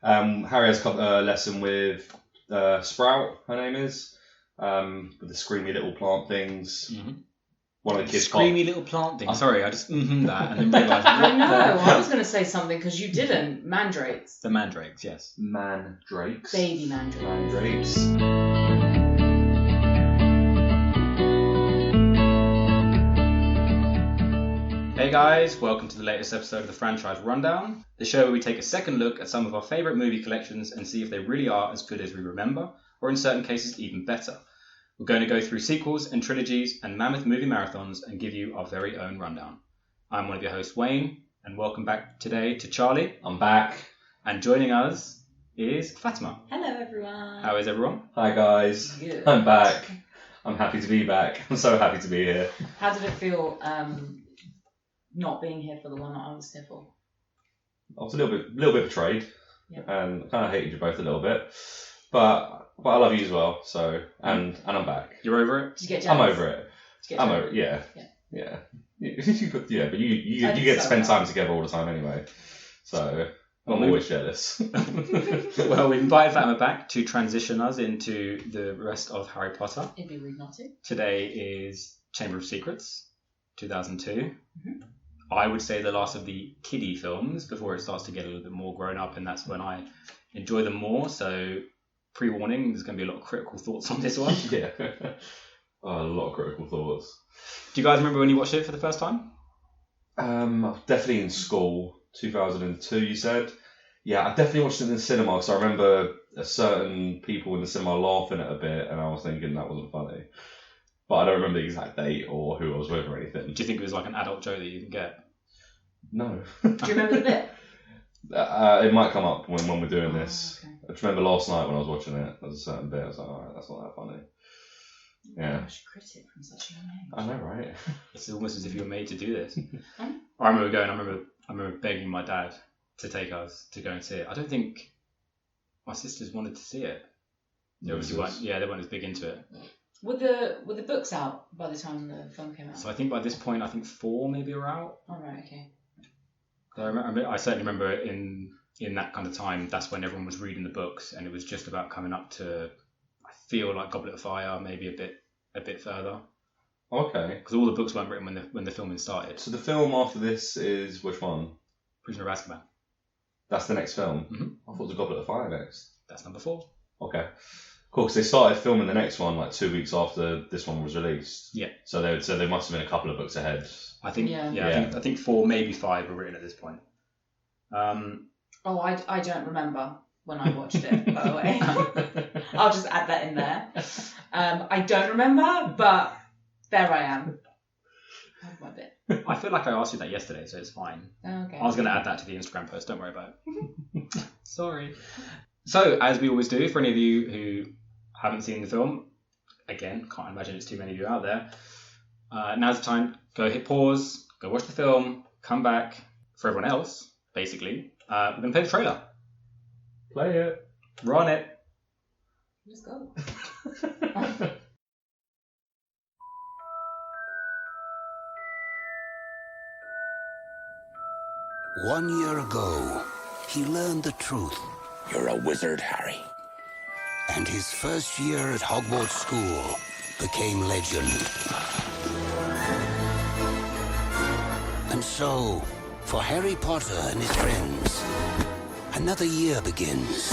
Harry has a lesson with Sprout, her name is, with the screamy little plant things. Mm-hmm. One of the kids. Screamy little plant thing. Sorry, I just that and then realised. I know. I was going to say something because you didn't. Mandrakes. The mandrakes, yes. Mandrakes. Baby mandrakes. Mandrakes. Hey guys, welcome to the latest episode of the Franchise Rundown, the show where we take a second look at some of our favourite movie collections and see if they really are as good as we remember, or in certain cases even better. We're going to go through sequels and trilogies and mammoth movie marathons and give you our very own rundown. I'm one of your hosts, Wayne, and welcome back today to Charlie. I'm back. And joining us is Fatima. Hello, everyone. How is everyone? Hi guys. Good. I'm back. I'm happy to be back. I'm so happy to be here. How did it feel not being here for the one that I was here for? I was a little bit betrayed, Yeah. and I kind of hated you both a little bit, but I love you as well. So and I'm back. You're over it? Did you get jealous? I'm over it. Did you get I'm jealous? over it. Yeah. Yeah. Yeah, but you I think get to so, spend yeah. time together all the time anyway. So I'm always jealous. Well, we've invited Fatima back to transition us into the rest of Harry Potter. It'd be rude not to. Today is Chamber of Secrets, 2002. Mm-hmm. I would say the last of the kiddie films before it starts to get a little bit more grown up, and that's when I enjoy them more. So, pre-warning, there's going to be a lot of critical thoughts on this one. Yeah. A lot of critical thoughts. Do you guys remember when you watched it for the first time? Definitely in school, 2002. You said, yeah, I definitely watched it in the cinema because I remember certain people in the cinema laughing at it a bit, and I was thinking that wasn't funny. But I don't remember the exact date or who I was with or anything. Do you think it was like an adult joke that you didn't get? No. Do you remember the bit? It might come up when we're doing this. Okay. I just remember last night when I was watching it, there was a certain bit. I was like, alright, that's not that funny. Yeah. Gosh, critic from such a young age. I know, right? It's almost as if you were made to do this. I remember begging my dad to take us to go and see it. I don't think my sisters wanted to see it. They obviously weren't. Yeah, they weren't as big into it. Were the books out by the time the film came out? So I think by this point, 4 maybe are out. Oh, right, okay. I certainly remember in that kind of time, that's when everyone was reading the books, and it was just about coming up to, I feel like Goblet of Fire, maybe a bit further. Okay. Because all the books weren't written when the filming started. So the film after this is which one? Prisoner of Azkaban. That's the next film? Mm-hmm. I thought it was Goblet of Fire next. That's number 4. Okay. Cool, because they started filming the next one like 2 weeks after this one was released. Yeah. So they must have been a couple of books ahead. I think. Yeah. I think 4, maybe 5 were written at this point. Oh, I don't remember when I watched it, by the way. I'll just add that in there. I don't remember, but there I am. I have my bit. I feel like I asked you that yesterday, so it's fine. Okay. I was going to add that to the Instagram post. Don't worry about it. Sorry. So, as we always do, for any of you who haven't seen the film, again, can't imagine it's too many of you out there, now's the time. Go hit pause, go watch the film, come back. For everyone else, basically, we're going to play the trailer. Play it. Run it. Let's go. 1 year ago, he learned the truth. You're a wizard, Harry. And his first year at Hogwarts School became legend. And so, for Harry Potter and his friends, another year begins.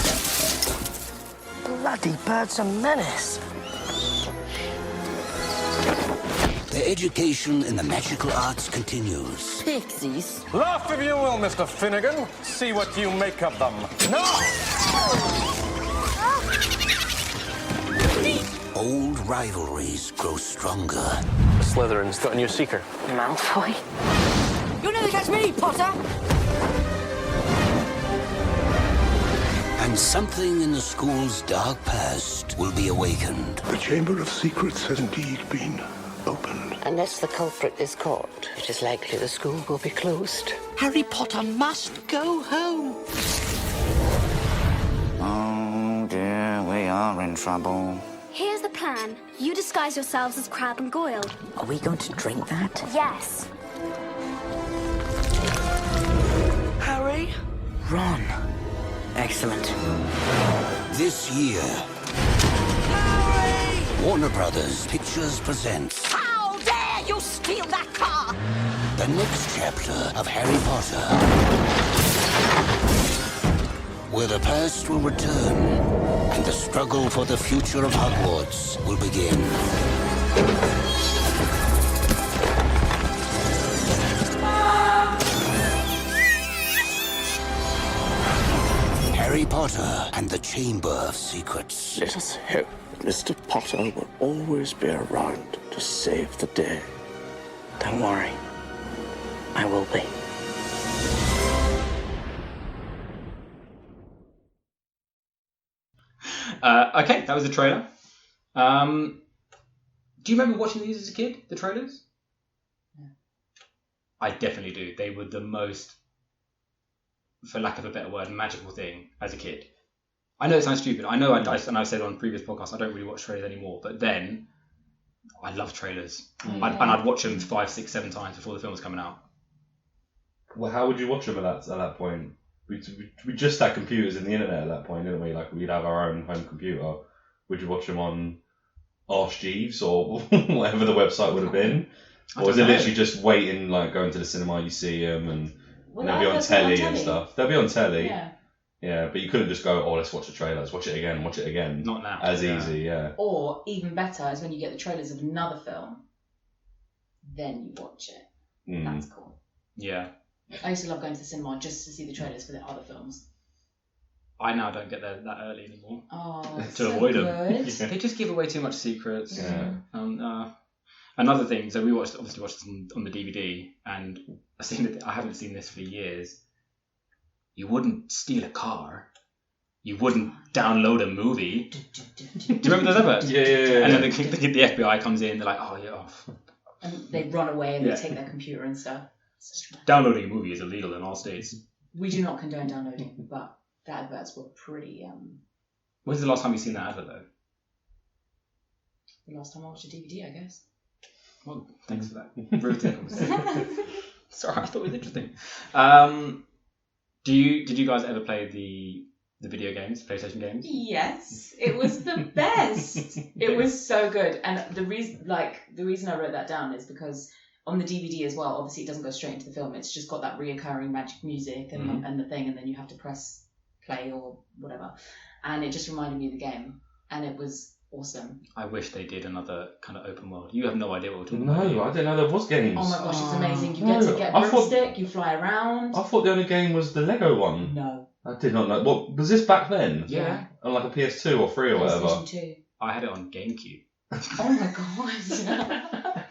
Bloody bird's a menace. Their education in the magical arts continues. Pixies. Laugh if you will, Mr. Finnegan. See what you make of them. No! Old rivalries grow stronger. Slytherin's got a new seeker. Malfoy. You'll never catch me, Potter! And something in the school's dark past will be awakened. The Chamber of Secrets has indeed been opened. Unless the culprit is caught, it is likely the school will be closed. Harry Potter must go home. Oh dear, we are in trouble. Here's the plan. You disguise yourselves as Crabbe and Goyle. Are we going to drink that? Yes. Harry? Ron. Excellent. This year, Warner Brothers Pictures presents How dare you steal that car! the next chapter of Harry Potter, where the past will return and the struggle for the future of Hogwarts will begin. Harry Potter and the Chamber of Secrets. Let us hope that Mr. Potter will always be around to save the day. Don't worry. I will be. Okay, that was the trailer. Do you remember watching these as a kid, the trailers? Yeah. I definitely do. They were the most, for lack of a better word, magical thing as a kid. I know it sounds stupid. I know and I've said on previous podcasts, I don't really watch trailers anymore. But then, I love trailers. And I'd watch them 5, 6, 7 times before the film was coming out. Well, how would you watch them at that point? We just had computers and the internet at that point, didn't we? Like, we'd have our own home computer. Would you watch them on Ask Jeeves or whatever the website would have been? Or is it literally just waiting, like going to the cinema, you see them and they'll be on telly and stuff? They'll be on telly. Yeah, but you couldn't just go, oh, let's watch the trailer, let's watch it again. Not now. As easy, yeah. Or, even better, is when you get the trailers of another film, then you watch it. That's cool. Yeah. I used to love going to the cinema just to see the trailers for the other films. I now don't get there that early anymore. Oh, to avoid them. They just give away too much secrets. Yeah. Another thing, so we obviously watched this on the DVD, and I haven't seen this for years. You wouldn't steal a car. You wouldn't download a movie. Do you remember those adverts? Yeah. And then the FBI comes in, they're like, oh, yeah. And they run away and they take their computer and stuff. Downloading a movie is illegal in all states. We do not condone downloading, but the adverts were pretty... When's the last time you've seen that advert, though? The last time I watched a DVD, I guess. Well, thanks for that. Rude. Sorry, I thought it was interesting. Did you guys ever play the video games, PlayStation games? Yes, it was the best. It was so good, and the reason I wrote that down is because on the DVD as well, obviously it doesn't go straight into the film. It's just got that reoccurring magic music and the thing, and then you have to press play or whatever, and it just reminded me of the game, and it was awesome. I wish they did another kind of open world. You have no idea what we're talking No, about. I didn't know there was games. Oh my gosh, it's amazing. You get to get a broomstick, you fly around. I thought the only game was the Lego one. No. I did not know. What was this back then? Yeah. On like a PS2 or 3 or whatever. PlayStation 2. I had it on GameCube. Oh my god.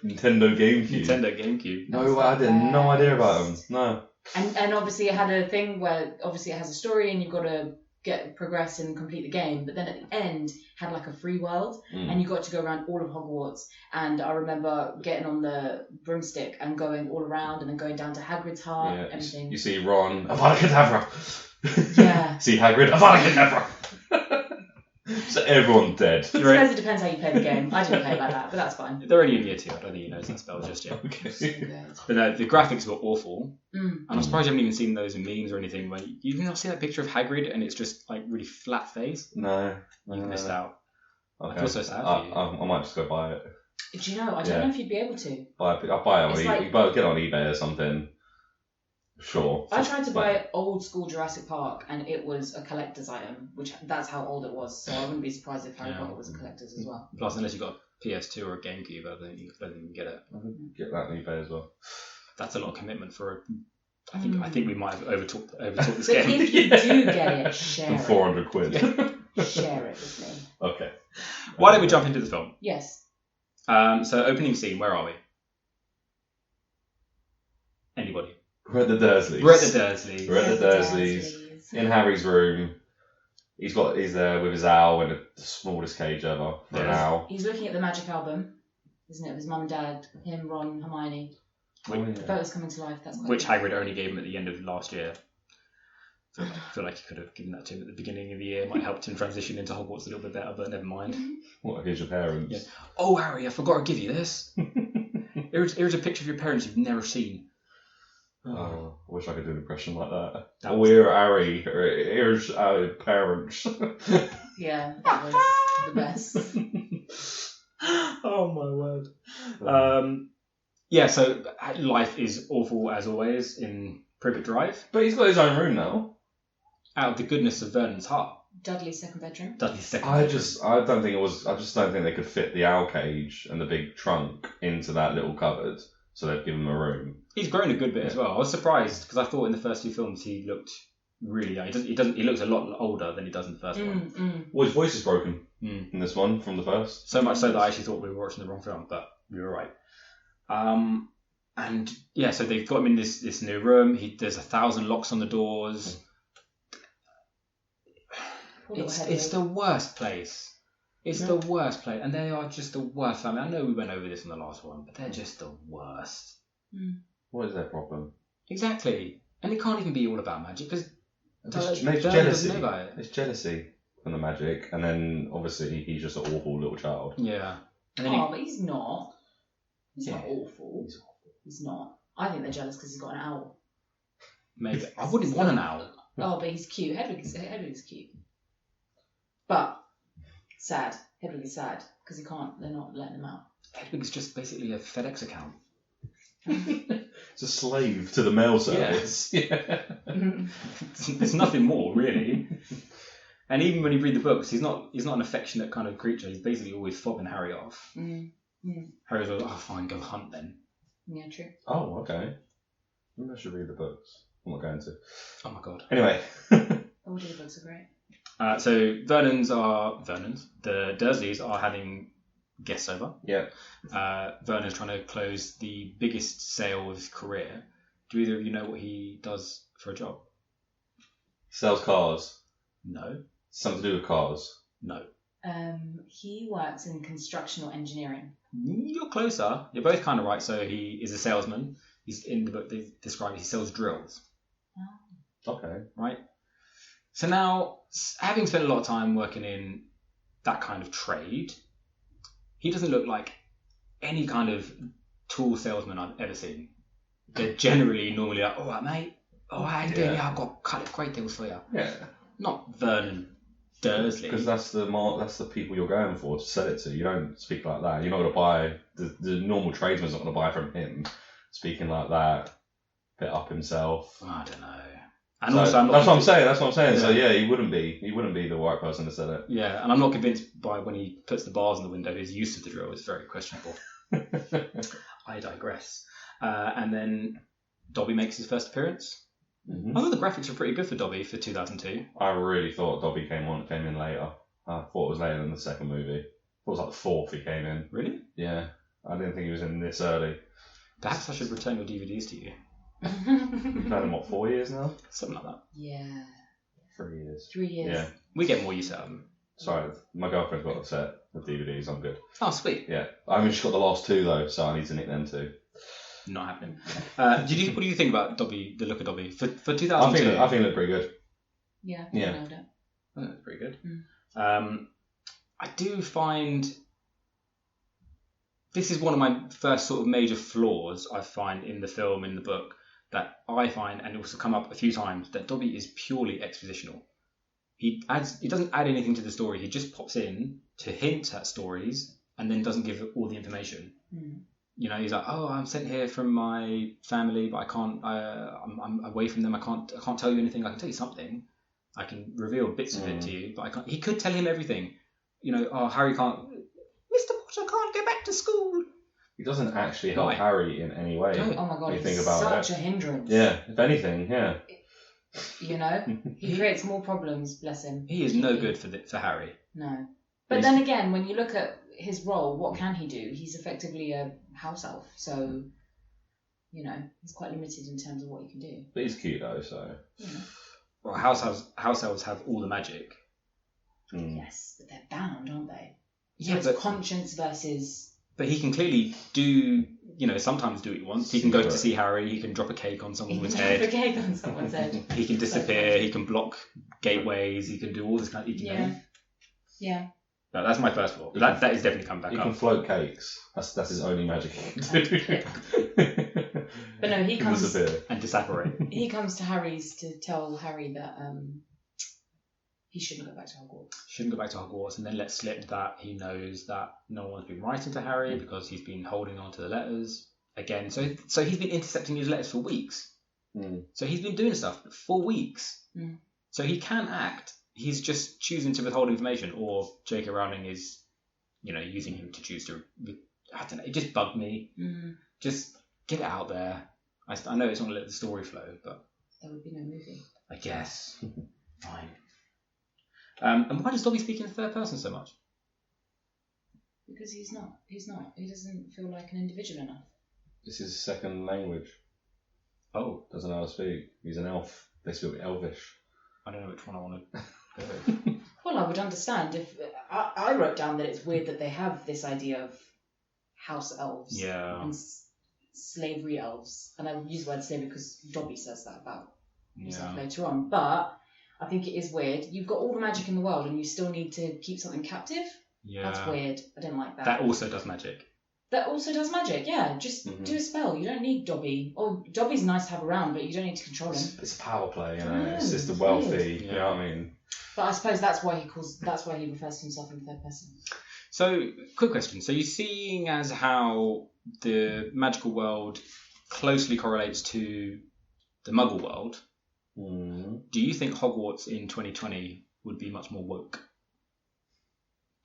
Nintendo GameCube. No, I had no idea about them. No. And obviously it had a thing where obviously it has a story and you've got to progress and complete the game, but then at the end had like a free world and you got to go around all of Hogwarts, and I remember getting on the broomstick and going all around and then going down to Hagrid's heart, everything. You see Ron, Avada Kedavra. Yeah. See Hagrid, Avada Kedavra. So everyone's dead. I suppose it depends how you play the game. I didn't play it like that, but that's fine. They're only in year 2. I don't think he knows that spell just yet. Okay. So good. But no, the graphics were awful. And I'm surprised you haven't even seen those in memes or anything. Where you not see that picture of Hagrid and it's just like really flat face. No. You missed out. Okay. I feel so sad for you. I might just go buy it. Do you know? I don't know if you'd be able to. I'll buy it on It's eBay. like- Get it on eBay or something. Sure. I tried to buy old school Jurassic Park and it was a collector's item, which that's how old it was. So I wouldn't be surprised if Harry Potter was a collector's as well. Plus, unless you got a PS2 or a GameCube, I don't think you can get it. I can get that on eBay as well. That's a lot of commitment for. I think we might have overtalked this But game. if you do get it, share it. 400 quid. Share it with me. Okay. Why don't we jump into the film? Yes. So opening scene, where are we? Anybody? We're at the Dursleys. We're at the Dursleys. We're at the Dursleys. In Harry's room. He's there with his owl in the smallest cage ever for an owl. He's looking at the magic album, isn't it? Of his mum and dad, him, Ron, Hermione. The photos coming to life. That's quite Which cool. Hagrid only gave him at the end of last year. So I feel like he could have given that to him at the beginning of the year. It might have helped him transition into Hogwarts a little bit better, but never mind. What, here's your parents? Yeah. Oh, Harry, I forgot to give you this. Here's a picture of your parents you've never seen. Oh, I wish I could do an impression like that. That We're Harry. Here's our parents. Yeah, that was the best. Oh my word. Yeah, so life is awful as always in Privet Drive. But he's got his own room now. Out of the goodness of Vernon's heart. Dudley's second bedroom. Dudley's second I bedroom. just don't think they could fit the owl cage and the big trunk into that little cupboard, so they've given him a room. He's grown a good bit as well. I was surprised because I thought in the first few films he looked really young. He looks a lot older than he does in the first one. Well, his voice is broken in this one from the first. So much so that I actually thought we were watching the wrong film, but we were right. And yeah, so they've got him in this new room. There's 1,000 locks on the doors. It's the worst place. It's the worst place, and they are just the worst family. I know we went over this in the last one, but they're just the worst. What is their problem? Exactly, and it can't even be all about magic because It's jealousy. jealousy. Know about it. It's jealousy from the magic, and then obviously he's just an awful little child. Yeah. And then But he's not. He's not awful. He's not. I think they're jealous because he's got an owl. Maybe I wouldn't want an owl. Oh, but he's cute. Hedwig's cute. But sad. Hedwig is sad because they're not letting him out. Hedwig's just basically a FedEx account. It's a slave to the mail service. Yeah. There's nothing more, really. And even when you read the books, he's not an affectionate kind of creature. He's basically always fobbing Harry off. Harry's like, oh, fine, go hunt then. Yeah, true. Oh, okay. Maybe I should read the books. I'm not going to. Oh my god. Anyway. All the books are great. So the Dursleys are having guests over. Yeah. Vernon's trying to close the biggest sale of his career. Do either of you know what he does for a job? Sells cars. No. Something to do with cars. No. He works in construction or engineering. You're closer. You're both kind of right. So he is a salesman. He's in the book. They describe he sells drills. Okay. Right. So now, having spent a lot of time working in that kind of trade, he doesn't look like any kind of tool salesman I've ever seen. They're generally normally like, all right, mate. Oh, how you doing? Yeah, I've got a couple of great deals for you. Yeah. Not Vernon Dursley. Because that's the people you're going for to sell it to. You don't speak like that. You're not going to buy, the normal tradesman's not going to buy from him speaking like that, bit up himself. I don't know. And so, also, that's what I'm saying. Yeah. So yeah, he wouldn't be the right person to sell it. Yeah, and I'm not convinced by when he puts the bars in the window, his use of the drill is very questionable. I digress. And then Dobby makes his first appearance. Mm-hmm. I thought the graphics were pretty good for Dobby for 2002. I really thought Dobby came in later. I thought it was later than the second movie. It was like the fourth he came in. Really? Yeah. I didn't think he was in this early. Perhaps I should return your DVDs to you. You've had him, what, 4 years now? Something like that. Yeah. 3 years. 3 years. Yeah. We get more use out of them. Sorry, my girlfriend's got a set of DVDs. I'm good. Oh, sweet. Yeah. I mean, she's got the last two, though, so I need to nick them too. Not happening. What do you think about Dobby, the look of Dobby? For 2002? I think it looked pretty good. Yeah. Yeah. I nailed it. I think it's pretty good. I do find... This is one of my first sort of major flaws I find in the film, in the book, that I find, and it also come up a few times, that Dobby is purely expositional. He doesn't add anything to the story. He just pops in to hint at stories and then doesn't give all the information. You know, he's like, "Oh, I'm sent here from my family, but I can't. I'm away from them. I can't tell you anything. I can tell you something. I can reveal bits of it to you, but I can't." He could tell him everything. You know, oh, Harry can't. Mr. Potter can't go back to school. He doesn't actually help Harry in any way. Oh my god, you he's think about such a hindrance. Yeah, if anything, yeah. You know, he creates more problems. Bless him. He is no good for Harry. No, but then again, when you look at his role, what can he do? He's effectively a house elf, so you know he's quite limited in terms of what he can do. But he's cute though, so. You know. Well, house elves have all the magic. Yes, but they're bound, aren't they? So Yeah, it's but conscience versus. But he can clearly do, you know, sometimes do what he wants. He can go to see Harry. He can drop a cake on someone's head. Drop a cake on someone's head. He can disappear. He can block gateways. He can do all this kind of. Yeah. Yeah. That's my first thought. That is definitely come back He up. can float cakes. That's his only magic he can do. But no, he comes disappear. And disapparate. He comes to Harry's to tell Harry that he shouldn't go back to Hogwarts. Shouldn't go back to Hogwarts, and then let slip that he knows that no one's been writing to Harry because he's been holding on to the letters again. So he's been intercepting his letters for weeks. So he's been doing stuff for weeks. So he can act. He's just choosing to withhold information, or J.K. Rowling is, using him to choose to. I don't know. It just bugged me. Just get it out there. I know it's not going to let the story flow, but there would be no movie. I guess. Fine. And why does Dobby speak in the third person so much? Because he's not. He doesn't feel like an individual enough. It's his second language. Oh. Doesn't know how to speak. He's an elf. They speak Elvish. I don't know which one I want to go with. Well, I would understand if I wrote down that it's weird that they have this idea of house elves and slavery elves, and I would use the word slavery because Dobby says that about himself later on. But I think it is weird. You've got all the magic in the world, and you still need to keep something captive. Yeah, that's weird. I didn't like that. That also does magic. That also does magic. Yeah, just do a spell. You don't need Dobby. Or Dobby's nice to have around, but you don't need to control him. It's a power play, It's just the wealthy. You know what I mean? But I suppose that's why he refers to himself in the third person. So, quick question. So, you're seeing as how the magical world closely correlates to the Muggle world. Do you think Hogwarts in 2020 would be much more woke?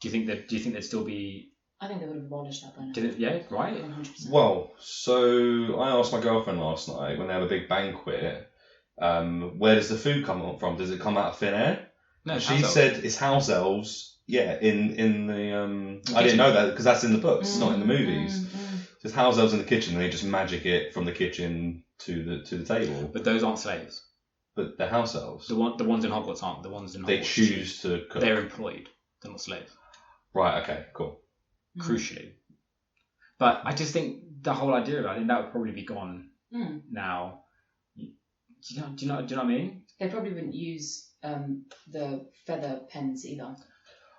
Do you think there'd still be? I think they would have abolished that by now. Did it? Yeah, right. 100%. Well, so I asked my girlfriend last night when they have a big banquet, where does the food come from? Does it come out of thin air? No, she said it's house elves. Yeah, in the I didn't know that because that's in the books, not in the movies. There's house elves in the kitchen, and they just magic it from the kitchen to the table. But those aren't slaves. But they're house elves. The ones in Hogwarts aren't. The ones in Hogwarts they choose to cook. They're employed. They're not slaves. Right. Okay. Cool. Crucially, but I just think the whole idea of it, I think that would probably be gone now. Do you know what I mean? They probably wouldn't use the feather pens either.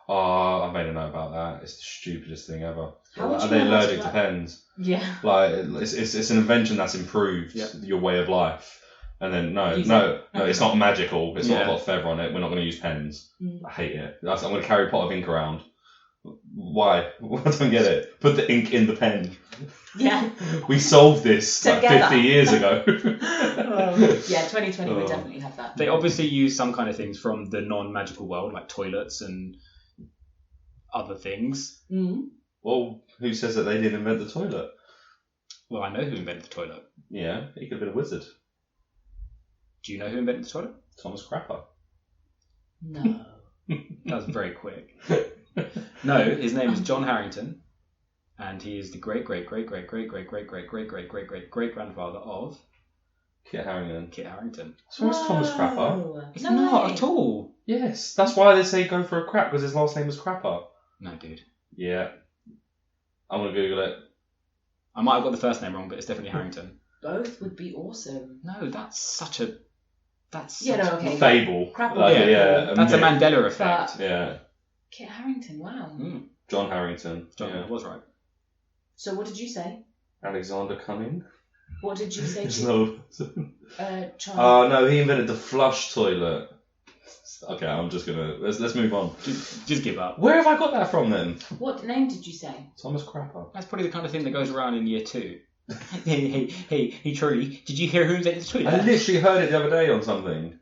Oh, I made a note about that. It's the stupidest thing ever. Are they allergic to pens? Yeah. Like it's an invention that's improved your way of life. And then no, it's not magical. It's not got a feather on it. We're not going to use pens. I hate it. I'm going to carry a pot of ink around. Why? I don't get it. Put the ink in the pen. Yeah. We solved this like 50 years ago. Yeah, 2020 would definitely have that. They obviously use some kind of things from the non-magical world, like toilets and other things. Well, who says that they didn't invent the toilet? Well, I know who invented the toilet. Yeah, he could have been a wizard. Do you know who invented the toilet? Thomas Crapper. No. That was very quick. No, his name is John Harrington, and he is the great grandfather of Kit Harington. So what's Thomas Crapper? It's not at all. Yes, that's why they say go for a crap, because his last name was Crapper. No, dude. Yeah. I'm going to Google it. I might have got the first name wrong, but it's definitely Harrington. Both would be awesome. No, that's such a... okay. Fable. Crapper. That's a Mandela effect. Yeah. Kit Harington, wow. John Harrington. John was right. So what did you say? Alexander Cunning. What did you say? No, he invented the flush toilet. Okay, I'm just gonna let's move on. Just give up. Where have I got that from then? What name did you say? Thomas Crapper. That's probably the kind of thing that goes around in year 2. Hey, Charlie, did you hear who invented the toilet? I literally heard it the other day on something.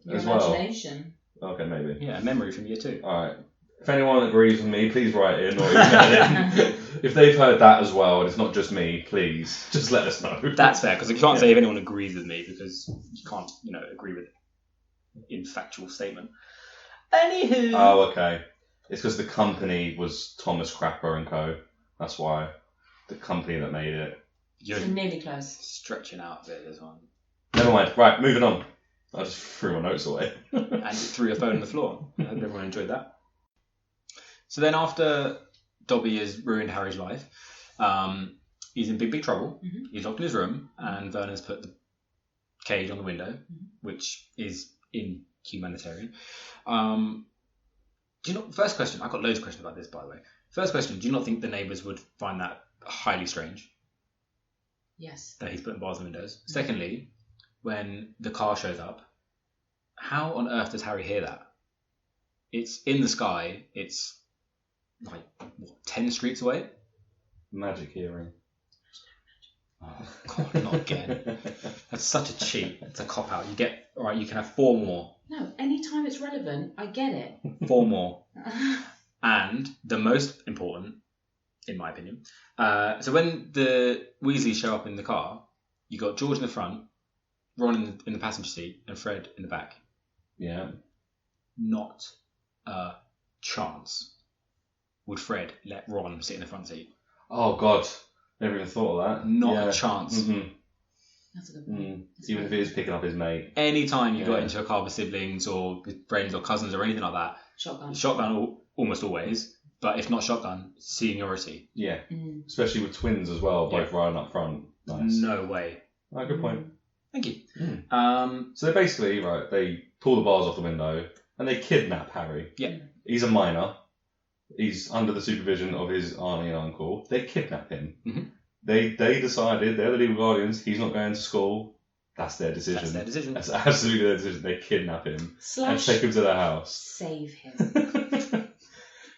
Your as imagination. Well. Okay, maybe. Yeah, a memory from year 2. Alright. If anyone agrees with me, please write in or email in. If they've heard that as well, and it's not just me, please just let us know. That's fair, because you can't say if anyone agrees with me, because you can't, agree with in factual statement. Anywho. Oh, okay. It's because the company was Thomas Crapper and Co. That's why. The company that made it. You're nearly close. Stretching out a bit this one. Never mind. Right, moving on. I just threw my notes away. And you threw your phone on the floor. I hope everyone enjoyed that. So then after Dobby has ruined Harry's life, he's in big trouble. Mm-hmm. He's locked in his room, and Vernon's put the cage on the window, which is inhumanitarian. Do you not? First question. I've got loads of questions about this, by the way. First question. Do you not think the neighbours would find that highly strange? Yes. That he's putting bars in windows. Secondly, when the car shows up, how on earth does Harry hear that? It's in the sky. It's like 10 streets away. Magic hearing. Oh God, not again. That's such a cheat. It's a cop out. You can have 4 more. No, anytime it's relevant, I get it. 4 more. And the most important, in my opinion, so when the Weasleys show up in the car, you got George in the front, Ron in the passenger seat, and Fred in the back. Yeah. Not a chance would Fred let Ron sit in the front seat. Oh God, never even thought of that. Not a chance. Mm-hmm. That's a good point. Even if he was picking up his mate. Anytime you got into a car with siblings or with friends or cousins or anything like that, shotgun almost always. But if not shotgun, seniority. Yeah, especially with twins as well, both riding up front. Nice. No way. Oh, good point. Thank you. So they basically, they pull the bars off the window and they kidnap Harry. Yeah. He's a minor. He's under the supervision of his auntie and uncle. They kidnap him. Mm-hmm. They decided, they're the legal guardians, he's not going to school. That's their decision. That's absolutely their decision. They kidnap him and take him to their house. Save him.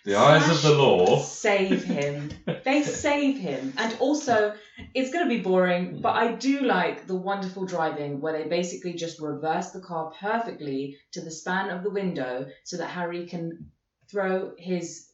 The eyes of the law. Save him. They save him. And also, it's going to be boring, but I do like the wonderful driving where they basically just reverse the car perfectly to the span of the window so that Harry can throw his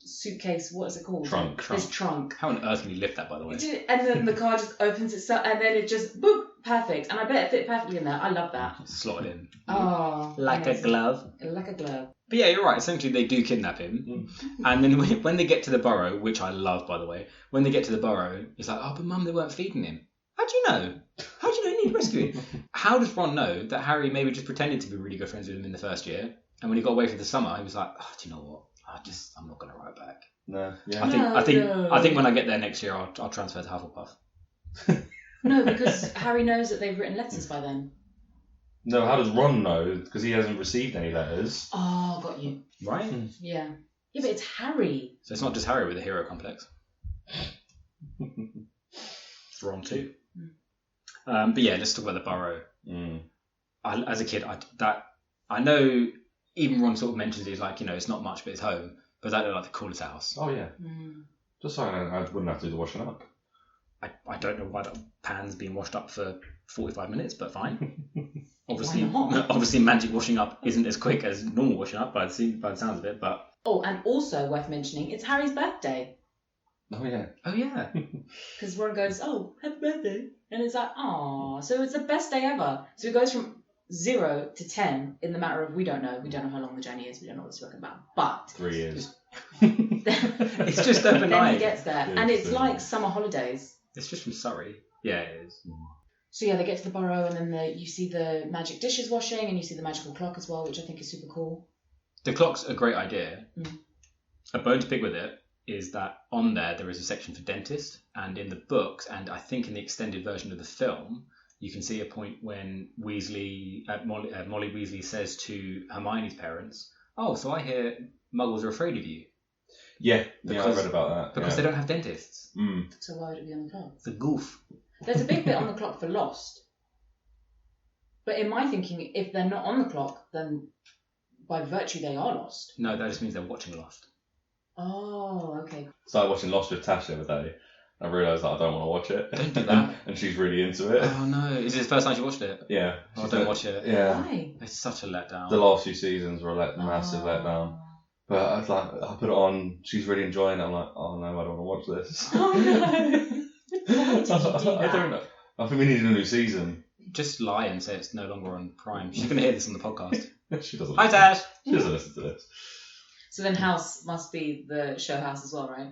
suitcase, what is it called? Trunk. His trunk. How on earth can you lift that, by the way? And then the car just opens itself, and then it just, boop, perfect. And I bet it fit perfectly in there. I love that. Slotted in. Oh. Like amazing. A glove. Like a glove. But yeah, you're right. Essentially, they do kidnap him. And then when they get to the burrow, which I love, by the way, when they get to the burrow, it's like, oh, but Mum, they weren't feeding him. How do you know? How do you know he needed rescuing? How does Ron know that Harry maybe just pretended to be really good friends with him in the first year? And when he got away for the summer, he was like, oh, do you know what? I'm not going to write back. No, yeah. I think when I get there next year, I'll transfer to Hufflepuff. No, because Harry knows that they've written letters by then. No, how does Ron know? Because he hasn't received any letters. Oh, got you. Right? Yeah. Yeah, but it's Harry. So it's not just Harry with a hero complex. It's Ron too. But yeah, let's talk about the burrow. As a kid, I know even Ron sort of mentions it, like, it's not much, but it's home. But that looked like the coolest house. Oh, yeah. Just so I wouldn't have to do the washing up. I don't know why that pan's being washed up for 45 minutes, but fine. Obviously, magic washing up isn't as quick as normal washing up by the sounds of it, but... Oh, and also worth mentioning, it's Harry's birthday. Oh, yeah. Oh, yeah. Because Ron goes, oh, happy birthday. And it's like, aw. So it's the best day ever. So it goes from 0 to 10 in the matter of, we don't know how long the journey is, we don't know what it's talking about, but 3 years. It's just overnight. Then he gets there, and it's like summer holidays. It's just from Surrey. Yeah, it is. So yeah, they get to the burrow, and then you see the magic dishes washing, and you see the magical clock as well, which I think is super cool. The clock's a great idea. A bone to pick with it is that on there is a section for dentist, and in the books, and I think in the extended version of the film, you can see a point when Molly Weasley says to Hermione's parents, oh, so I hear Muggles are afraid of you. Yeah, I read about that. Because they don't have dentists. So why would it be on the clock? It's a goof. There's a big bit on the clock for Lost. But in my thinking, if they're not on the clock, then by virtue they are lost. No, that just means they're watching Lost. Oh, okay. Started watching Lost with Tash the other day. I realised that I don't want to watch it. Don't do that. And she's really into it. Oh no. Is it the first time she watched it? Yeah. Oh, don't watch it. Yeah. Why? It's such a letdown. The last few seasons were a massive letdown. But I put it on, she's really enjoying it. I'm like, oh no, I don't want to watch this. Oh no. Why did you do that? I don't know. I think we needed a new season. Just lie and say it's no longer on Prime. She's going to hear this on the podcast. She doesn't. Hi, Dad. She doesn't listen to this. So then House must be the show House as well, right?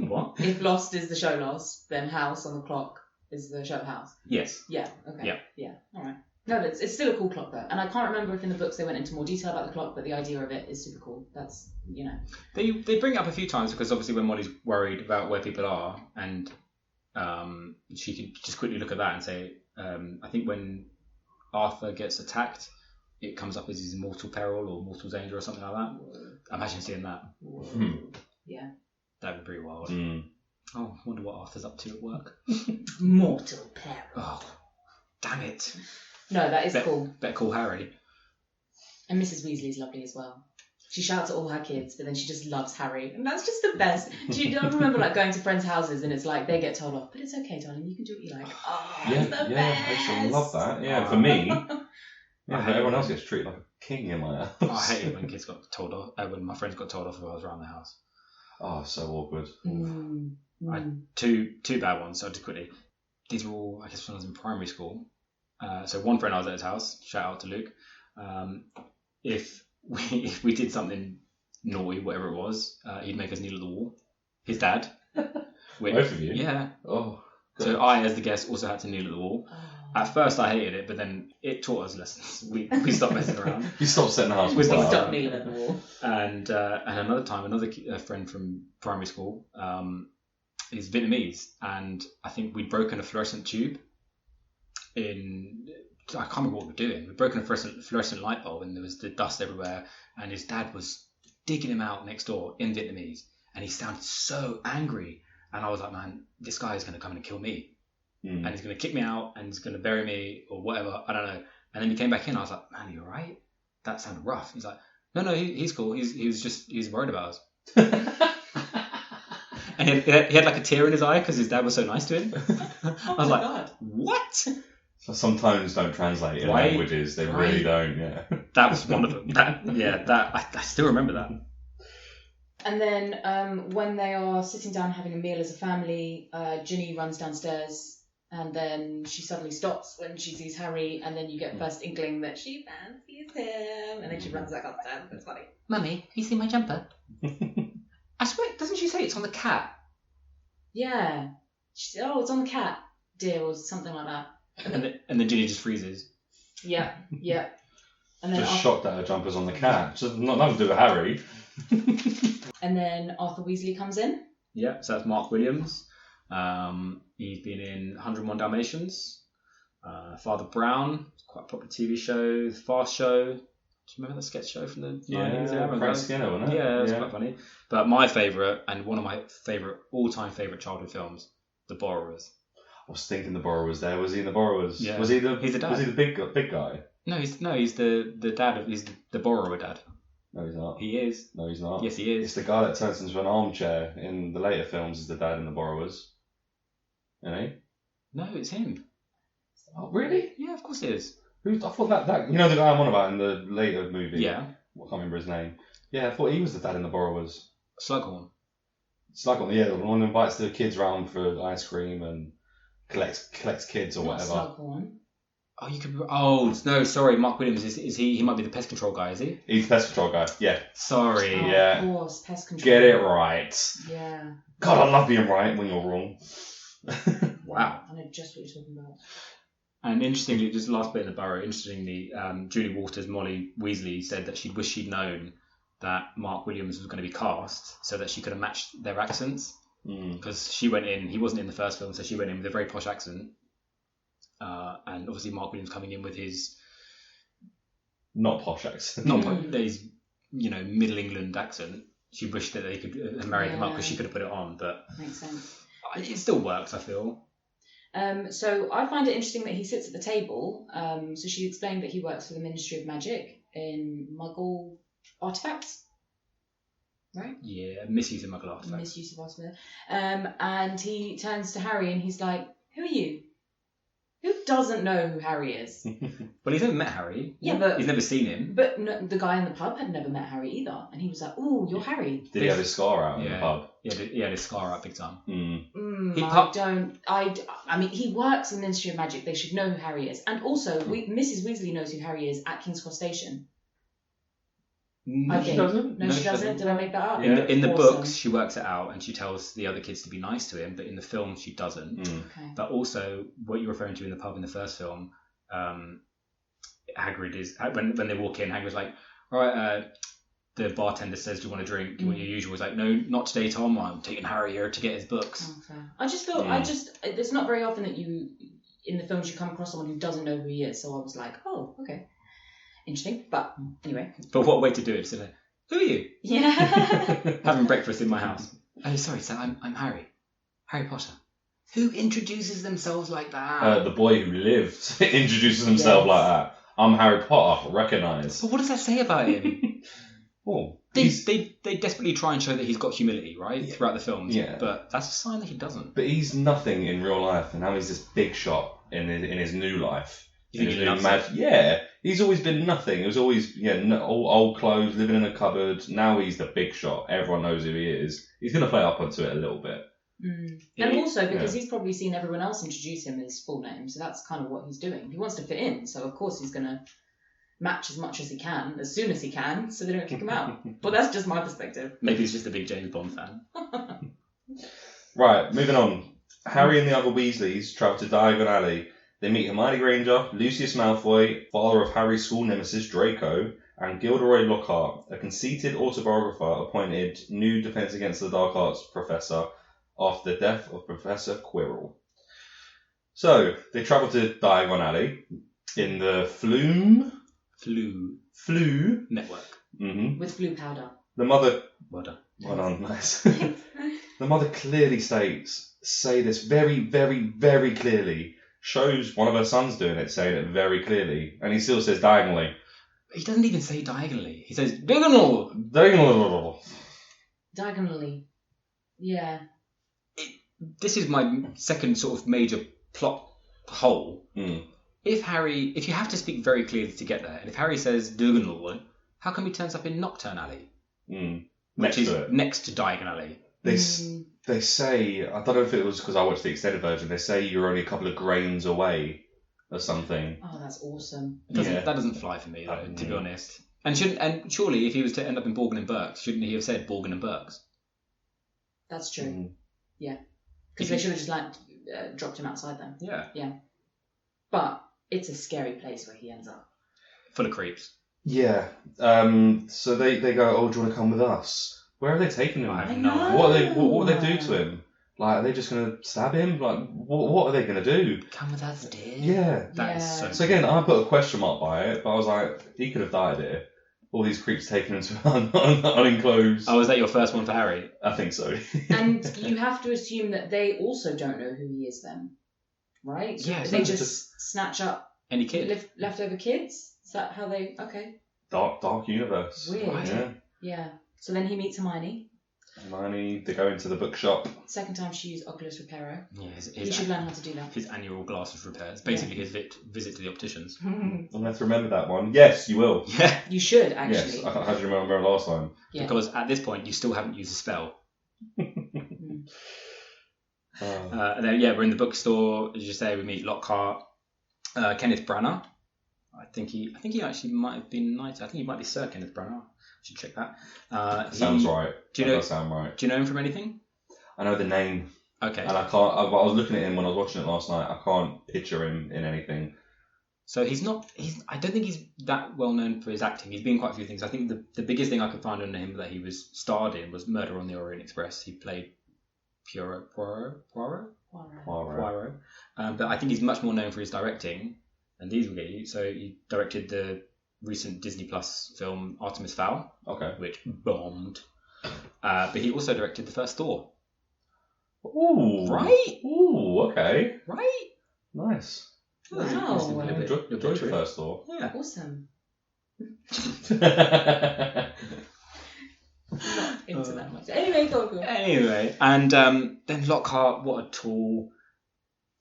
What? If Lost is the show Lost, then House on the clock is the show House. Yes. Yeah. Okay. Yeah. Yeah. All right. No, but it's still a cool clock though, and I can't remember if in the books they went into more detail about the clock, but the idea of it is super cool. That's They bring it up a few times because obviously when Molly's worried about where people are, and she can just quickly look at that and say, I think when Arthur gets attacked, it comes up as his mortal peril or mortal danger or something like that. Imagine seeing that. Yeah. That'd be pretty wild. Oh, I wonder what Arthur's up to at work. Mortal peril. Oh, damn it. No, that is cool. Better call Harry. And Mrs. Weasley's lovely as well. She shouts at all her kids, but then she just loves Harry. And that's just the best. Do you don't remember like going to friends' houses and it's like they get told off, but it's okay, darling, you can do what you like. Oh, it's the best. I used to love that. Yeah, for me. Yeah, but everyone else gets treated like a king in my house. I hate it when kids got told off. When my friends got told off if I was around the house. Oh, so awkward. I had two bad ones, so just quickly. These were all, I guess, when I was in primary school. So one friend I was at his house, shout out to Luke. If we did something naughty, whatever it was, he'd make us kneel at the wall. His dad. Both of you? Yeah. Oh. Good. So I, as the guest, also had to kneel at the wall. At first I hated it, but then it taught us lessons. We stopped messing around. You stopped setting the house. We stopped kneeling at the wall. And another time, another friend from primary school is Vietnamese, and I think we'd broken a fluorescent tube I can't remember what we were doing. We'd broken a fluorescent light bulb and there was the dust everywhere, and his dad was digging him out next door in Vietnamese, and he sounded so angry, and I was like, man, this guy is going to come in and kill me. And he's going to kick me out and he's going to bury me or whatever, I don't know. And then he came back in, I was like, man, are you alright? That sounded rough. He's like, no, he's cool. He was worried about us. And he had like a tear in his eye because his dad was so nice to him. I was like, God. What? So sometimes don't translate in languages. They really don't, yeah. That was one of them. I still remember that. And then when they are sitting down having a meal as a family, Ginny runs downstairs and then she suddenly stops when she sees Harry, and then you get first inkling that she fancies him, and then she runs back upstairs. It's funny. Mummy, you see my jumper? I swear, doesn't she say it's on the cat? Yeah. She said, it's on the cat, dear, or something like that. And then Ginny just freezes. Yeah. And then just shocked that her jumper's on the cat. Just nothing to do with Harry. And then Arthur Weasley comes in. Yeah, so that's Mark Williams. He's been in 101 Dalmatians, Father Brown, quite a popular TV show, The Fast Show. Do you remember that sketch show from the 90s? Yeah, Frank Skinner, wasn't it? Yeah, it was quite funny. But my favourite, and one of my all-time favourite childhood films, The Borrowers. I was thinking The Borrowers there. Was he in The Borrowers? Yeah. He's the dad. Was he the big guy? No, he's the dad. He's the borrower dad. No, he's not. He is. No, he's not. Yes, he is. It's the guy that turns into an armchair in the later films is the dad in The Borrowers. Isn't he? No, it's him. Oh, really? Yeah, of course it is. I thought that you know the guy I'm on about in the later movie? Yeah. I can't remember his name. Yeah, I thought he was the dad in The Borrowers. Slughorn. Slughorn, yeah, the one who invites the kids round for ice cream and collects kids or whatever. Slughorn. Oh, you could. Oh no, sorry. Mark Williams is he? He might be the pest control guy, is he? He's the pest control guy. Yeah. Sorry. Yeah. Of course, pest control. Get it right. Yeah. God, I love being right when you're wrong. Wow. I know just what you're talking about. And interestingly, just last bit in the borough. Interestingly, Julie Walters, Molly Weasley, said that she'd wish she'd known that Mark Williams was going to be cast so that she could have matched their accents. Because she went in, he wasn't in the first film, so she went in with a very posh accent. And obviously Mark Williams coming in with his not posh accent, his Middle England accent. She wished that they could have married him up because she could have put it on, but makes sense. It still works, I feel. So I find it interesting that he sits at the table. So she explained that he works for the Ministry of Magic in Muggle artifacts. Right? Yeah, misuse of Muggle artifacts. Misuse of artifacts. And he turns to Harry and he's like, "Who are you?" Who doesn't know who Harry is? Well, he's never met Harry. Yeah, but he's never seen him. But no, the guy in the pub had never met Harry either, and he was like, "Oh, you're Harry." Did he have his scar out in the pub? Yeah, he had his scar out big time. I mean, he works in the Ministry of Magic. They should know who Harry is, and also, Mrs. Weasley knows who Harry is at King's Cross Station. No, she doesn't. No, she doesn't. Did I make that up? In the books, she works it out and she tells the other kids to be nice to him, but in the film, she doesn't. Okay. But also, what you're referring to in the pub in the first film, Hagrid is when they walk in, Hagrid's like, "All right, the bartender says, do you want a drink? Do you want your usual?" He's like, "No, not today, Tom. I'm taking Harry here to get his books." Okay. I just feel, it's not very often that in the films, you come across someone who doesn't know who he is. So I was like, oh, okay. Interesting. But anyway. But what way to do it? So like, Who are you? Yeah. Having breakfast in my house. Oh, sorry, sir, I'm Harry. Harry Potter. Who introduces themselves like that? The boy who lives introduces himself like that. I'm Harry Potter, recognise. But what does that say about him? Oh, They desperately try and show that he's got humility, right, throughout the films. Yeah. But that's a sign that he doesn't. but he's nothing in real life, and now he's this big shot in his new life. You think In he his loves new it? Yeah, he's always been nothing. He was always old clothes, living in a cupboard. Now he's the big shot. Everyone knows who he is. He's going to play up onto it a little bit. And also because he's probably seen everyone else introduce him his full name, so that's kind of what he's doing. He wants to fit in, so of course he's going to match as much as he can, as soon as he can, so they don't kick him out. But that's just my perspective. Maybe he's just a big James Bond fan. Right, moving on. Harry and the other Weasleys travel to Diagon Alley. They meet Hermione Granger, Lucius Malfoy, father of Harry's school nemesis Draco, and Gilderoy Lockhart, a conceited autobiographer appointed new Defense Against the Dark Arts professor after the death of Professor Quirrell. So, they travel to Diagon Alley in the Flume Network. Mm-hmm. With blue powder. The mother... Well done. Well done, nice. The mother clearly states, say this very, very, very clearly. Shows one of her sons doing it, saying it very clearly. And he still says diagonally. He doesn't even say diagonally. He says diagonal. Diagonal. Diagonally. Yeah. This is my second sort of major plot hole. If you have to speak very clearly to get there, and if Harry says diagonal, how come he turns up in Nocturne Alley? Next which to is it. next to Diagon Alley. They say, I don't know if it was because I watched the extended version, they say you're only a couple of grains away or something. Oh, that's awesome. That doesn't fly for me, though, to be honest. And surely, if he was to end up in Borgin and Burkes, shouldn't he have said Borgin and Burkes? That's true. Yeah. Because they should have just dropped him outside then. Yeah. Yeah. But it's a scary place where he ends up. Full of creeps. Yeah. So they go, oh, do you want to come with us? Where are they taking him? I have no idea. What will they do to him? Like, are they just going to stab him? Like, what are they going to do? Come with us, dear. Yeah. That's so again, I put a question mark by it, but I was like, he could have died here. All these creeps taking him to unenclosed. Oh, was that your first one for Harry? I think so. And you have to assume that they also don't know who he is then. Right? Yeah. They just snatch up any kid. Leftover kids? Is that how they... Okay. Dark universe. Weird. Yeah. Yeah. So then he meets Hermione. Hermione, they go into the bookshop. Second time she used Oculus Reparo. Yeah, he should learn how to do that. His annual glasses repairs. Basically his visit to the opticians. I'll have to remember that one. Yes, you will. Yeah. You should, actually. Yes, how do you remember last time? Yeah. Because at this point, you still haven't used a spell. And then, we're in the bookstore. As you say, we meet Lockhart, Kenneth Branagh. I think he actually might have been knighted. I think he might be Sir Kenneth Branagh. I should check that. Sounds right. Do you know? That does sound right. Do you know him from anything? I know the name. Okay. And I can't. I was looking at him when I was watching it last night. I can't picture him in anything. So he's not. I don't think he's that well known for his acting. He's been in quite a few things. I think the biggest thing I could find on him that he was starred in was Murder on the Orient Express. He played Poirot. But I think he's much more known for his directing, and these will get you. So he directed the recent Disney Plus film Artemis Fowl, which bombed. But he also directed the first Thor. Ooh. Right? Ooh, okay. Right? Wow. Nice. Enjoyed the first Thor. Yeah. Awesome. Not into that much. Anyway, go. Anyway, and then Lockhart, what a tool.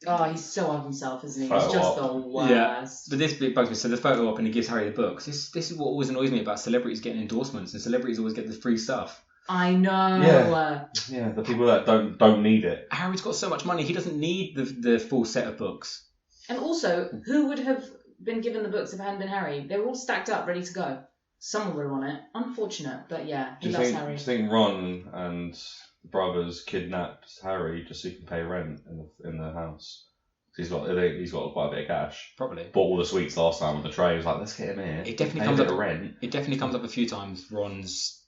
Oh, he's so on himself, isn't he? Photo He's just op. the worst. Yeah, but this bit bugs me. So the photo op and he gives Harry the books. This is what always annoys me about celebrities getting endorsements, and celebrities always get the free stuff. I know. Yeah, the people that don't need it. Harry's got so much money, he doesn't need the full set of books. And also, who would have been given the books if it hadn't been Harry? They were all stacked up, ready to go. Someone would have won it. Unfortunate, but yeah, he loves Harry. Do you think Ron and the brothers kidnapped Harry just so he can pay rent in the house? He's got quite a bit of cash. Probably. Bought all the sweets last time on the tray. He was like, let's get him here. It definitely Pay comes a up. bit of rent. It definitely comes up a few times. Ron's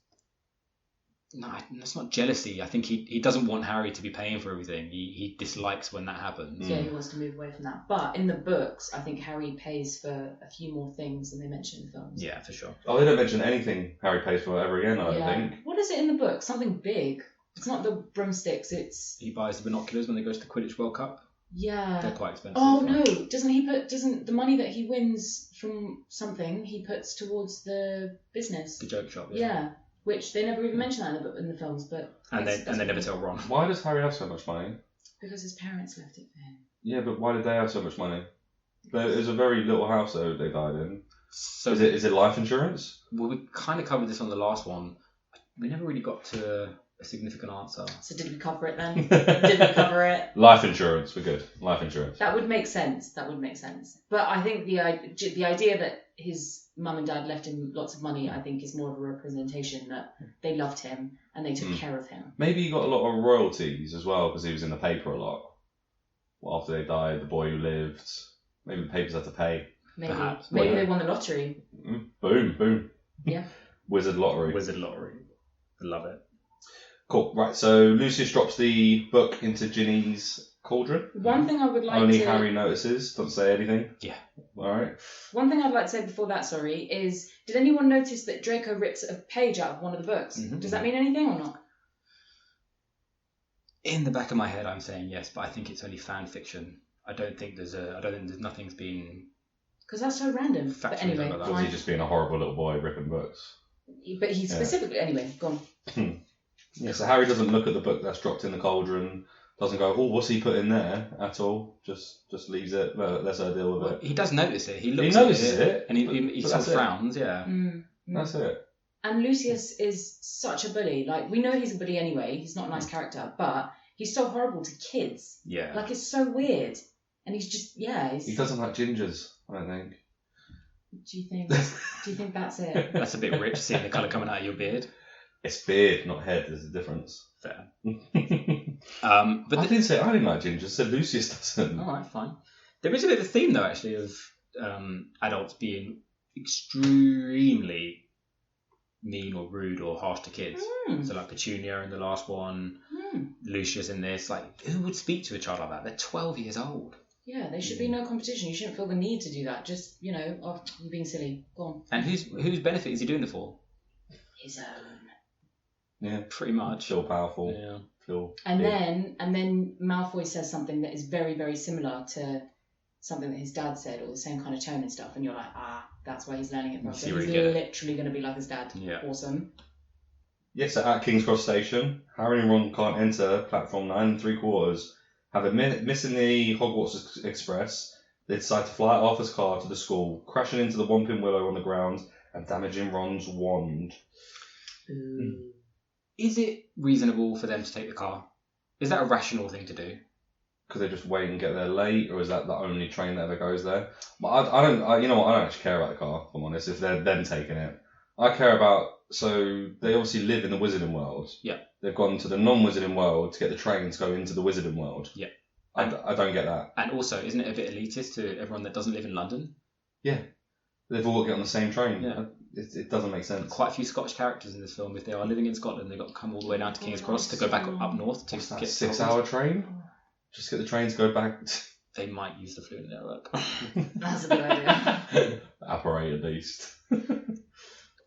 No, that's not jealousy. I think he doesn't want Harry to be paying for everything. He dislikes when that happens. Yeah, he wants to move away from that. But in the books, I think Harry pays for a few more things than they mention in the films. Yeah, for sure. Oh, they don't mention anything Harry pays for ever again, I don't think. What is it in the book? Something big. It's not the broomsticks, it's... He buys the binoculars when they go to the Quidditch World Cup. Yeah. They're quite expensive. Oh, no. Doesn't the money that he wins from something, he puts towards the business? The joke shop, Yeah. Which they never even mention that in the films, but... And they never tell Ron. Why does Harry have so much money? Because his parents left it for him. Yeah, but why did they have so much money? It was a very little house that they died in. So is it life insurance? Well, we kind of covered this on the last one. We never really got to a significant answer. So did we cover it then? Did we cover it? Life insurance, we're good. Life insurance. That would make sense. But I think the idea that his mum and dad left him lots of money, I think, is more of a representation that they loved him and they took care of him. Maybe he got a lot of royalties as well because he was in the paper a lot. Well, after they died, The Boy Who Lived. Maybe the papers had to pay. Maybe. Perhaps. Maybe they won the lottery. Boom. Yeah. Wizard lottery. I love it. Cool. Right, so Lucius drops the book into Ginny's cauldron. One thing I would like Only to... Harry notices, doesn't say anything. Yeah. Alright. One thing I'd like to say before that, is, did anyone notice that Draco rips a page out of one of the books? Mm-hmm. Does that mean anything or not? In the back of my head, I'm saying yes, but I think it's only fan fiction. I don't think there's nothing's been... Because that's so random. But anyway, like that. Was he just being a horrible little boy ripping books? But he specifically... Anyway, go on. Yeah, so Harry doesn't look at the book that's dropped in the cauldron, doesn't go, oh, what's he put in there at all, just leaves it, lets her deal with it. He does notice it. He notices it, and he sort of frowns, yeah. That's it. And Lucius is such a bully. Like, we know he's a bully anyway, he's not a nice character, but he's so horrible to kids. Yeah. Like, it's so weird. And he's just, He doesn't like gingers, I don't think. Do you think that's it? That's a bit rich, seeing the colour coming out of your beard. It's beard, not head. There's a difference. Fair. But I didn't say I didn't like ginger. I said Lucius doesn't. All right, fine. There is a bit of a theme, though, actually, of adults being extremely mean or rude or harsh to kids. So, like Petunia in the last one, Lucius in this. Like, who would speak to a child like that? They're 12 years old. Yeah, there should be no competition. You shouldn't feel the need to do that. Just, you're being silly. Go on. And whose benefit is he doing it for? His own. Yeah, pretty much. Feel powerful. Yeah. Feel and big. then Malfoy says something that is very, very similar to something that his dad said, or the same kind of tone and stuff, and you're like, that's where he's learning it from. So he's literally going to be like his dad. Yeah. Awesome. Yes, so at King's Cross Station, Harry and Ron can't enter platform 9 3/4. Having missing the Hogwarts Express, they decide to fly Arthur's car to the school, crashing into the Whomping Willow on the ground and damaging Ron's wand. Is it reasonable for them to take the car? Is that a rational thing to do? Because they just wait and get there late, or is that the only train that ever goes there? But I don't actually care about the car, if I'm honest, if they're them taking it. I care about, so they obviously live in the Wizarding World. Yeah. They've gone to the non-Wizarding World to get the train to go into the Wizarding World. Yeah. I don't get that. And also, isn't it a bit elitist to everyone that doesn't live in London? Yeah. They've all got to get on the same train. Yeah. It doesn't make sense. Quite a few Scottish characters in this film. If they are living in Scotland, they've got to come all the way down to King's Cross to go back up north to What's that, get 6-hour train? Just get the train to go back. They might use the Fluent network. That's a good idea. Apparated beast.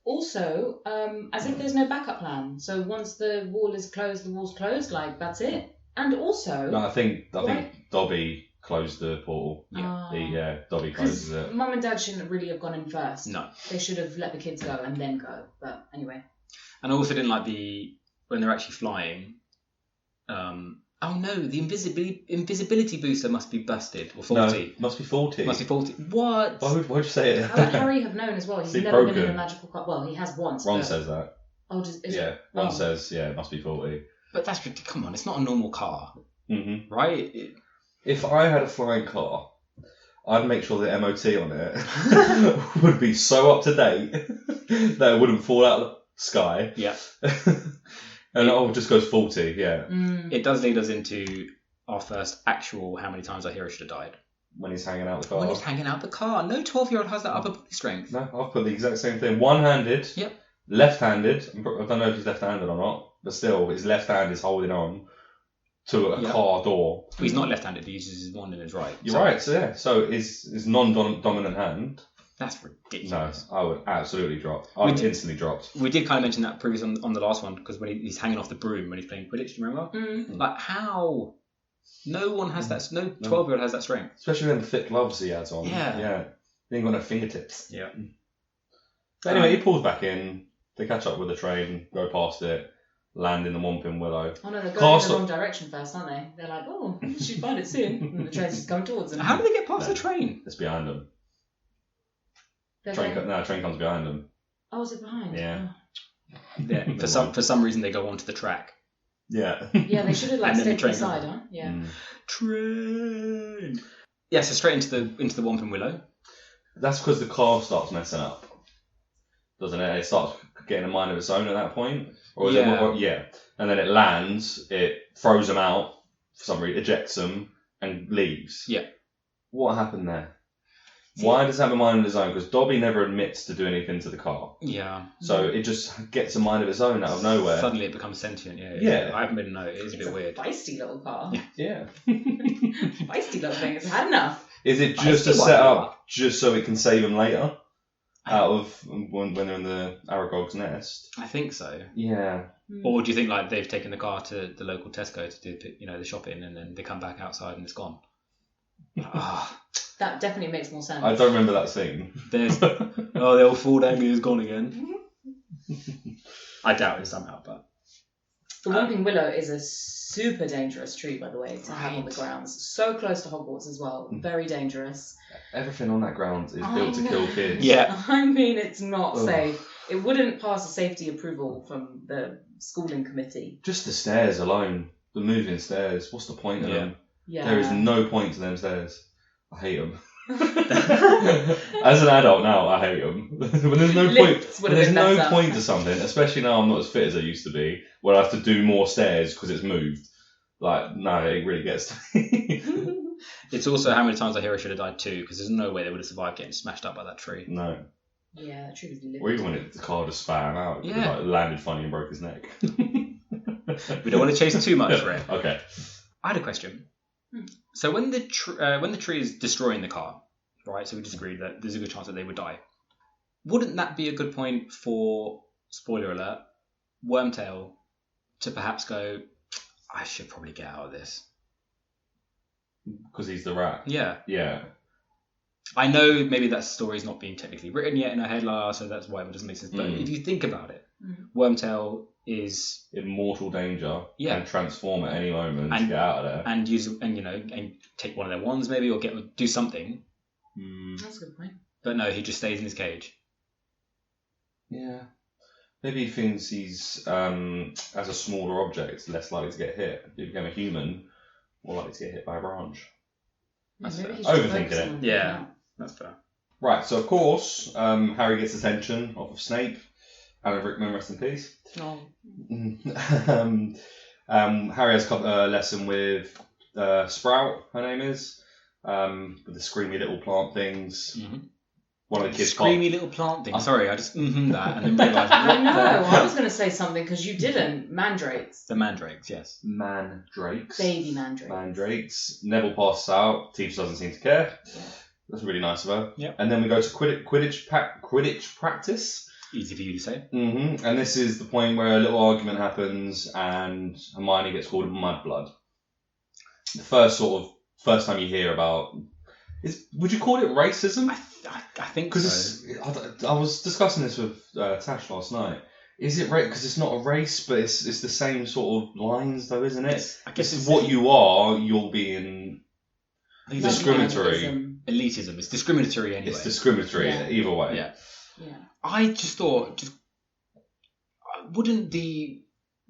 Also, as if there's no backup plan. So once the wall is closed, the wall's closed. Like, that's it. And also... No, I think Dobby closed the portal. Yeah. Dobby closes it. Mum and Dad shouldn't really have gone in first. No. They should have let the kids go and then go. But anyway. And I also didn't like when they're actually flying. The invisibility booster must be busted or faulty. No, must be faulty. What? Why would you say it? How would Harry have known as well? He's never been in a magical car. Well, he has once. Ron says that. Oh, Ron says, it must be faulty. But that's come on, it's not a normal car, right? If I had a flying car, I'd make sure the MOT on it would be so up to date that it wouldn't fall out of the sky. Yeah. And it just goes faulty, yeah. It does lead us into our first actual how many times our hero should have died. When he's hanging out the car. When he's hanging out the car. No 12-year-old has that upper body strength. No, I've put the exact same thing. One-handed. Yep. Left-handed. I don't know if he's left-handed or not. but still, his left hand is holding on to a car door. Well, he's not left-handed. He uses his wand in his right. You're right. So yeah. So his non-dominant hand. That's ridiculous. No, I would absolutely drop. I would instantly dropped. We did kind of mention that previously on the last one because when he's hanging off the broom when he's playing Quidditch, do you remember? Like how? No one has that. No 12-year-old has that strength. Especially them thick gloves he has on. Yeah. He ain't got no fingertips. Yeah. But anyway, he pulls back in. They catch up with the train, go past it, land in the Whomping Willow. Oh no, they're going in the wrong direction first, aren't they? They're like, oh, we should find it soon. And the train's just coming towards them. How do they get past the train? It's behind them. Train Train comes behind them. Oh, is it behind? Yeah. Yeah. For some reason they go onto the track. Yeah. Yeah, they should have like And then stayed the to the train side, goes- huh? Yeah. Train. Yeah, so straight into the Whomping Willow. That's because the car starts messing up, doesn't it? It starts getting a mind of its own at that point. Or is it? Yeah. And then it lands, it throws them out for some reason, ejects them, and leaves. Yeah. What happened there? Why does it have a mind of its own? Because Dobby never admits to do anything to the car. Yeah. So it just gets a mind of its own out of nowhere. Suddenly it becomes sentient. Yeah. I haven't been no. It is a bit It's weird. a feisty little car. Yeah. Feisty little thing. It's had enough. Is it just a setup just so it can save them later? Out of when they're in the Aragog's nest? I think so. Yeah. Or do you think like they've taken the car to the local Tesco to do the shopping and then they come back outside and it's gone? That definitely makes more sense. I don't remember that scene. There's the old Ford Anglia is gone again. I doubt it somehow, but The Whomping Willow is a super dangerous tree, by the way, to have on the grounds. So close to Hogwarts as well. Very dangerous. Everything on that ground is built to kill kids. Yeah. I mean, it's not safe. It wouldn't pass a safety approval from the schooling committee. Just the stairs alone. The moving stairs. What's the point of them? Yeah. There is no point to them stairs. I hate them. As an adult now, I hate them. When there's no Lifts point. would have There's been no better. point to something, especially now I'm not as fit as I used to be, where I have to do more stairs because it's moved. Like, no, it really gets to me. it's also how many times I hear I should have died too, because there's no way they would have survived getting smashed up by that tree. No. Yeah, that tree was lit. Or even when the car just spat him out. Yeah. Like, landed funny and broke his neck. We don't want to chase too much for it. Okay. I had a question. So when the tree is destroying the car, right? So we just agreed that there's a good chance that they would die. Wouldn't that be a good point for, spoiler alert, Wormtail to perhaps go, I should probably get out of this? Because he's the rat. Yeah. Yeah. I know maybe that story's not being technically written yet in our head, so that's why it doesn't make sense. But if you think about it, Wormtail is in mortal danger. Yeah. And transform at any moment to get out of there. And use and take one of their wands maybe, or do something. That's a good point. But no, he just stays in his cage. Yeah. Maybe he thinks he's as a smaller object, less likely to get hit. If he became a human, more likely to get hit by a branch. That's fair. Overthinking it. Yeah, that's fair. Right, so of course, Harry gets attention off of Snape. Alan Rickman, rest in peace. No. Harry has a lesson with Sprout, her name is, with the screamy little plant things. One of the kids. Screamy little plant thing. Sorry, I just that and then realised. I know. I was going to say something because you didn't. Mandrakes. The mandrakes, yes. Mandrakes. Baby mandrakes. Mandrakes. Neville passes out. Teacher doesn't seem to care. Yeah. That's really nice of her. Yeah. And then we go to Quidditch practice. Easy for you to say. And this is the point where a little argument happens and Hermione gets called mudblood. The first time you hear about. Would you call it racism? I think so. Because I was discussing this with Tash last night. Is it because it's not a race, but it's the same sort of lines, though, isn't it? I guess it's what you are. You're being discriminatory. Elitism. It's discriminatory anyway. It's discriminatory either way. Yeah. I just thought, wouldn't the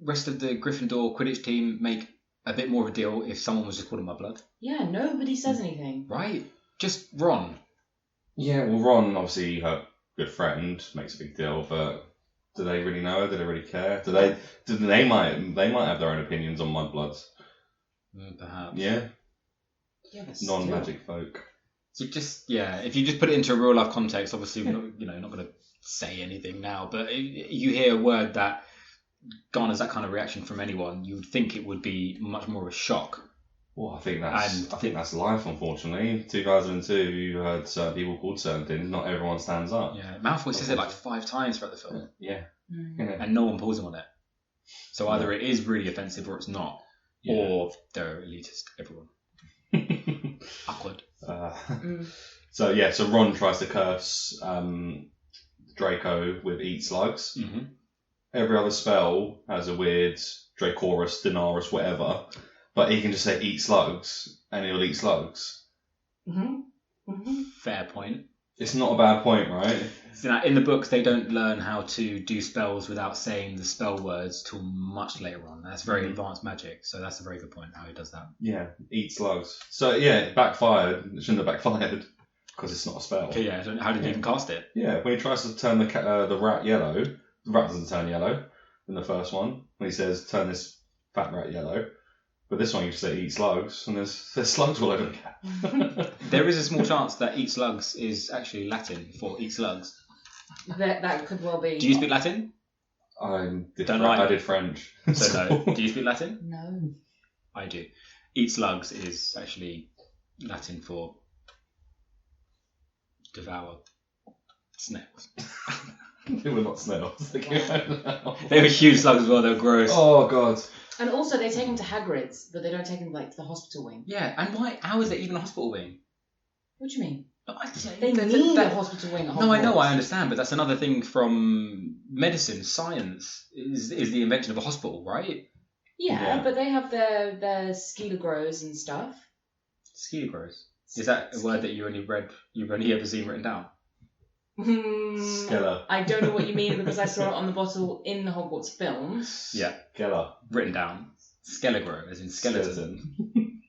rest of the Gryffindor Quidditch team make a bit more of a deal if someone was just called mudblood? Yeah, nobody says anything. Right. Just Ron. Yeah, well, Ron, obviously her good friend, makes a big deal, but do they really know her? Do they really care? They might have their own opinions on mudbloods. Perhaps. Yeah. Non-magic still. folk. So if you just put it into a real life context, obviously we're not, not going to say anything now, but you hear a word that garners that kind of reaction from anyone, you would think it would be much more of a shock. Well, I think that's life, unfortunately. 2002, you heard certain people called certain things. Not everyone stands up. Yeah, Malfoy says it like 5 times throughout the film. Yeah. And no one pulls him on it. So either it is really offensive or it's not. Yeah. Or they're elitist, everyone. Awkward. So Ron tries to curse Draco with eat slugs. Mm-hmm. Every other spell has a weird Dracorus, Denarus, whatever. But he can just say eat slugs, and he'll eat slugs. Fair point. It's not a bad point, right? So now, in the books, they don't learn how to do spells without saying the spell words till much later on. That's very advanced magic, so that's a very good point how he does that. Yeah, eat slugs. So yeah, it backfired. It shouldn't have backfired because it's not a spell. Okay, yeah. So how did he even cast it? Yeah, when he tries to turn the rat yellow, the rat doesn't turn yellow in the first one. When he says turn this fat rat yellow. But this one you just say eat slugs, and there's slugs all over the cat. There is a small chance that eat slugs is actually Latin for eat slugs. That could well be. Do you speak Latin? I did French. So no. Do you speak Latin? No. I do. Eat slugs is actually Latin for devour snails. They were not snails. They were huge slugs as well. They were gross. Oh god. And also, they take him to Hagrid's, but they don't take him to the hospital wing. Yeah, and why? How is it even a hospital wing? What do you mean? No, they need a hospital wing at Hogwarts. No, I know, I understand, but that's another thing from medicine, science, is the invention of a hospital, right? Yeah, but they have their Skelegros and stuff. Skelegros? Is that a word that you've only ever seen written down? Skeller. I don't know what you mean because I saw it on the bottle in the Hogwarts films. Yeah. Skeller. Written down. Skelegro, as in skeleton.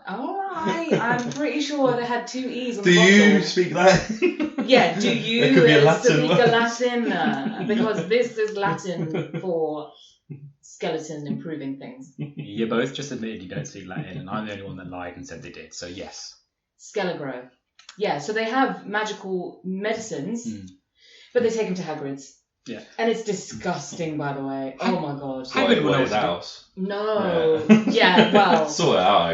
Alright, I'm pretty sure they had 2 E's on the bottle. Do you speak Latin? Yeah, do you It could be a Latin speak word. Latin? Because this is Latin for skeleton improving things. You both just admitted you don't speak Latin, and I'm the only one that lied and said they did, so yes. Skelegro. Yeah, so they have magical medicines, but they take him to Hagrid's. Yeah. And it's disgusting, by the way. Oh my god. Hagrid will his house. No. Yeah, well. Sort it out,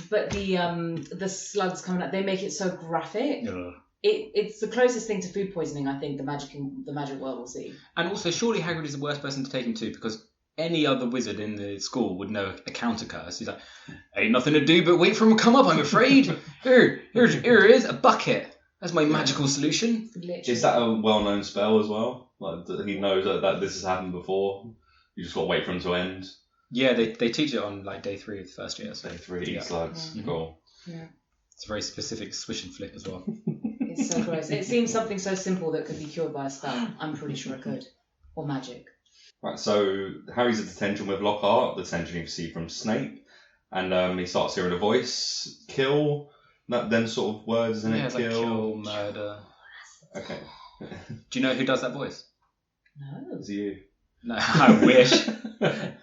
but the slugs coming out, they make it so graphic. Ugh. It's the closest thing to food poisoning I think the magic world will see. And also, surely Hagrid is the worst person to take him to, because any other wizard in the school would know a counter curse. He's like, ain't nothing to do but wait for him to come up, I'm afraid. Here is a bucket. That's my magical solution. Literally. Is that a well-known spell as well? Like he knows that this has happened before. You just got to wait for him to end. Yeah, they teach it on like day 3 of the first year. So. Day 3, eat slugs. Mm-hmm. Cool. Yeah. It's a very specific swish and flick as well. It's so gross. It seems something so simple that could be cured by a spell. I'm pretty sure it could. Or magic. Right, so Harry's at detention with Lockhart, the detention you see from Snape, and he starts hearing a voice, kill, them sort of words, isn't it? Yeah, it's like kill, murder. Okay. Do you know who does that voice? No. It's you. No, I wish.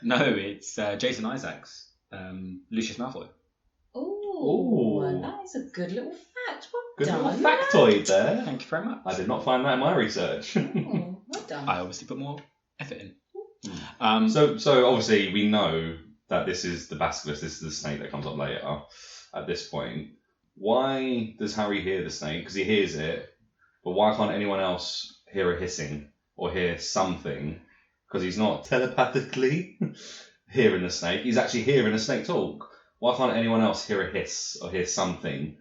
No, it's Jason Isaacs, Lucius Malfoy. Oh, that is a good little fact. Well Good done. little factoid there. Thank you very much. I did not find that in my research. Oh, well done. I obviously put more effort in. So obviously we know that this is the basilisk, this is the snake that comes up later at this point. Why does Harry hear the snake? Because he hears it, but why can't anyone else hear a hissing or hear something? Because he's not telepathically hearing the snake, he's actually hearing a snake talk. Why can't anyone else hear a hiss or hear something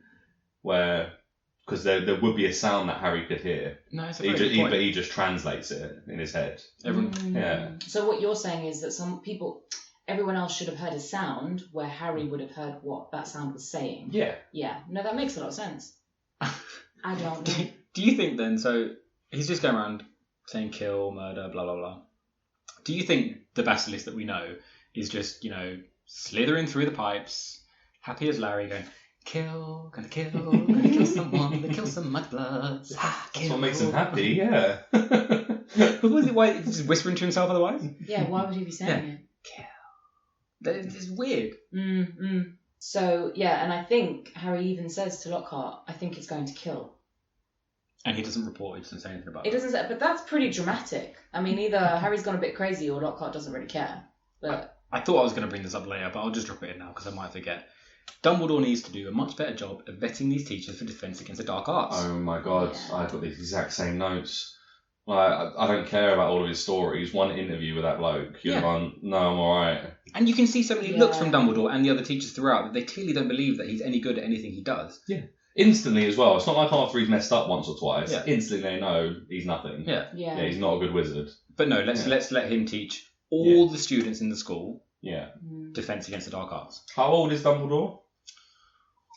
where... Because there would be a sound that Harry could hear. No, it's a very good point. But he just translates it in his head. Yeah. So what you're saying is that everyone else should have heard a sound where Harry would have heard what that sound was saying. Yeah. Yeah. No, that makes a lot of sense. I don't know. Do you think then, so he's just going around saying kill, murder, blah, blah, blah. Do you think the basilisk that we know is just, slithering through the pipes, happy as Larry, going... gonna kill someone, gonna kill some mudbloods. That's what makes him happy, yeah. But was it why he's just whispering to himself otherwise? Yeah, why would he be saying it? Kill. It's weird. So, yeah, and I think Harry even says to Lockhart, I think it's going to kill. And he doesn't report, he doesn't say anything about It it. doesn't say, but that's pretty dramatic. I mean, either Harry's gone a bit crazy or Lockhart doesn't really care. But I thought I was going to bring this up later, but I'll just drop it in now because I might forget. Dumbledore needs to do a much better job of vetting these teachers for defence against the dark arts. Oh my god, Yeah. I've got the exact same notes. Like, I don't care about all of his stories. One interview with that bloke, you'd have gone, no, I'm alright. And you can see so many Yeah. looks from Dumbledore and the other teachers throughout that they clearly don't believe that he's any good at anything he does. Instantly as well. It's not like after he's messed up once or twice. Yeah. Instantly they know he's nothing. Yeah. yeah. He's not a good wizard. But no, let's let him teach all the students in the school Yeah. defence against the dark arts. How old is Dumbledore?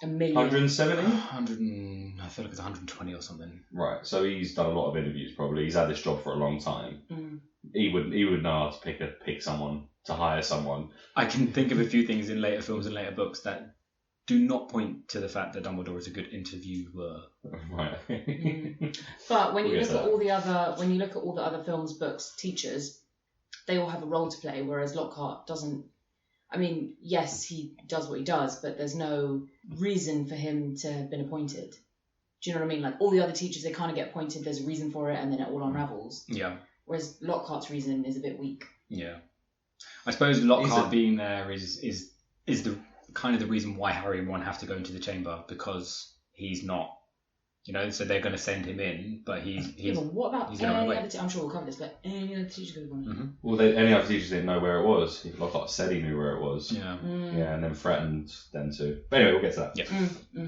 A million. 170? 100 and, I feel like it's 120 or something. Right, so he's done a lot of interviews probably. He's had this job for a long time. He would know how to pick someone, to hire someone. I can think of a few things in later films and later books that do not point to the fact that Dumbledore is a good interviewer. Right. But when you We'll look get at to all the other films, books, teachers, they all have a role to play, whereas Lockhart doesn't. I mean, yes, he does what he does, but there's no reason for him to have been appointed. Do you know what I mean? Like all the other teachers, they kind of get appointed. There's a reason for it, and then it all unravels. Yeah. Whereas Lockhart's reason is a bit weak. Yeah. I suppose Lockhart being there is the kind of the reason why Harry and Ron have to go into the chamber, because he's not, so they're going to send him in, but he's but what about he's gonna run away. I'm sure we'll cover this, but any other teachers could have gone in. Mm-hmm. Well, any other teachers didn't know where it was. Lockhart said he knew where it was. Yeah. Yeah, and then threatened them to. But anyway, we'll get to that. Yeah.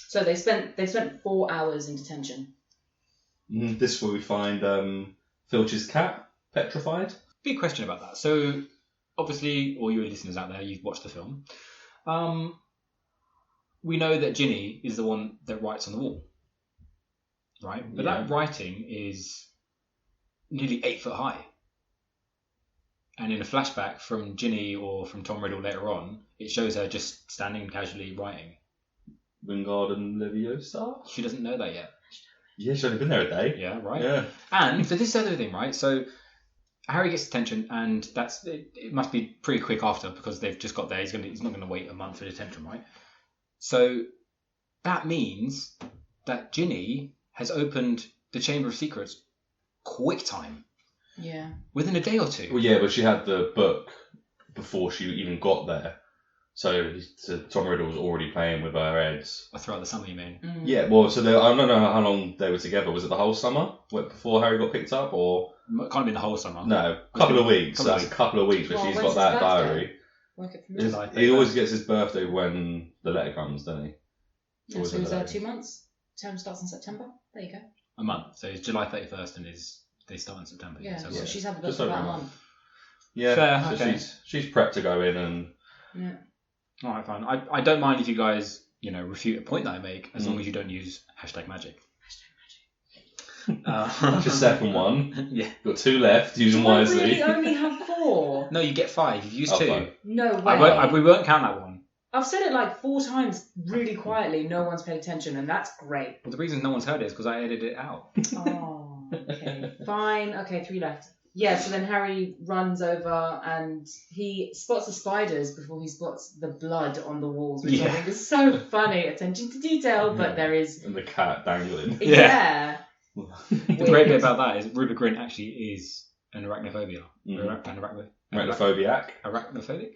So they spent 4 hours in detention. This is where we find Filch's cat petrified. Big question about that. So, obviously, all you listeners out there, you've watched the film. We know that Ginny is the one that writes on the wall, right? But that writing is nearly 8 foot high. And in a flashback from Ginny or from Tom Riddle later on, it shows her just standing casually writing. Wingardium Leviosa? She doesn't know that yet. Yeah, she's only been there a day. Yeah, right. Yeah. And for this other thing, right? So Harry gets detention, and it must be pretty quick after because they've just got there. He's not going to wait a month for detention, right? So that means that Ginny has opened the Chamber of Secrets quick time. Yeah. Within a day or two. Well, yeah, but she had the book before she even got there. So Tom Riddle was already playing with her heads. Throughout the summer, you mean? Yeah, well, so I don't know how long they were together. Was it the whole summer before Harry got picked up, or Can't have been the whole summer. no, a couple of weeks? So that's a couple of weeks where Well, she's when's got his that birthday? diary. Work it from July He always gets his birthday when the letter comes, doesn't he? Yeah, so it was 2 months. Term starts in September. There you go. A month. So it's July 31st, and they start in September. Yeah, so yeah. she's had the Just book for over about a a month. month. Yeah, Fair, so okay. she's prepped to go in and. Yeah. All right, fine. I don't mind if you guys, refute a point that I make, as long as you don't use #magic. That's your second one. Yeah. Got 2 left. Use them Do I wisely. really only have 4? No, you get 5. You've used 2. fine. No way. We won't count that one. I've said it like 4 times really quietly. No one's paid attention, and that's great. Well, the reason no one's heard it is because I edited it out. Oh, okay. Fine. Okay, 3 left. Yeah, so then Harry runs over and he spots the spiders before he spots the blood on the walls, which I think is so funny. Attention to detail, but there is... And the cat dangling. Yeah. The great bit about that is Rupert Grint actually is an arachnophobia. Arachnophobiac. Arachnophobic?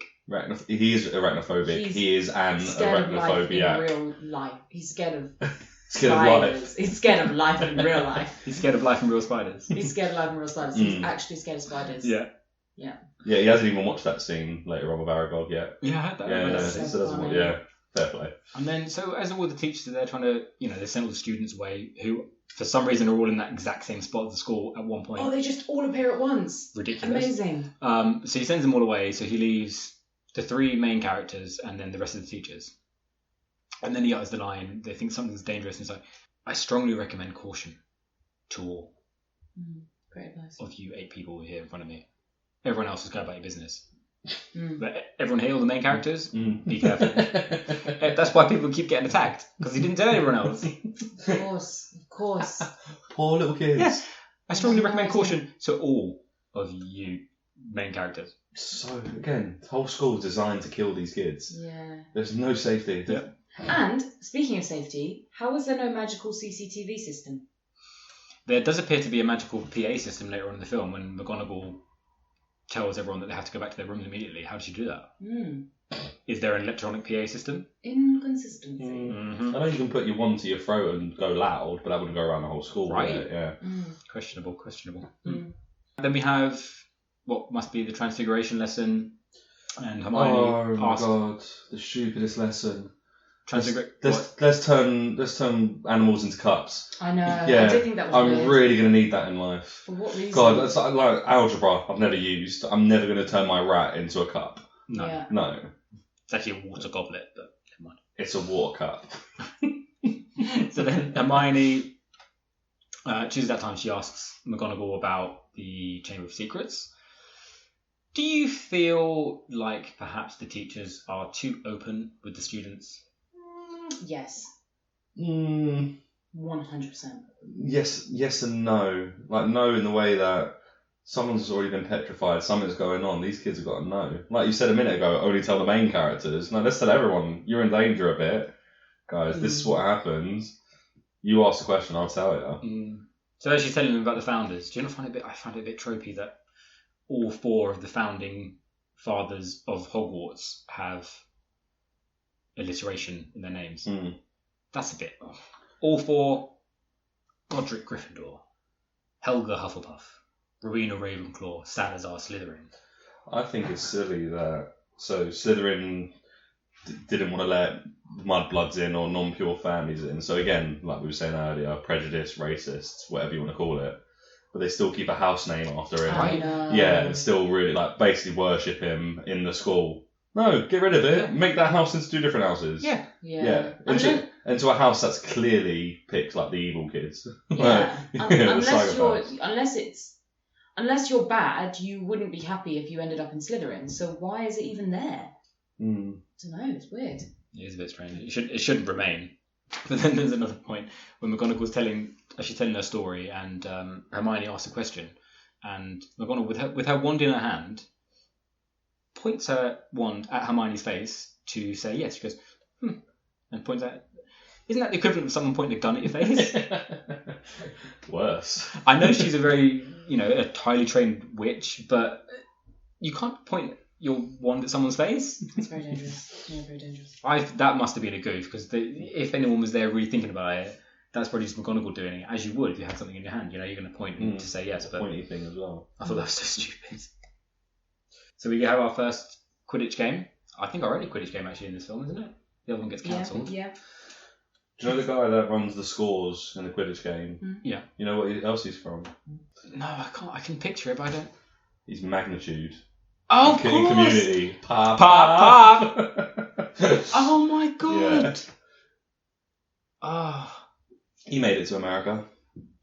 He is arachnophobic. He is an scared of life in arachnophobiac. real life. He's scared of Scared of spiders. life. He's scared of life in real life. He's scared of life and real spiders. He's scared of life and real spiders. He's actually scared of spiders. Yeah. Yeah. Yeah, he hasn't even watched that scene later on with Aragog yet. Yeah, I had that. Yeah, That's so so doesn't funny. yeah, fair play. And then, so as all the teachers are there trying to, they send all the students away who, for some reason, are all in that exact same spot of the school at one point. Oh, they just all appear at once. Ridiculous. Amazing. So he sends them all away. So he leaves the 3 main characters and then the rest of the teachers. And then he utters the line, they think something's dangerous, and it's like, I strongly recommend caution to all Great advice. of you 8 people here in front of me. Everyone else is go about your business. Mm. But everyone here, all the main characters, be careful. That's why people keep getting attacked, because he didn't tell anyone else. Of course. Poor little kids. Yeah. I strongly recommend caution to all of you main characters. So, again, the whole school is designed to kill these kids. Yeah. There's no safety. Yeah. And, speaking of safety, how is there no magical CCTV system? There does appear to be a magical PA system later on in the film when McGonagall tells everyone that they have to go back to their rooms immediately. How does she do that? Is there an electronic PA system? Inconsistency. Mm-hmm. I know you can put your wand to your throat and go loud, but that wouldn't go around the whole school, right? Would it? Yeah. Questionable. Then we have what must be the Transfiguration lesson, and Hermione Oh my asks, god, the stupidest lesson. Let's Let's turn animals into cups. I know. Yeah, I did think that was I'm weird. really going to need that in life. For what reason? God, that's like algebra I've never used. I'm never going to turn my rat into a cup. No. Yeah. No. It's actually a water goblet, but come on. It's a water cup. So then Hermione chooses that time. She asks McGonagall about the Chamber of Secrets. Do you feel like perhaps the teachers are too open with the students? Yes. 100%. Yes and no. Like, no in the way that someone's already been petrified, something's going on, these kids have got to know. Like you said a minute ago, only tell the main characters. No, let's tell everyone, you're in danger a bit. Guys, this is what happens. You ask the question, I'll tell you. So as she's telling them about the founders, do you not find I find it a bit tropey that all 4 of the founding fathers of Hogwarts have alliteration in their names? That's a bit... All 4, Godric Gryffindor, Helga Hufflepuff, Rowena Ravenclaw, Salazar Slytherin. I think it's silly that... So Slytherin didn't want to let mudbloods in or non-pure families in. So again, like we were saying earlier, prejudice, racists, whatever you want to call it. But they still keep a house name after him. I know. Yeah, and still really like basically worship him in the school. No, get rid of it. Make that house into 2 different houses. Yeah. Into a house that's clearly picked like the evil kids. Yeah. The Unless you're bad, you wouldn't be happy if you ended up in Slytherin. So why is it even there? I don't know. It's weird. It is a bit strange. It shouldn't remain. But then there's another point when McGonagall's telling her story, and Hermione asks a question, and McGonagall with her wand in her hand points her wand at Hermione's face to say yes. She goes, and points at. Isn't that the equivalent of someone pointing a gun at your face? Worse. I know she's a very, a highly trained witch, but you can't point your wand at someone's face. It's very dangerous. Yeah, very dangerous. That must have been a goof, because if anyone was there really thinking about it, that's probably just McGonagall doing it, as you would if you had something in your hand. You're going to point to say yes. But pointy thing as well. I thought that was so stupid. So we have our first Quidditch game. I think our only Quidditch game actually in this film, isn't it? The other one gets cancelled. Yeah. Do you know the guy that runs the scores in the Quidditch game? Yeah. You know what else he's from? No, I can't. I can picture it, but I don't. He's Magnitude. Oh, of in course. Community. Pop. Oh my god. Yeah. Oh. He made it to America,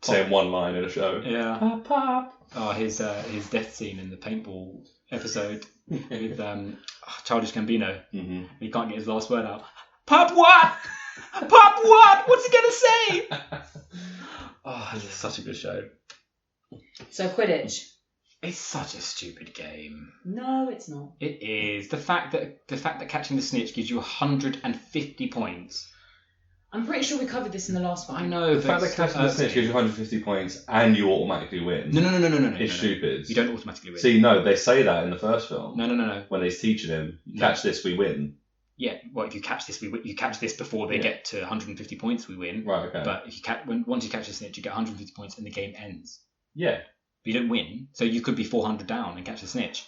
saying one line in a show. Yeah. Pop. Oh, his death scene in the paintball episode with Childish Gambino. Mm-hmm. He can't get his last word out. Pop what? Pop what? What's he gonna say? Oh, this is such a good show. So Quidditch. It's such a stupid game. No, it's not. It is. The fact that catching the snitch gives you 150 points. I'm pretty sure we covered this in the last one. I know. The fact that catching the snitch gives you 150 points and you automatically win. No. It's stupid. You don't automatically win. See, no, they say that in the first film. No. When he's teaching him, you catch this, we win. Yeah, well, if you catch this, you catch this before they get to 150 points, we win. Right, okay. But if once you catch the snitch, you get 150 points and the game ends. Yeah. But you don't win, so you could be 400 down and catch the snitch.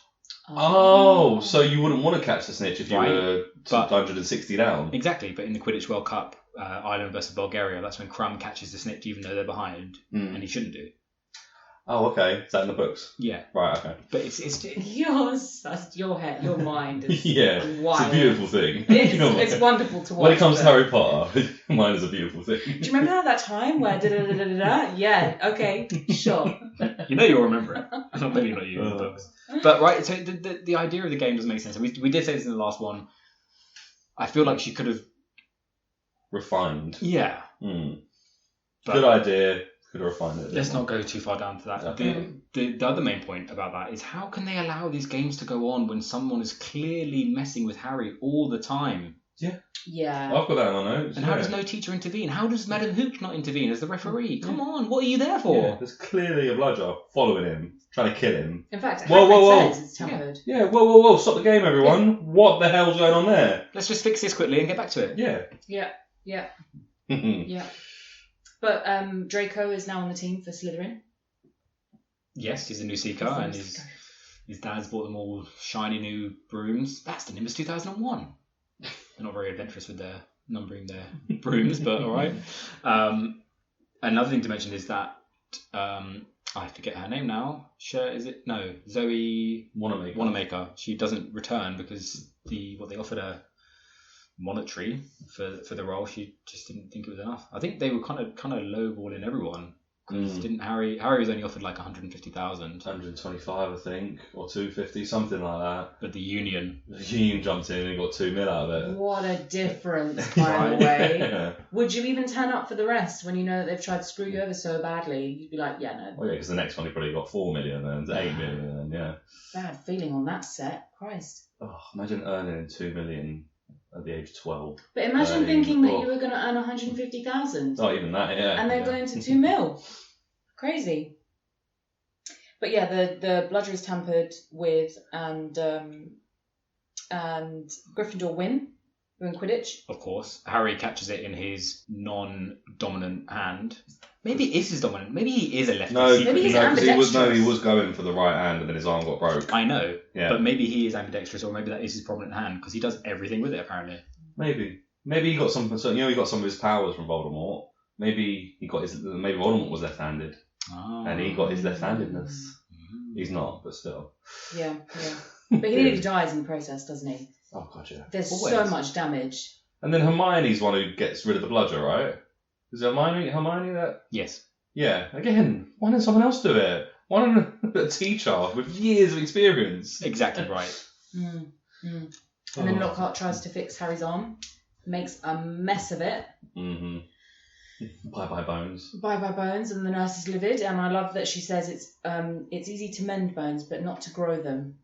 Oh, so you wouldn't want to catch the snitch if you were 160 down. Exactly, but in the Quidditch World Cup, Ireland versus Bulgaria, that's when Crumb catches the snitch even though they're behind, and he shouldn't do. Oh, okay. Is that in the books? Yeah. Right, okay. But it's your mind is yeah, wild. It's a beautiful thing. It's wonderful to watch. When it comes to Harry Potter, mine is a beautiful thing. Do you remember that time where da-da-da-da-da-da? Yeah, okay, sure. You'll remember it. Maybe not you in the books. But right, so the idea of the game doesn't make sense. We did say this in the last one. I feel like she could have... refined. Yeah. Good idea. Could have refined it. Let's not go too far down to that. Okay. The other main point about that is how can they allow these games to go on when someone is clearly messing with Harry all the time? Yeah. I've got that in my notes. And how does no teacher intervene? How does Madam Hooch not intervene as the referee? Come on, what are you there for? Yeah, there's clearly a bludger following him, trying to kill him. In fact, whoa. says it's tampered. Yeah, whoa, stop the game, everyone. Yeah. What the hell's going on there? Let's just fix this quickly and get back to it. Yeah. Yeah. But Draco is now on the team for Slytherin. Yes, he's a new Seeker, and his dad's bought them all shiny new brooms. That's the Nimbus 2001. They're not very adventurous with their numbering their brooms, but all right. Another thing to mention is that I forget her name now. Zoe Wanamaker. She doesn't return because what they offered her monetary for the role. She just didn't think it was enough. I think they were kind of lowballing everyone. Didn't Harry was only offered like 150,000. 125, I think, or 250, something like that. But the Union jumped in and got 2 mil out of it. What a difference, by the way. Yeah. Would you even turn up for the rest when you know that they've tried to screw you over so badly? You'd be like, yeah, no. Well, yeah, because the next one he probably got 4 million and 8 million, and yeah. Bad feeling on that set. Christ. Oh, imagine earning 2 million at the age of 12. But imagine thinking that you were going to earn 150,000. Not even that, yeah. And they're going to 2 mil. Crazy. But yeah, the bludger is tampered with, and Gryffindor win in Quidditch. Of course. Harry catches it in his non-dominant hand. Maybe it is his dominant. Maybe he is a lefty. Maybe he's ambidextrous. He was going for the right hand and then his arm got broke. I know. Yeah. But maybe he is ambidextrous, or maybe that is his prominent hand, because he does everything with it, apparently. Maybe he got some. So, he got some of his powers from Voldemort. Maybe Voldemort was left-handed, and he got his left-handedness. He's not, but still. Yeah. But he nearly dies in the process, doesn't he? Oh god, yeah. There's so much damage. And then Hermione's one who gets rid of the bludger, right? Is it Hermione that? Yes. Yeah. Again, why didn't someone else do it? Why didn't a teacher with years of experience? Exactly right. And then Lockhart tries to fix Harry's arm, makes a mess of it. Mm-hmm. Bye bones. Bye bones, and the nurse is livid. And I love that she says it's easy to mend bones, but not to grow them.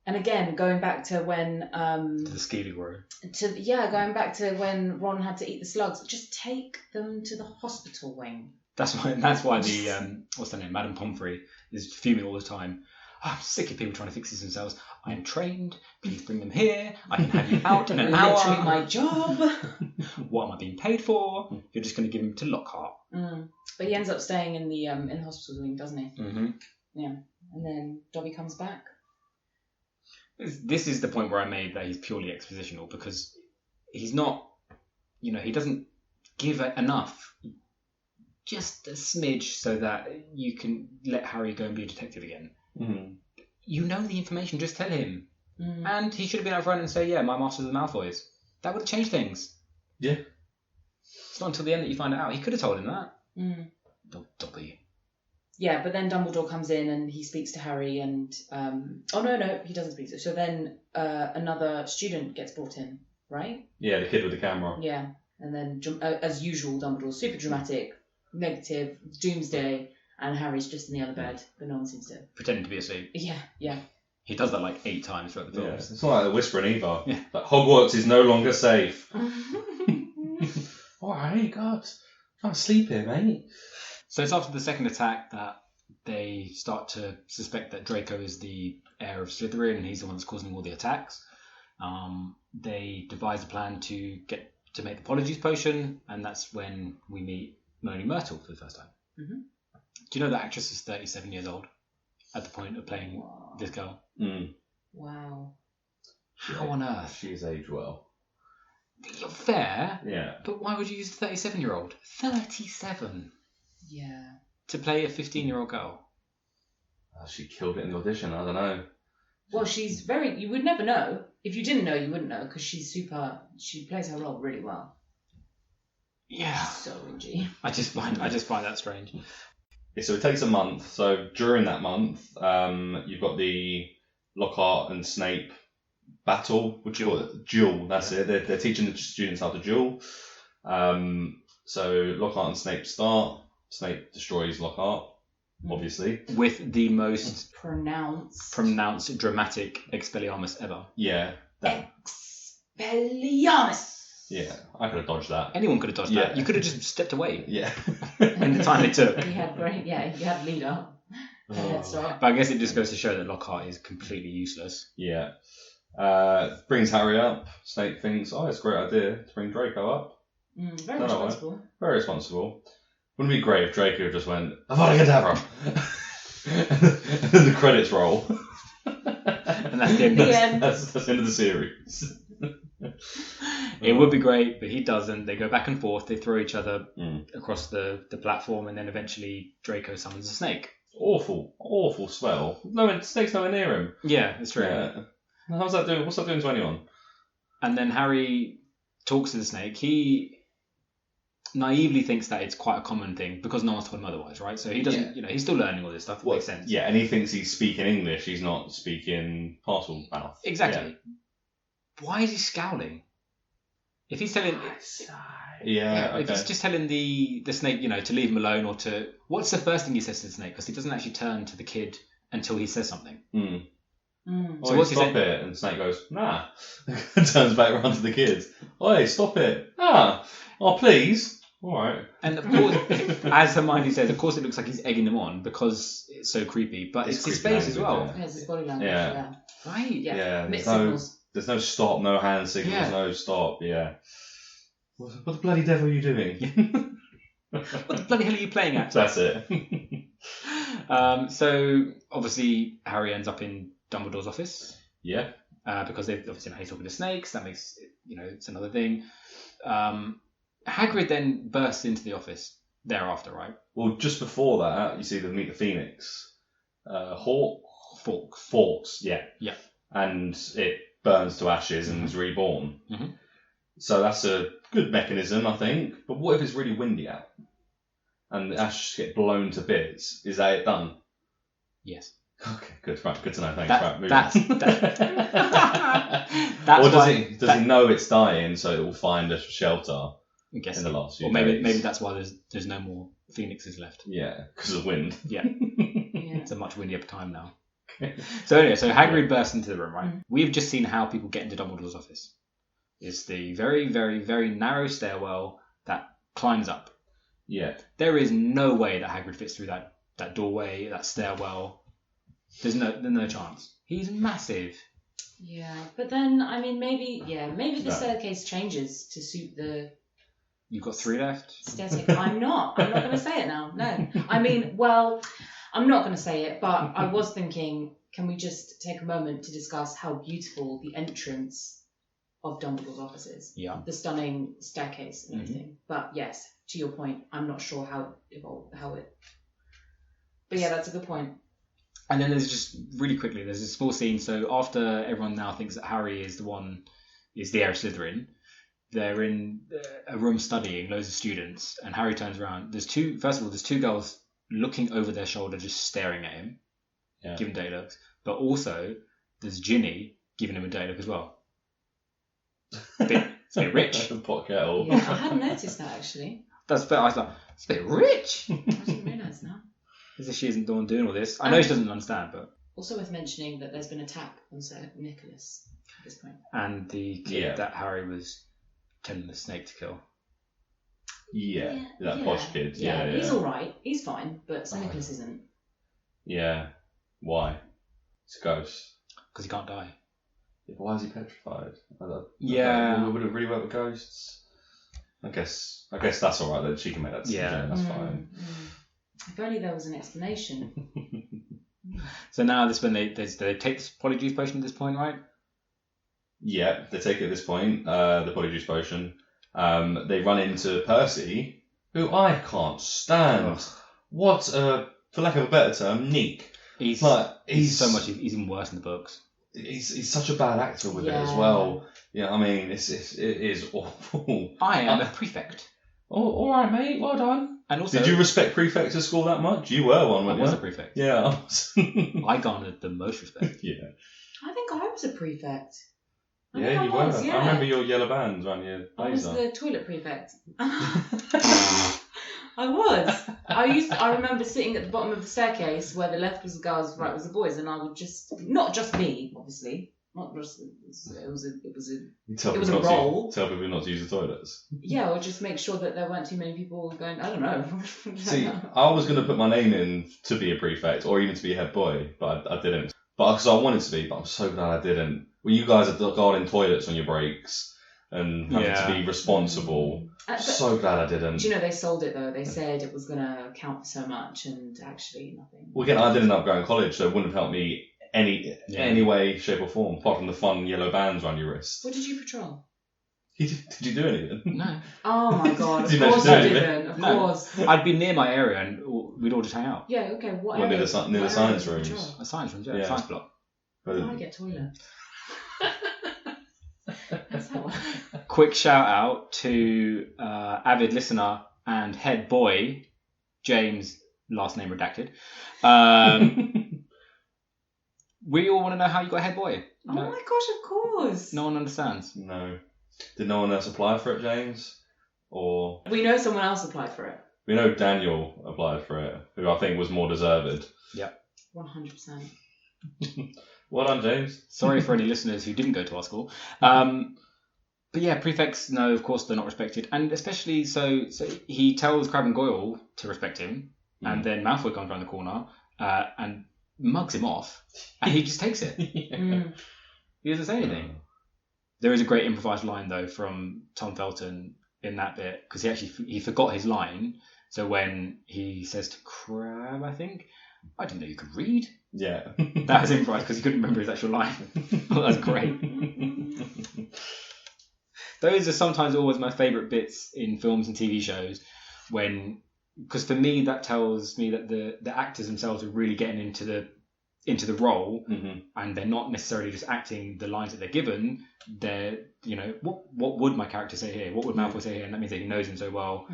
And again, going back to when the scaly grow. Going back to when Ron had to eat the slugs. Just take them to the hospital wing. That's why the what's her name, Madame Pomfrey, is fuming all the time. I'm sick of people trying to fix this themselves. I'm trained. Please bring them here. I can have you out in an hour. Literally my job. What am I being paid for? You're just going to give him to Lockhart. But he ends up staying in the hospital wing, doesn't he? Mm-hmm. Yeah. And then Dobby comes back. This is the point where I made that he's purely expositional, because he's not, he doesn't give enough. Just a smidge so that you can let Harry go and be a detective again. Mm-hmm. You know the information, just tell him. And he should have been up front and say, yeah, my master's the Malfoys. That would have changed things. Yeah. It's not until the end that you find it out. He could have told him that. Dobby. Yeah, but then Dumbledore comes in and he speaks to Harry and... no, he doesn't speak to him. So then another student gets brought in, right? Yeah, the kid with the camera. Yeah, and then, as usual, Dumbledore's super dramatic, negative, doomsday, and Harry's just in the other bed, but no one seems to... Pretending to be asleep. Yeah. He does that like 8 times throughout the films. Yeah, it's not like the whispering either. Yeah. Like, Hogwarts is no longer safe. Alright, God. I'm sleep here, mate. So it's after the second attack that they start to suspect that Draco is the heir of Slytherin and he's the one that's causing all the attacks. They devise a plan to make the Apologies potion, and that's when we meet Moaning Myrtle for the first time. Mm-hmm. Do you know that actress is 37 years old at the point of playing this girl? Wow. How on earth? She's aged well. You're fair. Yeah. But why would you use a 37-year-old? 37. Yeah. To play a 15-year-old girl. She killed it in the audition. I don't know. Well, she's very... You would never know. If you didn't know, you wouldn't know, because she's super... She plays her role really well. Yeah. So whingy. I just find that strange. Yeah, so it takes a month. So during that month, you've got the Lockhart and Snape battle. What do you call it? Duel. That's it. They're teaching the students how to duel. So Lockhart and Snape start. Snape destroys Lockhart, obviously. With the most pronounced dramatic Expelliarmus ever. Yeah. Expelliarmus! Yeah, I could have dodged that. Anyone could have dodged Yeah. that. You could have just stepped away Yeah. in the time it took. He had great, he had leader. Head start. But I guess it just goes to show that Lockhart is completely useless. Yeah. Brings Harry up. Snape thinks, it's a great idea to bring Draco up. Very responsible. Very responsible. Wouldn't it be great if Draco just went, Avada Kedavra? And then the credits roll. And that's the end. That's the end of the series. It would be great, but he doesn't. They go back and forth. They throw each other across the platform, and then eventually Draco summons a snake. Awful spell. Snake's nowhere near him. Yeah, that's true. Yeah. How's that doing? What's that doing to anyone? And then Harry talks to the snake. He naively thinks that it's quite a common thing because no one's told him otherwise, right? So he doesn't, he's still learning all this stuff. It makes sense. Yeah, and he thinks he's speaking English. He's not speaking parcel mouth. Exactly. Yeah. Why is he scowling? If he's telling... If he's just telling the snake, to leave him alone or to... What's the first thing he says to the snake? Because he doesn't actually turn to the kid until he says something. So what's he stop it? And the snake goes, nah. Turns back around to the kids. Oi, stop it. Oh, please. All right. And of course, as Hermione says, of course it looks like he's egging them on because it's so creepy. But it's his face as well. Yeah, it's his body language, Right? Yeah. Mixed signals. There's no stop, no hand signals, no stop, What the bloody devil are you doing? What the bloody hell are you playing at? That's it. So, obviously, Harry ends up in Dumbledore's office. Yeah. Because they've obviously he's talking to snakes. That makes, it's another thing. Hagrid then bursts into the office thereafter, right? Well, just before that, you see them meet the Phoenix. Fawkes. Yeah. Yeah. And it burns to ashes and is reborn. Mm-hmm. So that's a good mechanism, I think. But what if it's really windy out? And the ashes get blown to bits? Is that it done? Yes. Okay, good. Right, good to know. Thanks. That's or does he know it's dying, so it will find a shelter in the last few days? Maybe that's why there's no more phoenixes left. Yeah, because of wind. Yeah. It's a much windier time now. So anyway, Hagrid bursts into the room, right? We've just seen how people get into Dumbledore's office. It's the very, very, very narrow stairwell that climbs up. Yeah. There is no way that Hagrid fits through that doorway, that stairwell. There's no chance. He's massive. Yeah, but then maybe the staircase changes to suit the. You've got 3 left. Staircase. I'm not going to say it now. No. I'm not going to say it, but I was thinking, can we just take a moment to discuss how beautiful the entrance of Dumbledore's office is? Yeah. The stunning staircase and everything. But yes, to your point, I'm not sure how it evolved, But yeah, that's a good point. And then there's this small scene. So after everyone now thinks that Harry is the heir of Slytherin, they're in a room studying, loads of students, and Harry turns around. There's two girls looking over their shoulder, just staring at him, giving dirty looks. But also, there's Ginny giving him a dirty look as well. It's a bit rich. Pot kettle. Yeah, I hadn't noticed that actually. I was like, it's a bit rich. I didn't realise now. As if she isn't the one doing all this. I know she doesn't understand, but... Also worth mentioning that there's been a tap on Sir Nicholas at this point. And the kid that Harry was telling the snake to kill. Yeah, that posh kid. Yeah, he's alright. He's fine, but Sir Nicholas isn't. Yeah. Why? It's a ghost. Because he can't die. Yeah, but why is he petrified? Would it really work with ghosts? I guess that's alright that she can make that decision. Yeah. That's fine. If only there was an explanation. So now this when they take this polyjuice potion at this point, right? Yeah, they take it at this point, the polyjuice potion. They run into Percy, who I can't stand. What for lack of a better term, Neek. He's even worse in the books. He's such a bad actor with it as well. Yeah, I mean, it is awful. I am a prefect. Oh, all right, mate. Well done. And also, did you respect prefects at school that much? You were one, weren't you? I was a prefect. Yeah. I garnered the most respect. Yeah. I think I was a prefect. You were. I remember your yellow bands around your blazer. I was the toilet prefect. I was. I remember sitting at the bottom of the staircase where the left was the girls, right was the boys, and I would just, not just me, obviously, Not just, it was Tell a people role. Tell people not to use the toilets. Yeah, or just make sure that there weren't too many people going, I don't know. See, I was going to put my name in to be a prefect or even to be a head boy, but I didn't. But because I wanted to be, but I'm so glad I didn't. When you guys are guarding toilets on your breaks and having to be responsible, so glad I didn't. Do you know, they sold it though. They said it was going to count for so much and actually nothing. Well, again, I didn't end up going to college, so it wouldn't have helped me any way, shape or form, apart from the fun yellow bands around your wrist. What did you patrol? Did you do anything? No. Oh my god, of Did you course manage I to do didn't. Of No. course. I'd be near my area and we'd all just hang out. Yeah, okay, what Well, near area? the What science area did you rooms. patrol? A science room, yeah. Yeah. Science block. But How do I get toilet? That's how Quick shout out to avid listener and head boy, James, last name redacted. We all want to know how you got head boy. Oh my gosh, of course. No one understands. no. Did no one else apply for it, James? Or We know someone else applied for it. we know Daniel applied for it, who I think was more deserved. 100%. Well done, James. Sorry for any listeners who didn't go to our school. But yeah, prefects, no, of course they're not respected. And especially, so he tells Crabbe and Goyle to respect him, and then Malfoy comes around the corner and mugs him off, and he just takes it. He doesn't say anything. There is a great improvised line, though, from Tom Felton in that bit, because he forgot his line. So when he says to Crabbe, I think, I didn't know you could read. Yeah. That was improvised because he couldn't remember his actual line. Well, that's great. Those are sometimes always my favourite bits in films and TV shows, because for me that tells me that the actors themselves are really getting into the role, and they're not necessarily just acting the lines that they're given. They're, what would my character say here? What would Malfoy say here? And that means that he knows him so well.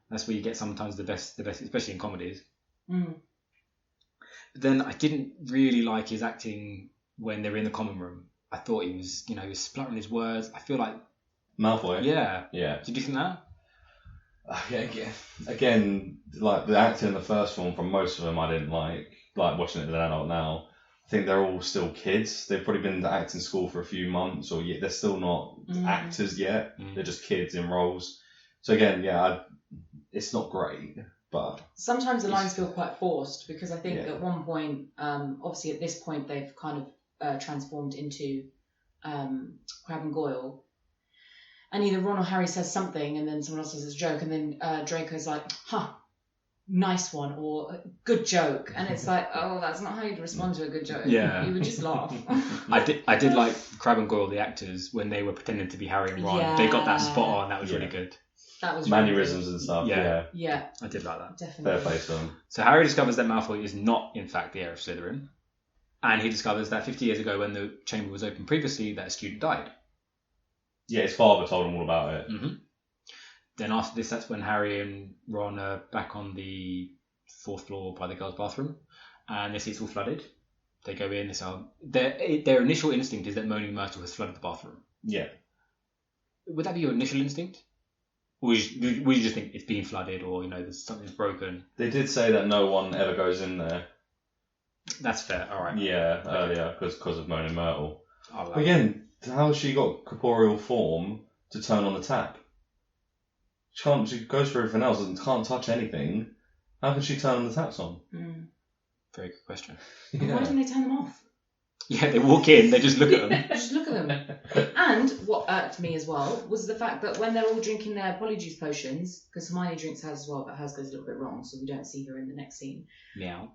That's where you get sometimes the best, especially in comedies. But then I didn't really like his acting when they were in the common room. I thought he was spluttering his words. I feel like Malfoy? Yeah. Did you think that? Again, like the acting in the first film, from most of them, I didn't like. Like watching it as an adult now, I think they're all still kids. They've probably been to acting school for a few months, or they're still not actors yet. They're just kids in roles. So again, it's not great, but sometimes the lines feel quite forced, because I think at one point, obviously at this point they've kind of transformed into Crabbe and Goyle, and either Ron or Harry says something and then someone else says a joke, and then Draco's like, nice one, or good joke, and it's like, oh, that's not how you'd respond to a good joke. You would just laugh. I did like Crabbe and Goyle, the actors, when they were pretending to be Harry and Ron. They got that spot on. That was really good. That was mannerisms really and stuff. Yeah, I did like that. Definitely. Fair play to them. So Harry discovers that Malfoy is not, in fact, the heir of Slytherin, and he discovers that 50 years ago, when the chamber was open previously, that a student died. Yeah, his father told him all about it. Then after this, that's when Harry and Ron are back on the 4th floor by the girls' bathroom, and they see it's all flooded. They go in. Their initial instinct is that Moaning Myrtle has flooded the bathroom. Yeah. Would that be your initial instinct? Or would you just think it's being flooded, or there's something's broken? They did say that no one ever goes in there. That's fair. All right. Yeah, earlier because of Moaning Myrtle. Oh, Again, how has she got corporeal form to turn on the tap? She goes for everything else and can't touch anything. How can she turn the taps on? Very good question. Why didn't they turn them off? Yeah, they walk in, they just look at them. Just look at them. And what irked me as well was the fact that when they're all drinking their polyjuice potions, because Hermione drinks hers as well, but hers goes a little bit wrong, so we don't see her in the next scene. Meow.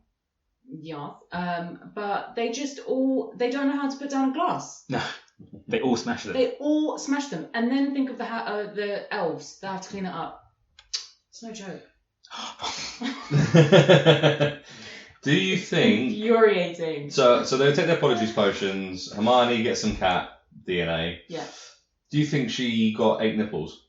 Yeah. But they don't know how to put down a glass. No. They all smash them. They all smash them. And then think of the elves that have to clean it up. It's no joke. Do you think... Infuriating. So they take their polyjuice potions. Hermione gets some cat DNA. Yeah. Do you think she got 8 nipples?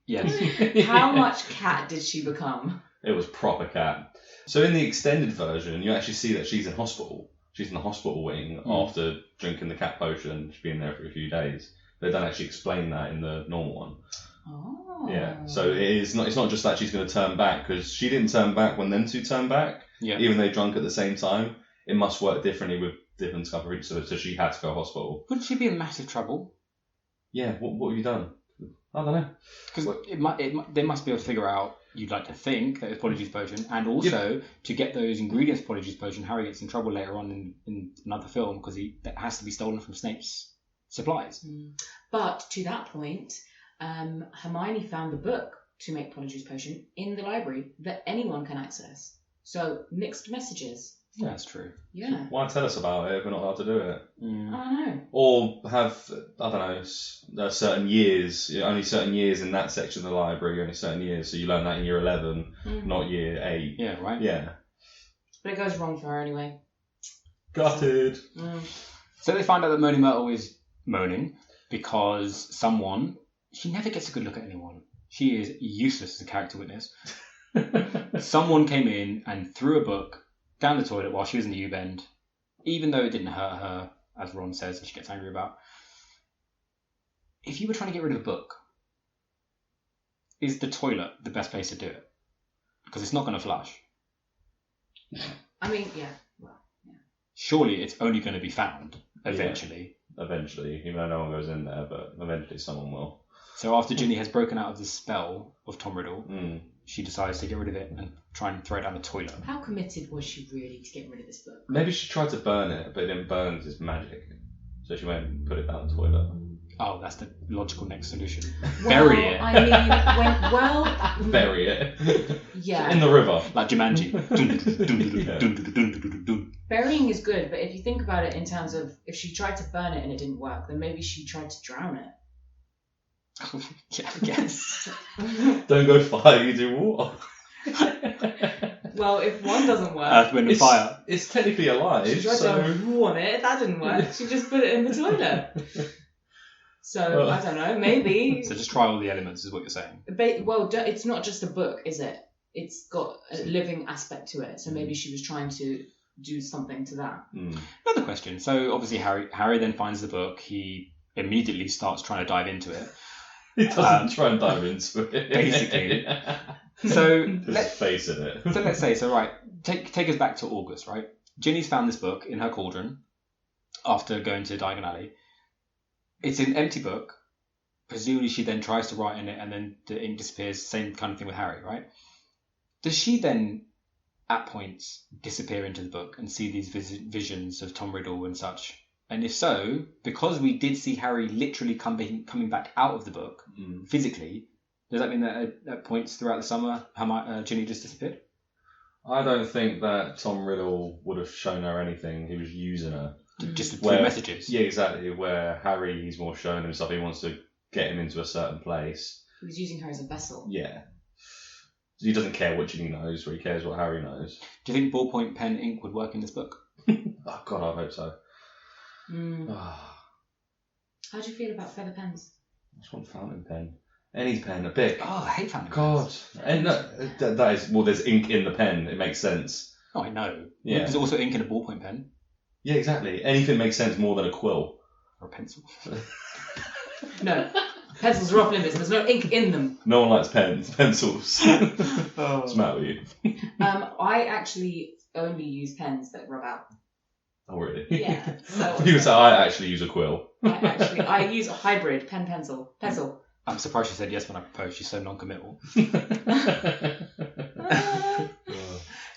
Yes. How much cat did she become? It was proper cat. So in the extended version, you actually see that she's in hospital. She's in the hospital wing after drinking the cat potion. She's been there for a few days. They don't actually explain that in the normal one. Oh. Yeah. So it's not just that she's going to turn back, because she didn't turn back when them two turned back. Yeah. Even though they drunk at the same time. It must work differently with dip and cover each other, so she had to go to hospital. Wouldn't she be in massive trouble? Yeah, what have you done? I don't know. Because they must be able to figure out, you'd like to think, that it's Polyjuice Potion, and also to get those ingredients for Polyjuice Potion, Harry gets in trouble later on in another film because that has to be stolen from Snape's supplies. But to that point, Hermione found the book to make Polyjuice Potion in the library that anyone can access. So mixed messages. Yeah, that's true. Yeah. Why tell us about it if we're not allowed to do it? I don't know. Or have, I don't know, certain years, only certain years in that section of the library, only certain years, so you learn that in year 11, not year 8. Yeah, right? Yeah. But it goes wrong for her anyway. Gutted. So they find out that Moaning Myrtle is moaning because she never gets a good look at anyone. She is useless as a character witness. Someone came in and threw a book down the toilet while she was in the U-bend, even though it didn't hurt her, as Ron says, and she gets angry about. If you were trying to get rid of a book, is the toilet the best place to do it? Because it's not going to flush. I mean, yeah. Well, yeah. Surely it's only going to be found eventually. Yeah, eventually, even though no one goes in there, but eventually someone will. So after Ginny has broken out of the spell of Tom Riddle, she decides to get rid of it and try and throw it down the toilet. How committed was she really to get rid of this book? Maybe she tried to burn it, but it didn't burn because it's magic. So she went and put it down the toilet. Oh, that's the logical next solution. Well, Bury it. I mean, Bury it. Yeah. In the river. Like Jumanji. Burying is good, but if you think about it in terms of if she tried to burn it and it didn't work, then maybe she tried to drown it. Yeah, I guess. Don't go fire, you do water. Well, if one doesn't work, Earth, Wind and Fire. It's technically alive. She tried to warm it. That didn't work. She just put it in the toilet. So I don't know. Maybe. So just try all the elements, is what you're saying. Well, it's not just a book, is it? It's got a living aspect to it. So maybe she was trying to do something to that. Another question. So obviously Harry then finds the book. He immediately starts trying to dive into it. He doesn't try and dive into it. Basically. So let's face it. So let's say, take us back to August, right? Ginny's found this book in her cauldron after going to Diagon Alley. It's an empty book. Presumably she then tries to write in it and then the ink disappears. Same kind of thing with Harry, right? Does she then, at points, disappear into the book and see these visions of Tom Riddle and such? And if so, because we did see Harry literally coming back out of the book physically, does that mean that at points throughout the summer, Ginny just disappeared? I don't think that Tom Riddle would have shown her anything. He was using her. Just through messages? Yeah, exactly. Where Harry, he's more showing himself. He wants to get him into a certain place. He was using her as a vessel. Yeah. He doesn't care what Ginny knows, or he cares what Harry knows. Do you think ballpoint pen ink would work in this book? Oh, God, I hope so. How do you feel about feather pens? I just want a fountain pen. Any pen, a Bic. Oh, I hate fountain pens. God. And that is, well, there's ink in the pen. It makes sense. Oh, I know. Yeah. There's also ink in a ballpoint pen. Yeah, exactly. Anything makes sense more than a quill. Or a pencil. No. Pencils are off limits. There's no ink in them. No one likes pencils. What's the matter with you? I actually only use pens that rub out. Oh, really? Yeah. So you say I actually use a quill. I use a hybrid pen-pencil. Pencil. I'm surprised she said yes when I proposed. She's so non-committal.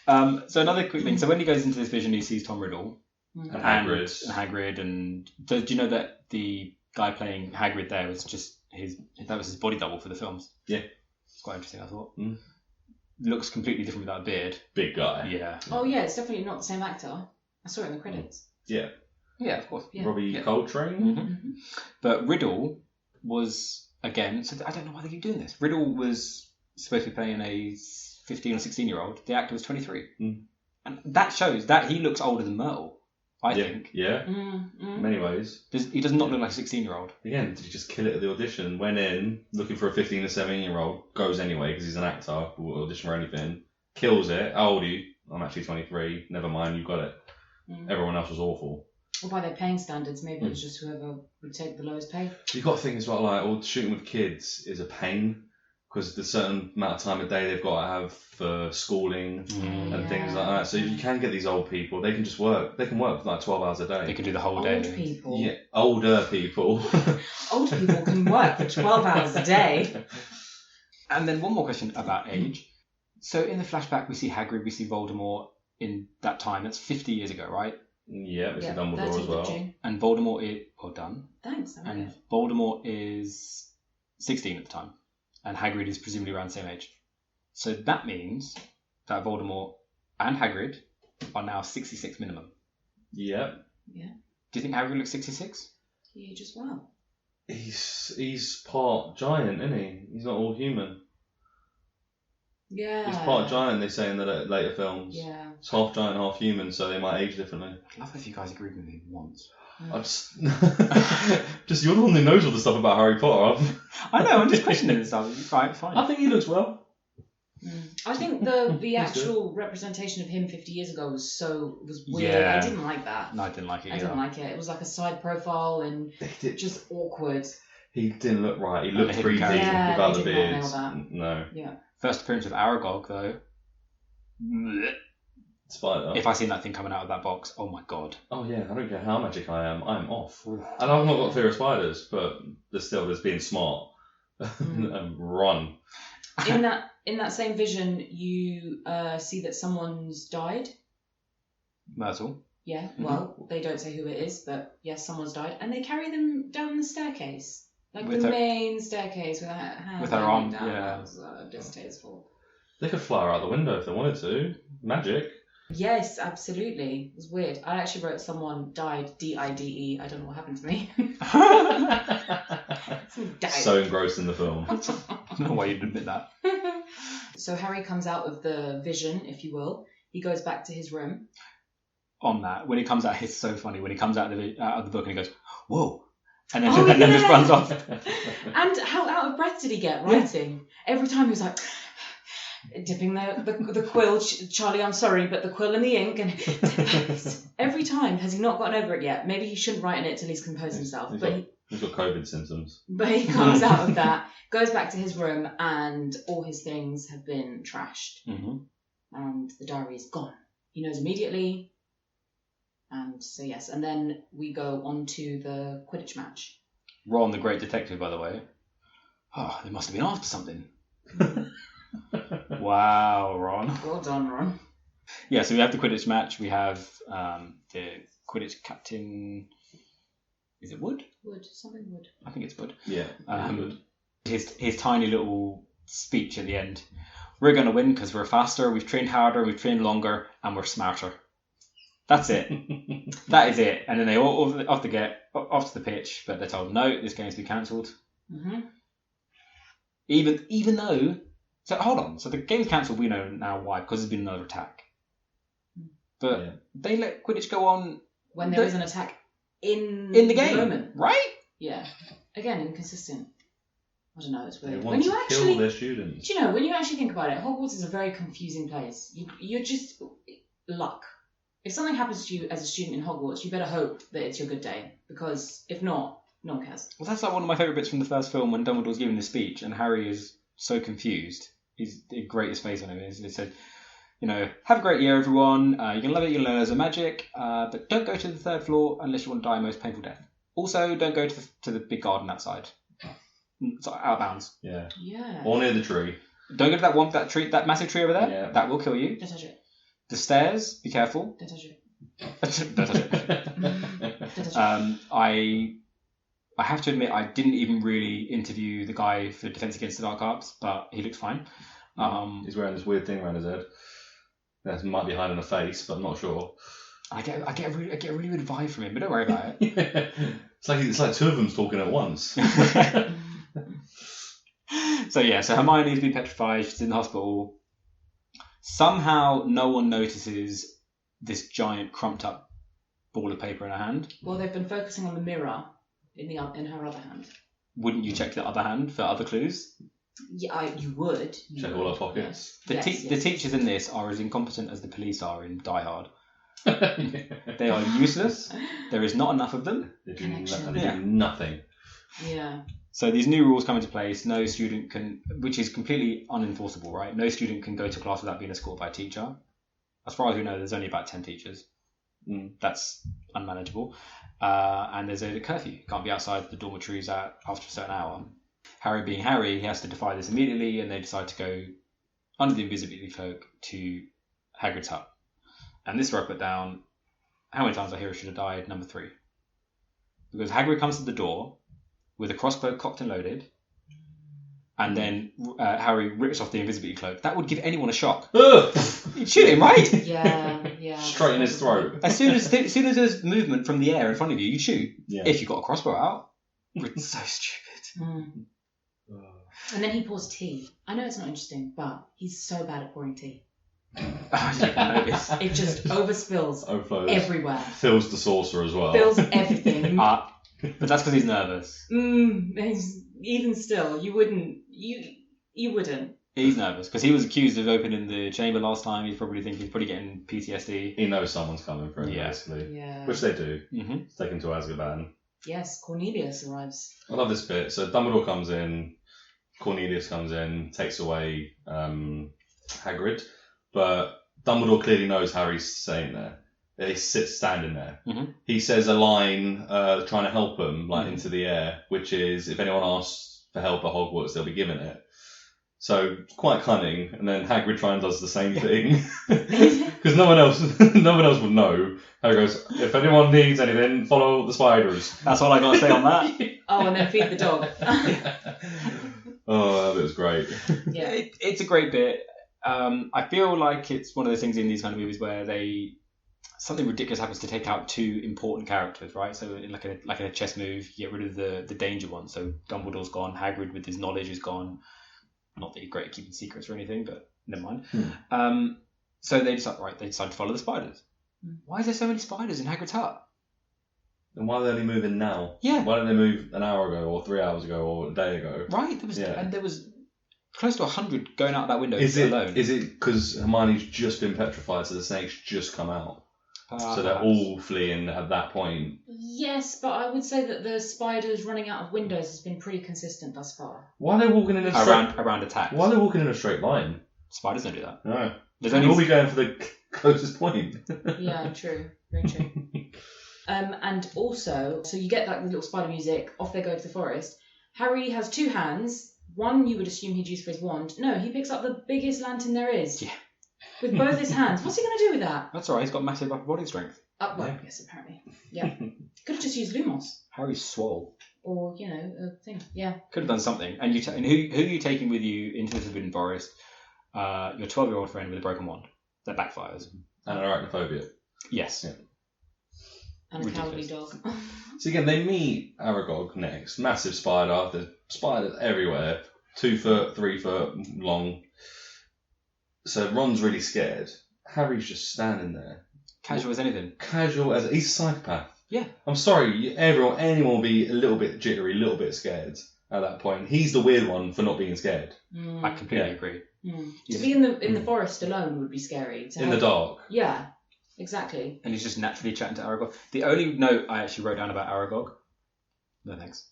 So another quick thing. So when he goes into this vision, he sees Tom Riddle and Hagrid. And do you know that the guy playing Hagrid there was just his body double for the films? Yeah. It's quite interesting, I thought. Looks completely different without a beard. Big guy. Yeah. Oh yeah, it's definitely not the same actor. I saw it in the credits. Yeah. Yeah, of course. Yeah. Robbie Coltrane. But Riddle was, again, so I don't know why they keep doing this. Riddle was supposed to be playing a 15 or 16-year-old. The actor was 23. And that shows that he looks older than Myrtle, I think. Yeah. In many ways. He does not look like a 16-year-old. Again, did he just kill it at the audition? Went in, looking for a 15 or 17-year-old, goes anyway because he's an actor, will audition for anything, kills it. How old are you? I'm actually 23. Never mind, you got it. Everyone else was awful. Or by their paying standards, maybe it was just whoever would take the lowest pay. You've got to think as well, like, shooting with kids is a pain. because there's a certain amount of time a day they've got to have for schooling and things like that. So you can get these old people. They can just work. They can work for like 12 hours a day. They can do the whole day. Old people. Yeah, older people. Old people can work for 12 hours a day. And then one more question about age. So in the flashback, we see Hagrid, we see Voldemort in that time. That's 50 years ago, right? Yeah, we see Dumbledore as well. And Voldemort is... Well done. Thanks. And Voldemort is 16 at the time. And Hagrid is presumably around the same age. So that means that Voldemort and Hagrid are now 66 minimum. Yeah. Yeah. Do you think Hagrid looks 66? You just well. He's part giant, isn't he? He's not all human. Yeah. He's part giant, they say in the later films. Yeah. It's half giant, half human, so they might age differently. I'd love if you guys agreed with me once. I just you're the one who knows all the stuff about Harry Potter. I know, I'm just questioning this stuff. Right, fine. I think he looks well. I think the actual representation of him 50 years ago was weird. Yeah. I didn't like that. No, I didn't like it I didn't like it. It was like a side profile and just awkward. He didn't look right. He looked 3D Yeah, without they the did not beards. nail that. No. Yeah. First appearance of Aragog, though. Spider. If I seen that thing coming out of that box, oh my god. Oh yeah, I don't care how magic I am off. And I've not got fear of spiders, but there's being smart and run. In that same vision, you see that someone's died. Myrtle. Yeah, well, they don't say who it is, but yes, someone's died. And they carry them down the staircase. Like With the her- main staircase with her hand With her arm, down. yeah. That was distasteful. They could fly her out the window if they wanted to. Magic. Yes, absolutely. It was weird. I actually wrote someone died, D-I-D-E. I don't know what happened to me. Someone died. So engrossed in the film. I don't know why you'd admit that. So Harry comes out of the vision, if you will. He goes back to his room. On that, when he comes out, it's so funny. When he comes out of the book and he goes, whoa. And then, Oh, and then yeah. just runs off. And how out of breath did he get writing? Every time he was like dipping the quill. Charlie, I'm sorry, but the quill in the ink. And every time, has he not gotten over it yet? Maybe he shouldn't write in it till he's composed himself. He's got COVID symptoms. But he comes out of that, goes back to his room, and all his things have been trashed. Mm-hmm. And the diary is gone. He knows immediately. And so, yes. And then we go on to the Quidditch match. Ron, the great detective, by the way. Oh, they must have been after something. Wow, Ron. Well done, Ron. Yeah, so we have the Quidditch match. We have the Quidditch captain. Is it Wood? Wood. Something Wood. I think it's Wood. Yeah. His tiny little speech at the end. We're going to win because we're faster, we've trained harder, we've trained longer, and we're smarter. That's it. That is it. And then they all off to the pitch, but they're told, no, this game's been cancelled. Mm-hmm. Even though... So hold on. So the game's cancelled, we know now why, because there's been another attack. But they let Quidditch go on... When there is an attack in the game, moment. right? Yeah. Again, inconsistent. I don't know, it's weird. They want to kill their students. Do you know, when you actually think about it, Hogwarts is a very confusing place. You're just... luck. If something happens to you as a student in Hogwarts, you better hope that it's your good day. Because if not, no one cares. Well, that's like one of my favourite bits from the first film when Dumbledore's giving the speech and Harry is so confused. He's the greatest face on him. He said, have a great year, everyone. You're going to love it. You're going to learn loads of magic. But don't go to the third floor unless you want to die a most painful death. Also, don't go to the big garden outside. It's out of bounds. Yeah. Or near the tree. Don't go to that massive tree over there. Yeah. That will kill you. Don't touch it. The stairs, be careful. Don't touch it. Don't touch it. I have to admit, I didn't even really interview the guy for Defense Against the Dark Arts, but he looks fine. He's wearing this weird thing around his head. That might be hiding a face, but I'm not sure. I get a really good vibe from him, but don't worry about it. It's like two of them talking at once. So Hermione's been petrified. She's in the hospital. Somehow, no one notices this giant crumped up ball of paper in her hand. Well, they've been focusing on the mirror in her other hand. Wouldn't you check the other hand for other clues? Yeah, you would. Check all our pockets. The teachers in this are as incompetent as the police are in Die Hard. They are useless. There is not enough of them. They do nothing. Yeah. So these new rules come into place. No student can, which is completely unenforceable, right? No student can go to class without being escorted by a teacher. As far as we know, there's only about 10 teachers. That's unmanageable. And there's a curfew. You can't be outside the dormitories after a certain hour. Harry being Harry, he has to defy this immediately, and they decide to go under the invisibility cloak to Hagrid's hut. And this is where I put down how many times our hero should have died, number 3. Because Hagrid comes to the door with a crossbow cocked and loaded, and then Harry rips off the invisibility cloak. That would give anyone a shock. You'd shoot him, right? Yeah. Straight in his throat. As soon as there's movement from the air in front of you, you shoot. Yeah. If you've got a crossbow out. It's so stupid. And then he pours tea. I know it's not interesting, but he's so bad at pouring tea. I didn't notice. It just overspills Overflows. everywhere. Fills the saucer as well. Fills everything. But that's because he's nervous. Even still, you wouldn't. You wouldn't. He's nervous because he was accused of opening the chamber last time. He's probably getting PTSD. He knows someone's coming for him, basically. Yeah. Which they do. Mm-hmm. Take him to Azkaban. Yes, Cornelius arrives. I love this bit. So Dumbledore comes in, Cornelius comes in, takes away Hagrid, but Dumbledore clearly knows Harry's staying there. He sits standing there. Mm-hmm. He says a line trying to help him into the air, which is, if anyone asks for help at Hogwarts, they'll be given it. So quite cunning. And then Hagrid tries and does the same thing because no one else would know. Harry goes, if anyone needs anything, follow the spiders. That's all I got to say on that. Oh, and then feed the dog. Oh, that was great. Yeah, it's a great bit. I feel like it's one of those things in these kind of movies where something ridiculous happens to take out 2 important characters, right? So like in a chess move, you get rid of the danger one. So Dumbledore's gone, Hagrid with his knowledge is gone. Not that he's great at keeping secrets or anything, but never mind. So they decide to follow the spiders. Why is there so many spiders in Hagrid's hut? And why are they only moving now? Yeah. Why didn't they move an hour ago or 3 hours ago or a day ago? Right. There was close to 100 going out that window Is alone. it because Hermione's just been petrified, so the snakes just come out? So they're all fleeing at that point. yes, but I would say that the spiders running out of windows has been pretty consistent thus far. Why are they walking in around attacks? Why are they walking in a straight line? Spiders don't do that. No. They'll all be going for the closest point. Yeah, true. Very true. And also, so you get like the little spider music, off they go to the forest. Harry has 2 hands. One you would assume he'd use for his wand. No, he picks up the biggest lantern there is. Yeah. With both his hands. What's he going to do with that? That's alright, he's got massive upper body strength. Yes, apparently. Yeah. Could have just used Lumos. Harry's swole. Or, a thing. Yeah. Could have done something. And who are you taking with you into the Forbidden Forest? Your 12-year-old friend with a broken wand. That backfires. And arachnophobia. Yes. Yeah. And a cowardly dog. So again, they meet Aragog next. Massive spider. There's spiders everywhere. 2 foot, 3 foot long. So Ron's really scared. Harry's just standing there. Casual as anything. He's a psychopath. Yeah. I'm sorry, anyone will be a little bit jittery, a little bit scared at that point. He's the weird one for not being scared. I completely agree. To be in the forest alone would be scary. In the dark. Yeah, exactly. And he's just naturally chatting to Aragog. The only note I actually wrote down about Aragog, no thanks.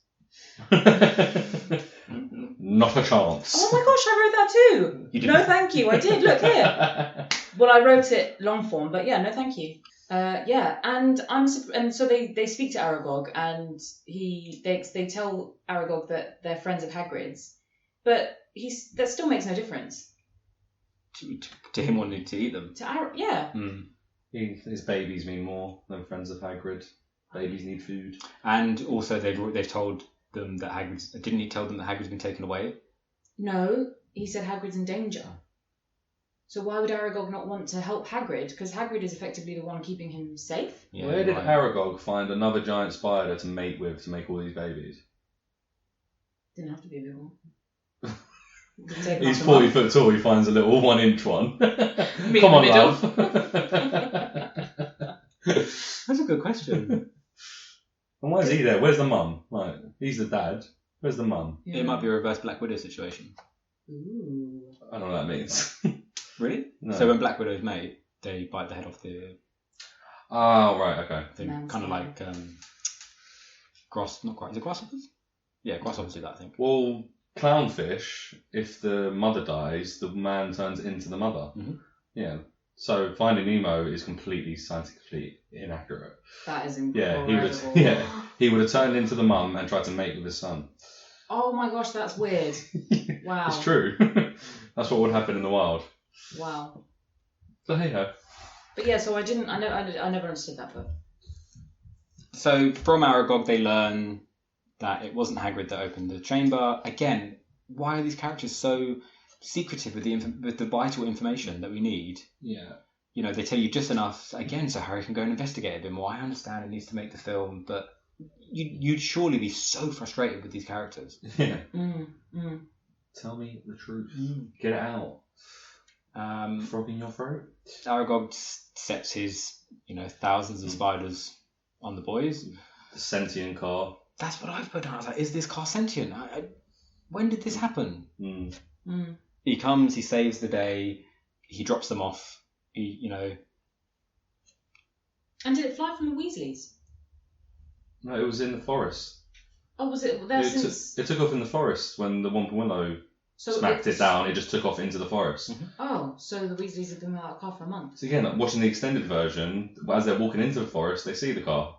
Not a chance. Oh my gosh, I wrote that too. You did. No, thank you. I did. Look here. Well, I wrote it long form, but yeah, no, thank you. And so they speak to Aragog, and they tell Aragog that they're friends of Hagrid's, but that still makes no difference to him wanting to eat them. Yeah. His babies mean more than friends of Hagrid. Babies need food. And also they've told them that didn't he tell them that Hagrid's been taken away? No, he said Hagrid's in danger. So why would Aragog not want to help Hagrid? Because Hagrid is effectively the one keeping him safe. Yeah, where did Aragog find another giant spider to mate with to make all these babies? Didn't have to be a big one. He's 40 foot tall, he finds a little 1 inch one. Come on, love. That's a good question. And why is he there? Where's the mum? Right, he's the dad. Where's the mum? Yeah. It might be a reverse Black Widow situation. Ooh. I don't know what that means. Really? No. So when Black Widow's mate, they bite the head off the... Oh, right, okay. Thing, kind of like... not quite. Is it grasshoppers? Yeah, grasshoppers do that, I think. Well, clownfish, if the mother dies, the man turns into the mother. Mhm. Yeah. So Finding Nemo is completely scientifically inaccurate. That is Yeah, incredible. he would have turned into the mum and tried to mate with his son. Oh my gosh, that's weird. Wow. It's true. That's what would happen in the wild. Wow. So hey ho. But yeah, so I never understood that book. So from Aragog, they learn that it wasn't Hagrid that opened the chamber. Again, why are these characters so secretive with the vital information that we need? Yeah. You know, they tell you just enough, again, so Harry can go and investigate a bit more. I understand it needs to make the film, but you'd surely be so frustrated with these characters. Yeah. Mm. Tell me the truth. Get it out. Frog in your throat. Aragog sets his, thousands of spiders on the boys. The sentient car. That's what I've put down. I was like, is this car sentient? When did this happen? He comes, he saves the day, he drops them off. And did it fly from the Weasleys? No, it was in the forest. Oh, was it there since? It took off in the forest when the Whomping Willow smacked it down. It just took off into the forest. Mm-hmm. Oh, so the Weasleys have been without a car for a month. So again, watching the extended version, as they're walking into the forest, they see the car.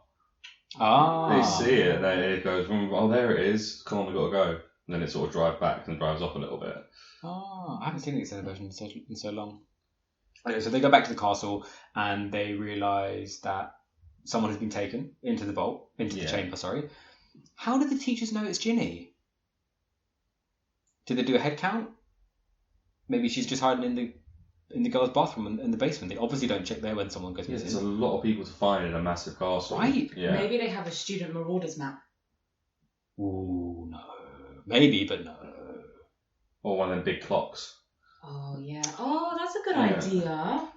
Ah. They see it, and then it goes, oh, there it is. Come on, we've got to go. And then it sort of drives back and drives off a little bit. Oh, I haven't seen the extended version in so long. Okay, so they go back to the castle and they realise that someone has been taken into the vault, into the chamber, sorry. How did the teachers know it's Ginny? Did they do a head count? Maybe she's just hiding in the girls' bathroom in the basement. They obviously don't check there when someone goes missing. There's a lot of people to find in a massive castle. Right. Yeah. Maybe they have a student marauders map. Ooh, no. Maybe, but no. Or one of them big clocks. Oh, yeah. Oh, that's a good idea.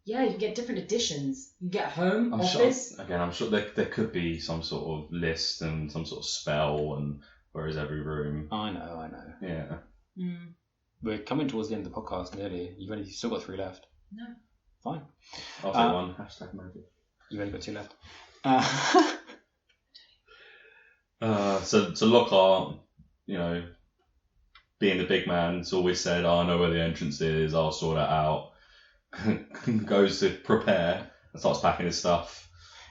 Yeah, you can get different editions. You can get home, office. I'm sure there could be some sort of list and some sort of spell, and where is every room. I know. Yeah. We're coming towards the end of the podcast nearly. You've still got 3 left. No. Fine. I'll say one. Hashtag magic. You've only got 2 left. So Lockhart, being the big man, has always said, I know where the entrance is, I'll sort that out. Goes to prepare and starts packing his stuff.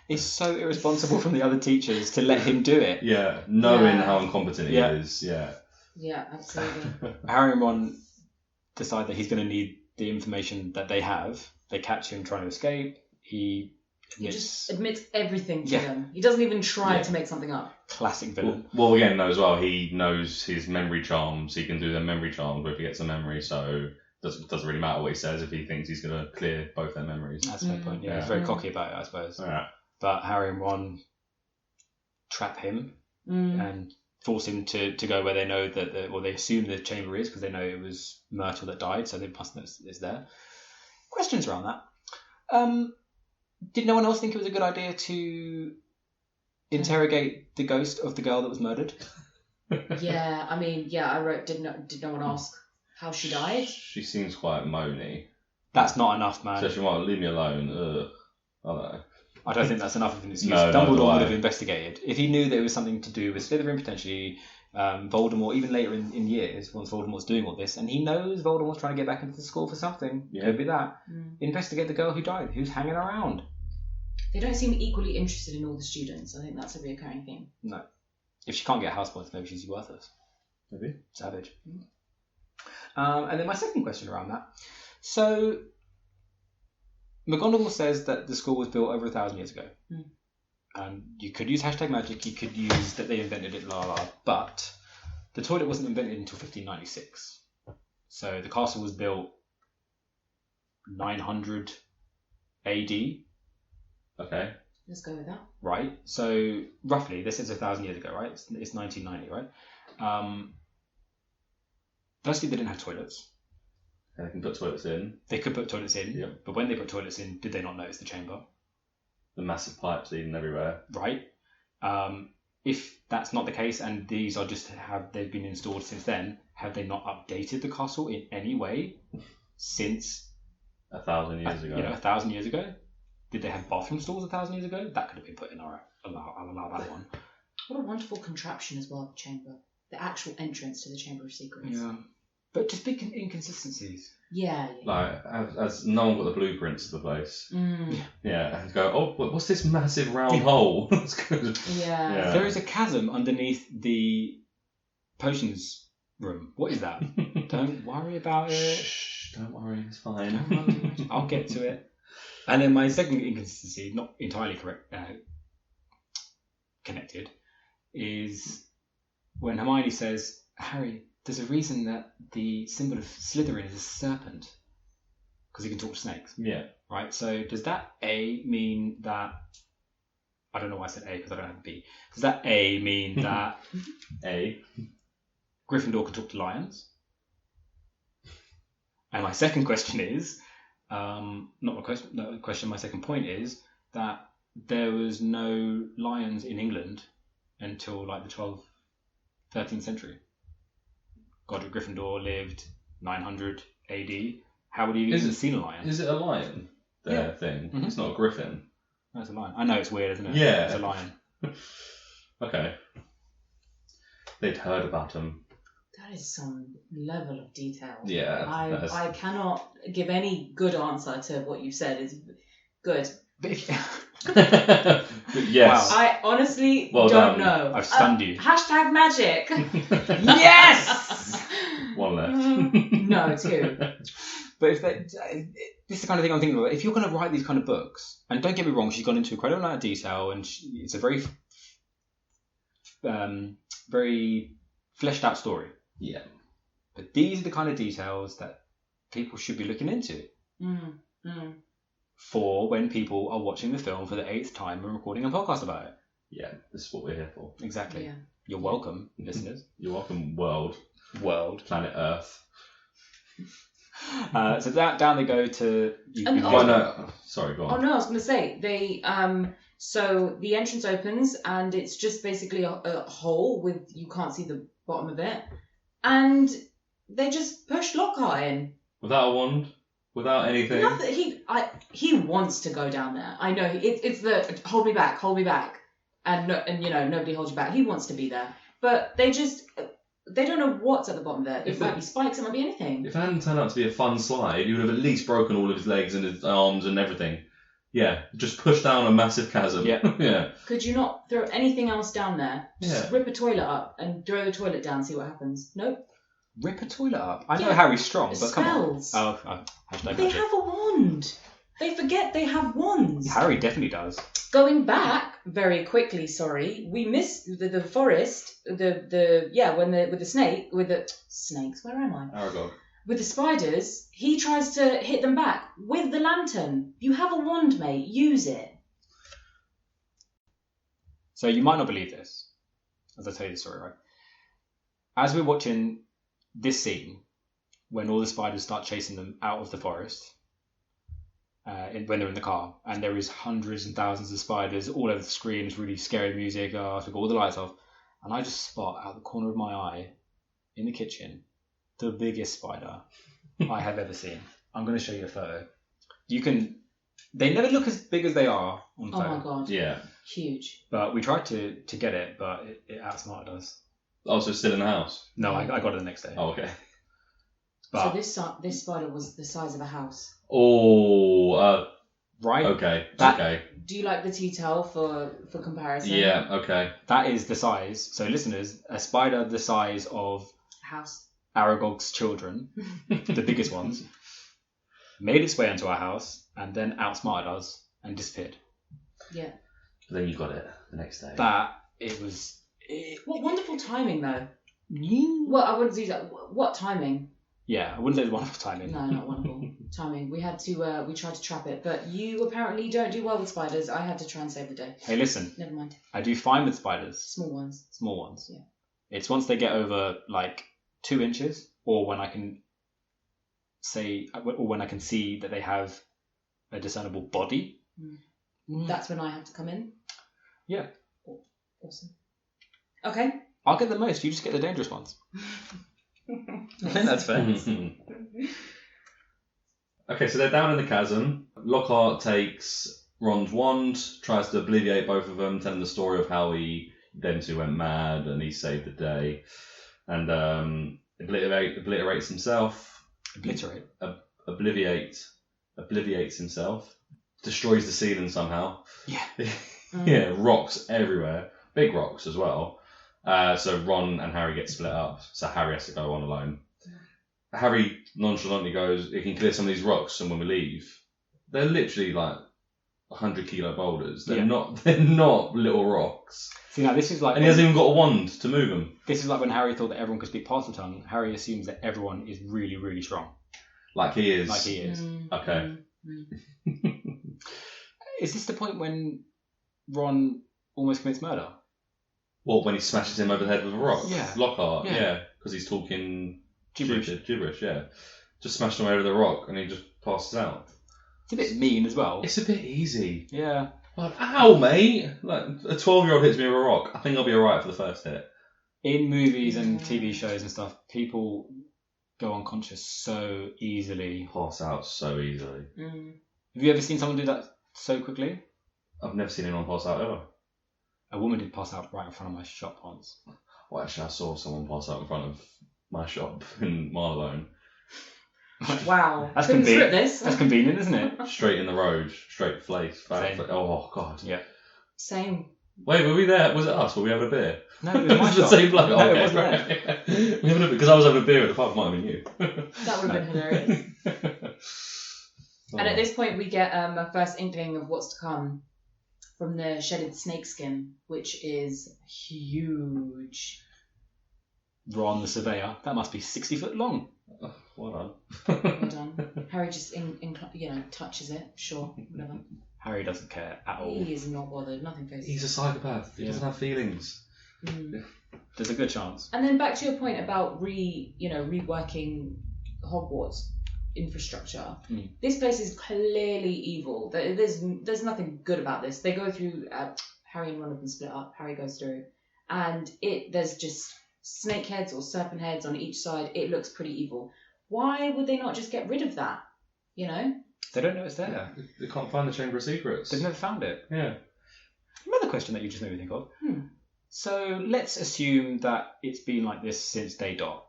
It's so irresponsible from the other teachers to let him do it. Yeah, knowing how incompetent he is. Yeah. Yeah, absolutely. Harry and Ron decide that he's going to need the information that they have. They catch him trying to escape. He just admits everything to them. He doesn't even try to make something up. Classic villain. Well, again, though, as well, he knows his memory charms. He can do the memory charms where he gets a memory, so it doesn't really matter what he says if he thinks he's going to clear both their memories. That's a fair point. Yeah, he's very cocky about it, I suppose. Yeah. But Harry and Ron trap him and force him to go where they know that, they assume the chamber is because they know it was Myrtle that died, so they must know it's there. Questions around that. Did no one else think it was a good idea to interrogate the ghost of the girl that was murdered? Yeah, I wrote, did no one ask how she died? She seems quite moany. That's not enough, man. So she might leave me alone. I don't know. I don't think that's enough of an excuse. No, Dumbledore would have investigated. If he knew that it was something to do with Slytherin, potentially, Voldemort, even later in years, once Voldemort's doing all this, and he knows Voldemort's trying to get back into the school for something. Yeah. Could be that. Investigate the girl who died, who's hanging around. They don't seem equally interested in all the students. I think that's a reoccurring theme. No. If she can't get house points, maybe she's worthless. Maybe. Savage. And then my second question around that. So, McGonagall says that the school was built over 1,000 years ago. You could use hashtag magic, you could use that they invented it, but the toilet wasn't invented until 1596. So the castle was built 900 AD. Okay. Let's go with that. Right. So roughly, this is 1,000 years ago, right? It's 1990, right? Firstly, they didn't have toilets. They can put toilets in. They could put toilets in, Yep. But when they put toilets in, did they not notice the chamber? The massive pipes leading everywhere. Right. If that's not the case, and these are they've been installed since then, have they not updated the castle in any way since 1,000 years ago? 1,000 years ago? Did they have bathroom stalls 1,000 years ago? That could have been put in. All right, I'll allow that one. What a wonderful contraption as well, the chamber. The actual entrance to the Chamber of Secrets. Yeah. But just big inconsistencies. Yeah. Like, as no one got the blueprints of the place. Mm. Yeah, and go, oh, what's this massive round hole? That's good. Yeah. There is a chasm underneath the potions room. What is that? Don't worry about it. Shh, don't worry, it's fine. Don't worry. I'll get to it. And then my second inconsistency, not entirely correct, connected, is when Hermione says, Harry, there's a reason that the symbol of Slytherin is a serpent. Because he can talk to snakes. Yeah. Right? So does that A mean that... I don't know why I said A because I don't have a B. Does that A mean that Gryffindor can talk to lions? And my second question is... not my question, my second point is that there was no lions in England until like the 12th, 13th century. Godric Gryffindor lived 900 AD. How would he even seen a lion? Is it a lion, their thing? Mhm. It's not a griffin. No, it's a lion. I know it's weird, isn't it? Yeah. It's a lion. Okay. They'd heard about him. That is some level of detail. Yeah. I cannot give any good answer to what you said. Is good. Yes. I honestly Well don't done. know. I've stunned you. Hashtag magic. Yes! One left. No, two. But if this is the kind of thing I'm thinking about. If you're going to write these kind of books, and don't get me wrong, she's gone into incredible amount of detail, and it's a very, very fleshed out story. Yeah. But these are the kind of details that people should be looking into for when people are watching the film for the 8th time and recording a podcast about it. Yeah, this is what we're here for. Exactly. Yeah. You're welcome, listeners. You're welcome, world. Planet Earth. So down they go to... Sorry, go on. Oh no, I was going to say they. So the entrance opens and it's just basically a hole with you can't see the bottom of it, and they just push Lockhart in Without a wand, without anything. Nothing. He wants to go down there. I know it's the hold me back, and nobody holds you back. He wants to be there, but they don't know what's at the bottom there. It might be spikes, it might be anything. If it hadn't turned out to be a fun slide, he would have at least broken all of his legs and his arms and everything. Yeah, just push down a massive chasm. Yeah. Yeah. Could you not throw anything else down there? Just Yeah. rip a toilet up and throw the toilet down, see what happens. Nope. Rip a toilet up? I know Yeah. Harry's strong, but come on. Spells. Oh, hashtag They magic. have a wand. They forget they have wands. Harry definitely does. Going back very quickly, we missed the forest. With the snakes. Where am I? Aragog. With the spiders, he tries to hit them back with the lantern. You have a wand, mate. Use it. So you might not believe this, as I tell you the story, right? As we're watching this scene, when all the spiders start chasing them out of the forest, when they're in the car, and there is hundreds and thousands of spiders all over the screen, it's really scary music, so we've got all the lights off, and I just spot out the corner of my eye, in the kitchen, the biggest spider I have ever seen. I'm going to show you a photo. They never look as big as they are on photo. Oh my god. Yeah. Huge. But we tried to get it, but it outsmarted us. Oh, so it's still in the house? No, I got it the next day. Oh, okay. But, So this spider was the size of a house. Oh, right? okay. Okay. Do you like the detail for comparison? Yeah, okay. That is the size. So listeners, a spider the size of House. Aragog's children, the biggest ones, made its way into our house and then outsmarted us and disappeared. Yeah. Then you got it the next day. What wonderful timing, though. Well, I wouldn't use that. What timing? Yeah, I wouldn't say it's wonderful timing. No, not wonderful timing. We had to. We tried to trap it, but you apparently don't do well with spiders. I had to try and save the day. Hey, listen. Never mind. I do fine with spiders. Small ones. Small ones. Yeah. It's once they get over like 2 inches, or when I can see that they have a discernible body. That's when I have to come in. Yeah. Awesome. Okay. I'll get the most. You just get the dangerous ones. I think that's fair. Okay, so they're down in the chasm. Lockhart takes Ron's wand, tries to obliviate both of them, telling the story of how he them two went mad, and he saved the day, and obliterates himself. Obliviates himself. Destroys the ceiling somehow. Yeah. Yeah, rocks everywhere. Big rocks as well. So Ron and Harry get split up. So Harry has to go on alone. Harry nonchalantly goes, "You can clear some of these rocks, and when we leave," they're literally like 100-kilo boulders. They're not little rocks. See, now this is like, and he hasn't even got a wand to move them. This is like when Harry thought that everyone could speak Parseltongue. Harry assumes that everyone is really, really strong. Like he is. Okay. Is this the point when Ron almost commits murder? Well, when he smashes him over the head with a rock? Yeah. Lockhart, yeah. Because he's talking gibberish, yeah. Just smashed him over the rock and he just passes out. It's a bit mean as well. It's a bit easy. Yeah. Like, ow, mate! Like, a 12-year-old hits me with a rock. I think I'll be alright for the first hit. In movies and TV shows and stuff, people go unconscious so easily. Pass out so easily. Have you ever seen someone do that so quickly? I've never seen anyone pass out ever. A woman did pass out right in front of my shop once. Well, actually, I saw someone pass out in front of my shop in Marylebone. Wow. That's Couldn't convenient. script this. That's convenient, isn't it? Straight in the road, straight face. Same. Oh, God. Yeah. Same. Wait, were we there? Was it us? Were we having a beer? No, it was my the shop. same bloke. No, it wasn't there. Because I was having a beer at the pub, might have been you. That would have been hilarious. And at this point, we get a first inkling of what's to come from the shedded snakeskin, which is huge. Ron the Surveyor. That must be 60 foot long. Well Well done. Harry just touches it. Sure, whatever. Harry doesn't care at all. He is not bothered. Nothing phases. He's a psychopath. He doesn't have feelings. There's a good chance. And then back to your point about reworking Hogwarts infrastructure. This place is clearly evil. There's nothing good about this. They go through. Harry and Ron have been split up. Harry goes through, and there's just snake heads or serpent heads on each side. It looks pretty evil. Why would they not just get rid of that? You know? They don't know it's there. They can't find the Chamber of Secrets. They've never found it. Yeah. Another question that you just made me think of. So let's assume that it's been like this since day dot.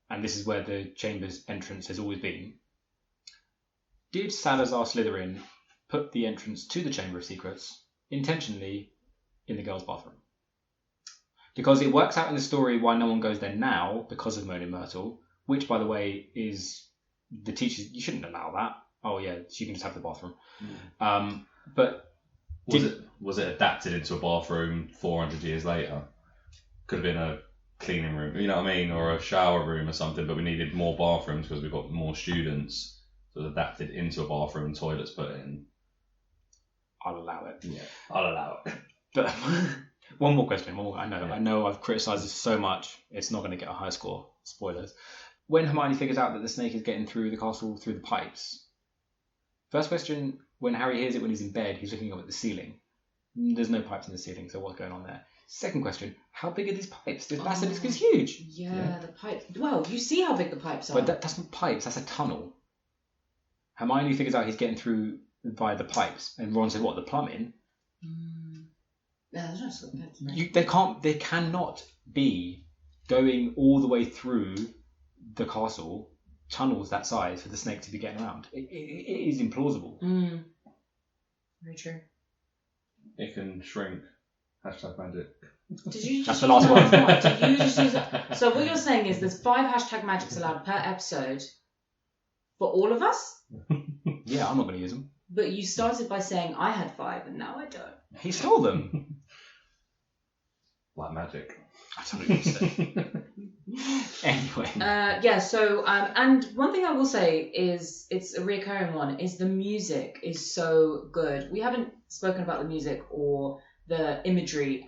And this is where the Chamber's entrance has always been. Did Salazar Slytherin put the entrance to the Chamber of Secrets intentionally in the girls' bathroom? Because it works out in the story why no one goes there now because of Moaning Myrtle, which, by the way, is the teachers. You shouldn't allow that. Oh yeah, she can just have the bathroom. But was it adapted into a bathroom 400 years later? Could have been a cleaning room, you know what I mean, or a shower room or something. But we needed more bathrooms because we've got more students. So it was adapted into a bathroom, toilets put in. I'll allow it. Yeah, I'll allow it. But one more question. I know I've criticised this so much. It's not going to get a high score. Spoilers. When Hermione figures out that the snake is getting through the castle through the pipes. First question, when Harry hears it when he's in bed, he's looking up at the ceiling. There's no pipes in the ceiling, so what's going on there? Second question, how big are these pipes? This basilisk is huge. Yeah, the pipe. Well, you see how big the pipes are. But that's not pipes, that's a tunnel. Hermione figures out he's getting through via the pipes, and Ron says, what, the plumbing? Yeah, there's no sort of They cannot be going all the way through the castle, tunnels that size for the snake to be getting around. It is implausible. Very true. It can shrink. #magic. Did you That's just the last one. Did you just use that? So what you're saying is there's 5 #magics allowed per episode for all of us? Yeah, I'm not going to use them. But you started by saying I had 5 and now I don't. He stole them. Like magic. I don't know what you said. Anyway. So, and one thing I will say is, it's a reoccurring one, is the music is so good. We haven't spoken about the music or the imagery,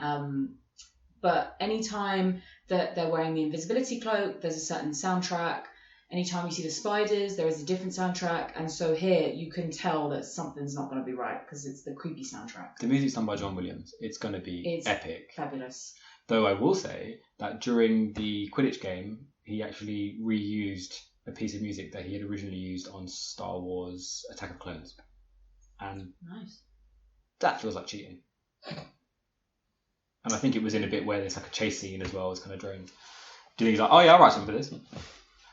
but anytime that they're wearing the invisibility cloak, there's a certain soundtrack. Anytime you see the spiders, there is a different soundtrack. And so here, you can tell that something's not going to be right because it's the creepy soundtrack. The music's done by John Williams. It's going to be epic. Fabulous. Though I will say that during the Quidditch game, he actually reused a piece of music that he had originally used on Star Wars Attack of Clones. And nice. That feels like cheating. And I think it was in a bit where there's like a chase scene as well as kind of drones. Do you think he's like, oh yeah, I'll write something for this?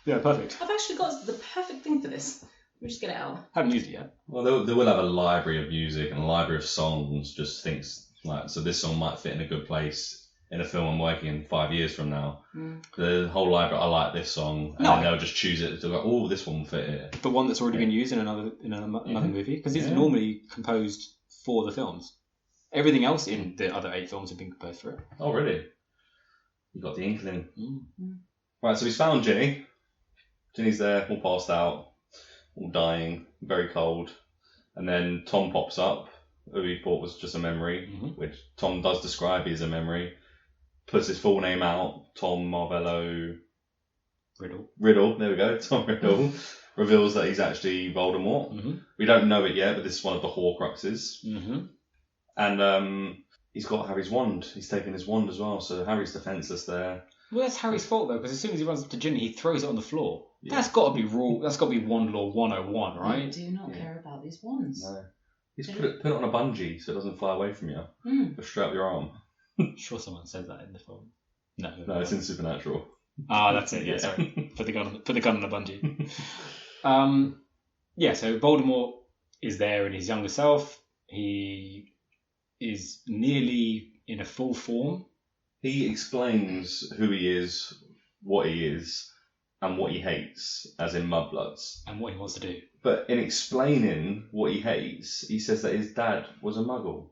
Yeah, perfect. I've actually got the perfect thing for this. We'll just get it out. Haven't used it yet. Well, they will have a library of music and a library of songs, just thinks, like, so this song might fit in a good place in a film I'm working in 5 years from now. The whole library, I like this song, and then they'll just choose it. They'll go, oh, this one will fit here. The one that's already been used in another movie, because these are normally composed for the films. Everything else in the other 8 films have been composed for it. Oh, really? You got the inkling. Right, so he's found Ginny. Ginny's there, all passed out, all dying, very cold. And then Tom pops up, who he thought was just a memory, which Tom does describe as a memory. Puts his full name out, Tom Marvello Riddle, there we go, Tom Riddle. Reveals that he's actually Voldemort. We don't know it yet, but this is one of the Horcruxes. And he's got Harry's wand. He's taken his wand as well, so Harry's defenceless there. Well, that's Harry's fault though, because as soon as he runs up to Ginny, he throws it on the floor. Yeah. That's got to be rule. That's got to be Wand Law 101, right? I do not care about these wands. No. He's put it on a bungee so it doesn't fly away from you. Just straight up your arm. Sure, someone said that in the film. No, it's in Supernatural. Ah, that's it. Yeah, sorry. Put the gun on a bungee. So Voldemort is there in his younger self. He is nearly in a full form. He explains who he is, what he is, and what he hates, as in Mudbloods. And what he wants to do. But in explaining what he hates, he says that his dad was a muggle.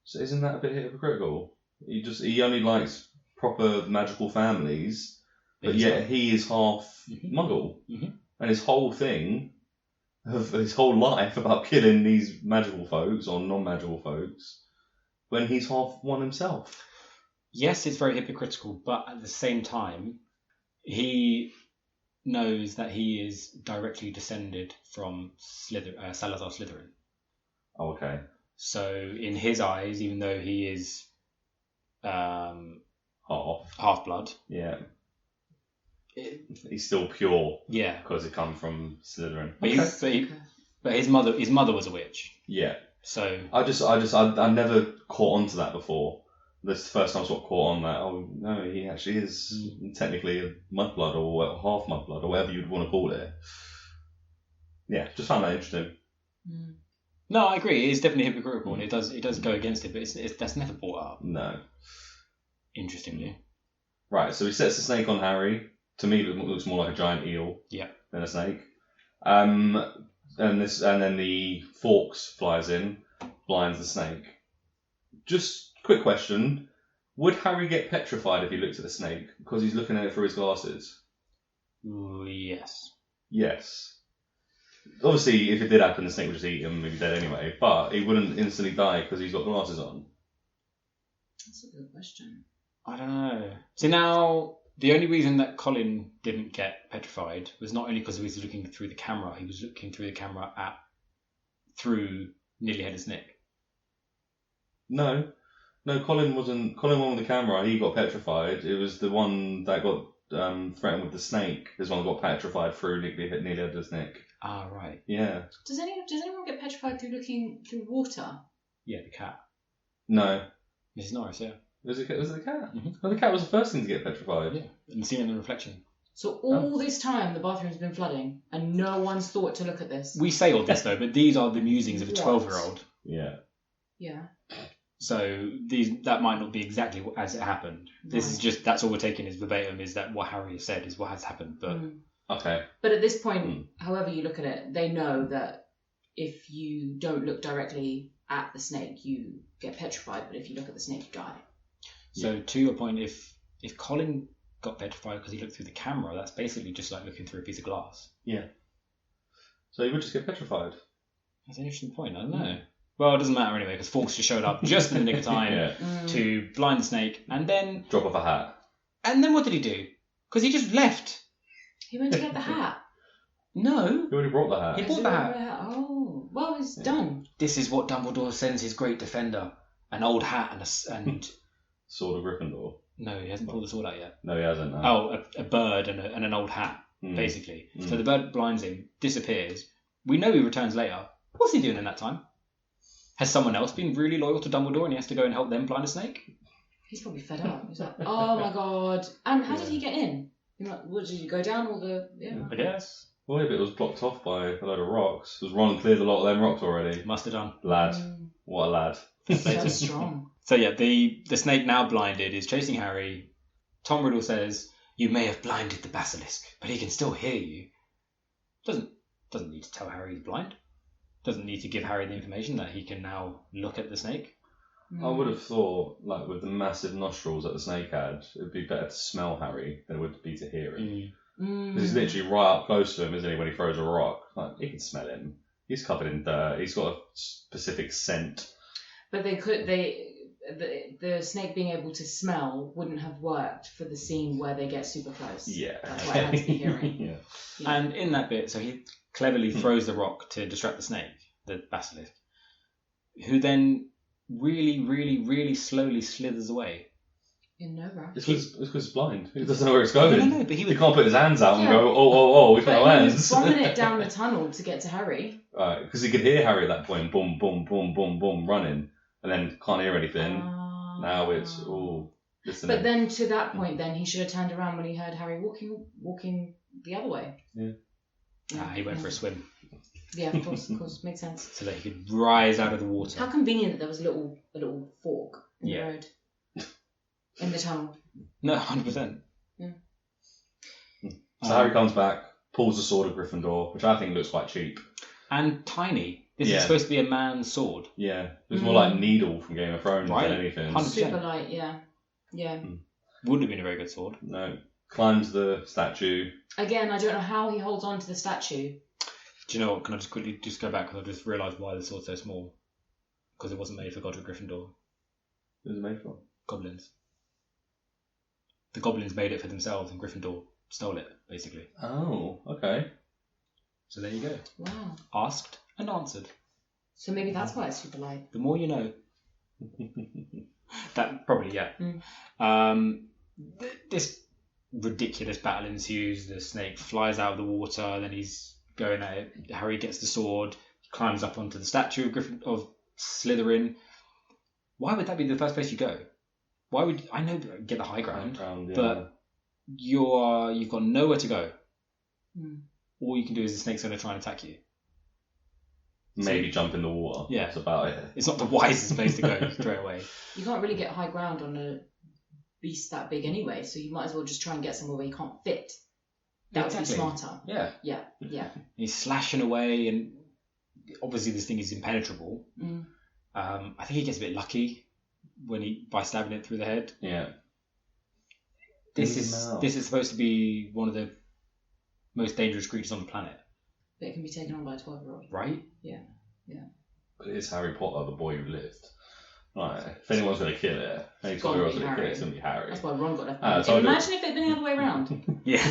So isn't that a bit hypocritical? He only likes proper magical families, but yet he is half muggle. And his whole thing, of his whole life about killing these magical folks or non-magical folks, when he's half one himself. Yes, it's very hypocritical, but at the same time, he knows that he is directly descended from Salazar Slytherin. Oh, okay. So in his eyes, even though he is half-blood, he's still pure. Yeah, because it comes from Slytherin. But his mother was a witch. Yeah. So I never caught on to that before. This is the first time I sort of caught on that. Oh no, he actually is technically a mudblood or half mudblood or whatever you'd want to call it. Yeah, just found that interesting. No, I agree. It is definitely hypocritical, and it does go against it, but that's never brought up. No. Interestingly. Right, so he sets the snake on Harry. To me, it looks more like a giant eel than a snake. And then the Fawkes flies in, blinds the snake. Just quick question: would Harry get petrified if he looked at the snake because he's looking at it through his glasses? Yes. Yes. Obviously, if it did happen, the snake would just eat him and he'd be dead anyway. But he wouldn't instantly die because he's got glasses on. That's a good question. I don't know. So now, the only reason that Colin didn't get petrified was not only because he was looking through the camera, he was looking through the camera through Nearly Headless Nick. No, Colin wasn't. Colin went with the camera. He got petrified. It was the one that got threatened with the snake. This one got petrified through Nearly Headless Nick. Ah, right. Yeah. Does anyone get petrified through looking through water? Yeah, the cat. No. Mrs. Norris, yeah. Was it the cat? Well, the cat was the first thing to get petrified. Yeah, and seen it in the reflection. So all this time the bathroom's been flooding and no one's thought to look at this. We say all this though, but these are the musings of a 12-year-old. Yeah. Yeah. So that might not be exactly as it happened. This is just, that's all we're taking is verbatim, is that what Harry has said is what has happened. But okay. But at this point, however you look at it, they know that if you don't look directly at the snake, you get petrified. But if you look at the snake, you die. So to your point, if Colin got petrified because he looked through the camera, that's basically just like looking through a piece of glass. Yeah. So he would just get petrified. That's an interesting point. I don't know. Well, it doesn't matter anyway, because Fawkes just showed up just in the nick of time to blind the snake, and then... Drop off a hat. And then what did he do? Because he just left. He went to get the hat. No. He already brought the hat. He brought the hat. Oh, well, it's done. This is what Dumbledore sends his great defender. An old hat and... Sword of Gryffindor. No, he hasn't pulled the sword out yet. No, he hasn't. No. Oh, a bird and an old hat, basically. So the bird blinds him, disappears. We know he returns later. What's he doing in that time? Has someone else been really loyal to Dumbledore and he has to go and help them blind a snake? He's probably fed up. He's like, oh my god. And how did he get in? What, did you go down all the... Yeah. I guess. Well, yeah, but it was blocked off by a load of rocks. Because Ron cleared a lot of them rocks already. Must have done. Lad. What a lad. So strong. So yeah, the snake now blinded is chasing Harry. Tom Riddle says, "You may have blinded the basilisk, but he can still hear you." Doesn't need to tell Harry he's blind. Doesn't need to give Harry the information that he can now look at the snake. I would have thought, like, with the massive nostrils that the snake had, it would be better to smell Harry than it would be to hear him. Because he's literally right up close to him, isn't he, when he throws a rock? Like, he can smell him. He's covered in dirt. He's got a specific scent. But the snake being able to smell wouldn't have worked for the scene where they get super close. Yeah. That's why it had to be hearing. Yeah. And in that bit, so he cleverly throws the rock to distract the snake, the basilisk, who then really, really, really slowly slithers away. In no rush. It's because he's blind. He doesn't know where it's going. No, but he can't put his hands out and go, oh, he's got no hands. He was bombing it down the tunnel to get to Harry. Right, because he could hear Harry at that point, boom, boom, boom, boom, boom, running, and then can't hear anything. Now it's listening. But then to that point, then he should have turned around when he heard Harry walking the other way. Yeah. He went for a swim. Yeah, of course, makes sense. So that he could rise out of the water. How convenient that there was a little fork in the road. In the tunnel. No, 100%. Yeah. So Harry comes back, pulls the sword of Gryffindor, which I think looks quite cheap. And tiny. This is supposed to be a man's sword. Yeah. It was more like Needle from Game of Thrones than anything. 100%. Super light, yeah. Wouldn't have been a very good sword. No. Climbs the statue. Again, I don't know how he holds on to the statue. Do you know what? Can I just quickly go back because I just realised why the sword's so small. Because it wasn't made for Godric Gryffindor. What was it made for? Goblins. The goblins made it for themselves and Gryffindor stole it, basically. Oh, okay. So there you go. Wow. Asked and answered. So maybe that's why it's super light. The more you know. That probably, yeah. This ridiculous battle ensues. The snake flies out of the water. Then he's going at it. Harry gets the sword. He climbs up onto the statue of Slytherin. Why would that be the first place you go? Why would I know get the high ground, but you've got nowhere to go. All you can do is the snake's going to try and attack you. Maybe jump in the water. Yeah, that's about it. It's not the wisest place to go straight away. You can't really get high ground on a beast that big anyway, so you might as well just try and get somewhere where you can't fit. That would be smarter. Yeah. He's slashing away, and obviously this thing is impenetrable. I think he gets a bit lucky by stabbing it through the head. Yeah. This is supposed to be one of the most dangerous creatures on the planet. But it can be taken on by a 12-year-old. Right? Yeah. But it is Harry Potter, the boy who lived. Right. If anyone's going to kill it, any 12-year-old's going to kill it, it's going to be Harry. That's why Ron got left. Imagine if it had been the other way around. Yeah.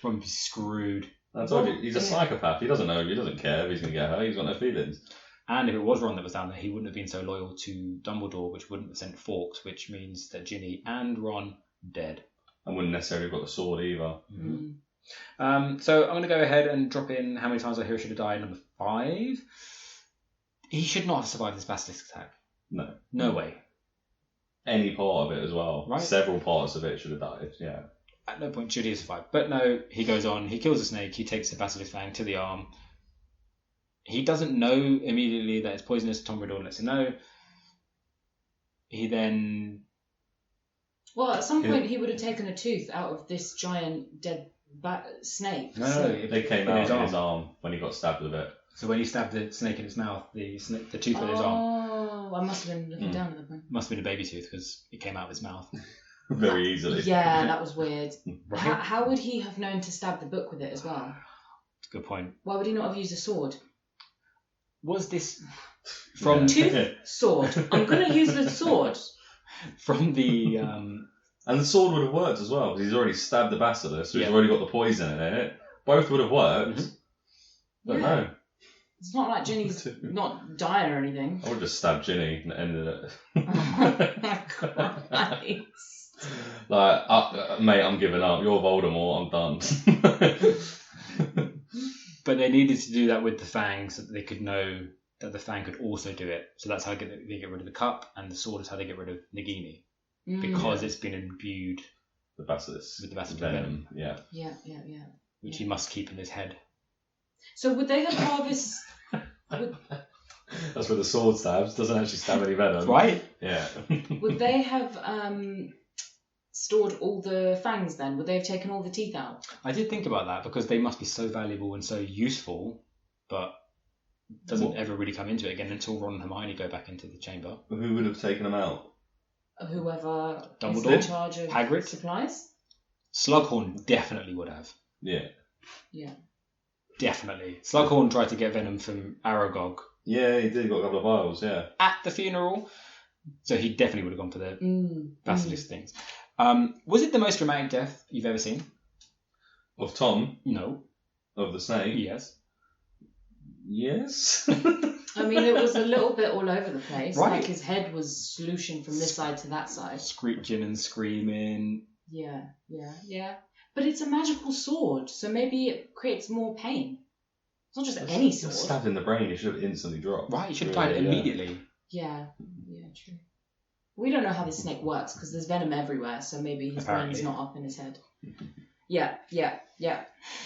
Ron would be screwed. I told you, he's a psychopath. He doesn't know. He doesn't care if he's going to get hurt. He's got no feelings. And if it was Ron that was down there, he wouldn't have been so loyal to Dumbledore, which wouldn't have sent Fawkes, which means that Ginny and Ron dead. And wouldn't necessarily have got the sword either. So I'm going to go ahead and drop in how many times I hear should have died. Number 5. He should not have survived this basilisk attack. No. No way. Any part of it as well. Right. Several parts of it should have died, yeah. At no point should he have survived. But no, he goes on, he kills the snake, he takes the basilisk fang to the arm. He doesn't know immediately that it's poisonous. Tom Riddle lets him know. He then... Well, at some point he would have taken a tooth out of this giant dead snake. No, they came out in his arm when he got stabbed with it. So when he stabbed the snake in its mouth, the tooth in his arm... Oh, I must have been looking down at that point. Must have been a baby tooth because it came out of his mouth. Very easily. Yeah, that was weird. Right? How would he have known to stab the book with it as well? Good point. Why would he not have used a sword? Was this from... Tooth, sword. I'm going to use the sword. From the... And the sword would have worked as well, because he's already stabbed the basilisk, so he's already got the poison in it. Both would have worked, but no. It's not like Ginny's not dying or anything. I would have just stabbed Ginny and ended it. Like, mate, I'm giving up. You're Voldemort, I'm done. But they needed to do that with the fang so that they could know that the fang could also do it. So that's how they get rid of the cup, and the sword is how they get rid of Nagini. because it's been imbued The basilisk. with the basilisk venom. Yeah. Yeah. which he must keep in his head. So would they have harvest? That's where the sword stabs. Doesn't actually stab any venom. Right? Yeah. Would they have stored all the fangs then? Would they have taken all the teeth out? I did think about that because they must be so valuable and so useful, but doesn't ever really come into it again until Ron and Hermione go back into the chamber. Who would have taken them out? Whoever is Dumbledore? in charge of Hagrid? supplies? Slughorn definitely would have. Yeah. Yeah. Definitely. Slughorn tried to get venom from Aragog Yeah, he did. Got a couple of vials. Yeah. at the funeral, so he definitely would have gone for the basilisk things. Was it the most dramatic death you've ever seen? Of Tom. No. Of the snake. Yes. Yes. I mean, it was a little bit all over the place. Right. Like his head was slooshing from this side to that side. Screeching and screaming. Yeah. But it's a magical sword, so maybe it creates more pain. It's not just any sword. Stabbed in the brain, he should have instantly dropped. Right, he should have died immediately. Yeah, true. We don't know how this snake works because there's venom everywhere, so maybe his brain's not up in his head. Yeah.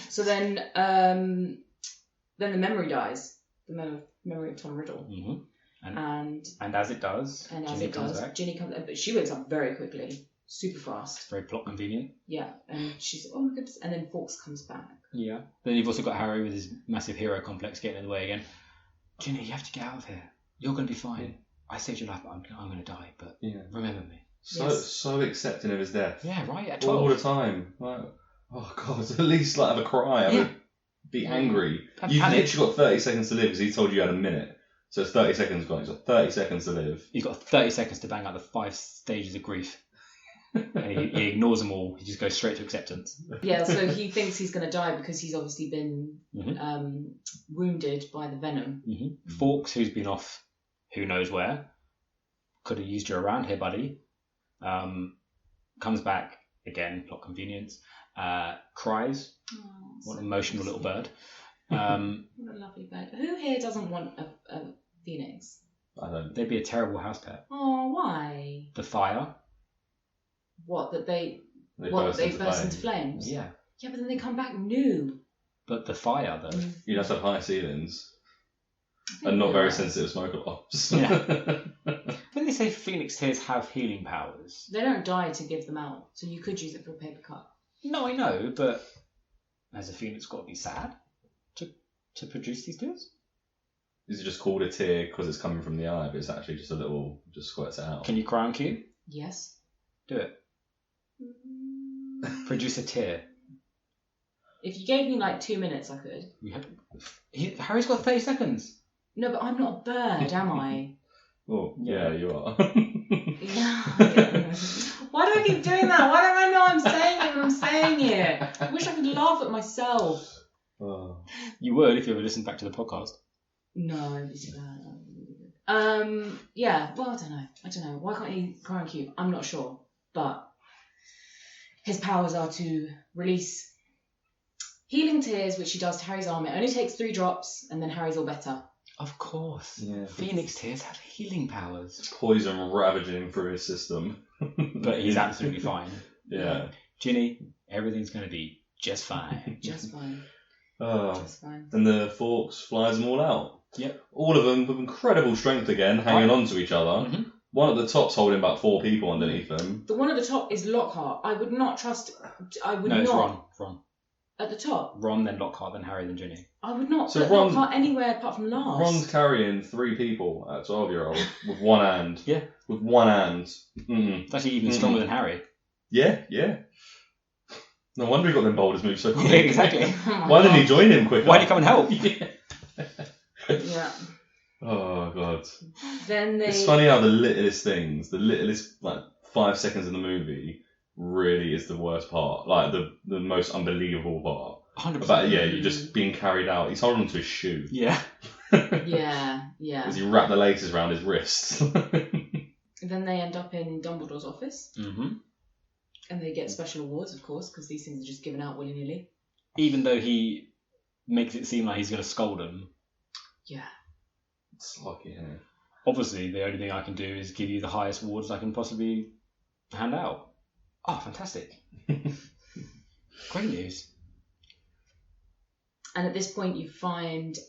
So then the memory dies. The memory of Tom Riddle. Mm-hmm. And as it does, Ginny comes back. Ginny comes, but she wakes up very quickly, super fast. Very plot convenient. Yeah, and she's oh my goodness, and then Fawkes comes back. Yeah. Then you've also got Harry with his massive hero complex getting in the way again. Ginny, you have to get out of here. You're going to be fine. I saved your life, but I'm going to die. But remember me. So accepting of his death. Yeah, right. At 12. All the time. Like, oh god, at least like have a cry. Be angry. You've literally got 30 seconds to live because he told you had a minute. So it's 30 seconds gone. He's got 30 seconds to live. He's got 30 seconds to bang out the 5 stages of grief. And he ignores them all. He just goes straight to acceptance. Yeah, so he thinks he's going to die because he's obviously been wounded by the venom. Mm-hmm. Fawkes, who's been off who knows where, could have used you around here, buddy. Comes back, again, plot convenience. Cries. Oh, what an emotional little bird. What a lovely bird. Who here doesn't want a phoenix? I don't. They'd be a terrible house pet. Oh, why? The fire. What, that they burst into flames? Yeah. Yeah, but then they come back new. But the fire, though. You'd have to have high ceilings. And not very sensitive smoke alarms. Yeah. When they say phoenix tears have healing powers. They don't die to give them out, so you could use it for a paper cut. No, I know, but has a phoenix got to be sad to produce these tears? Is it just called a tear because it's coming from the eye, but it's actually just just squirts it out? Can you cry on cue? Yes. Do it. Produce a tear. If you gave me like 2 minutes, I could. Harry's got 30 seconds. No, but I'm not a bird, am I? Oh, yeah, you are. Why do I keep doing that? Why don't I know I'm saying it when I'm saying it? I wish I could laugh at myself. Oh. You would if you ever listened back to the podcast. No, it'd be too bad. Yeah, well, I don't know. Why can't he cry on cue? I'm not sure. But his powers are to release healing tears, which he does to Harry's arm. It only takes 3 drops, and then Harry's all better. Of course. Yeah. Phoenix tears have healing powers. Poison ravaging through his system. But he's absolutely fine. Yeah. Ginny, everything's going to be just fine. Just fine. Just fine. And the Fawkes flies them all out. Yep. All of them with incredible strength again, hanging on to each other. Mm-hmm. One at the top's holding about 4 people underneath them. The one at the top is Lockhart. I would not trust... It's Ron. At the top? Ron, then Lockhart, then Harry, then Ginny. I would not put Lockhart anywhere apart from last. Ron's carrying 3 people at 12-year-old with one hand. Yeah. With one hand. Mm-mm. It's actually even stronger than Harry. Yeah. No wonder he got them boulders moved so quick. Yeah, exactly. Why didn't he join him quicker? Why did he come and help? Yeah. Oh, God. Then It's funny how the littlest things, the littlest, 5 seconds of the movie really is the worst part. Like, the most unbelievable part. 100%. About, you're just being carried out. He's holding onto his shoe. Yeah. Yeah. As he wrapped the laces around his wrists. Then they end up in Dumbledore's office. Mm-hmm. And they get special awards, of course, because these things are just given out willy-nilly. Even though he makes it seem like he's going to scold them. Yeah. It's lucky, isn't it? Obviously, the only thing I can do is give you the highest awards I can possibly hand out. Oh, fantastic. Great news. And at this point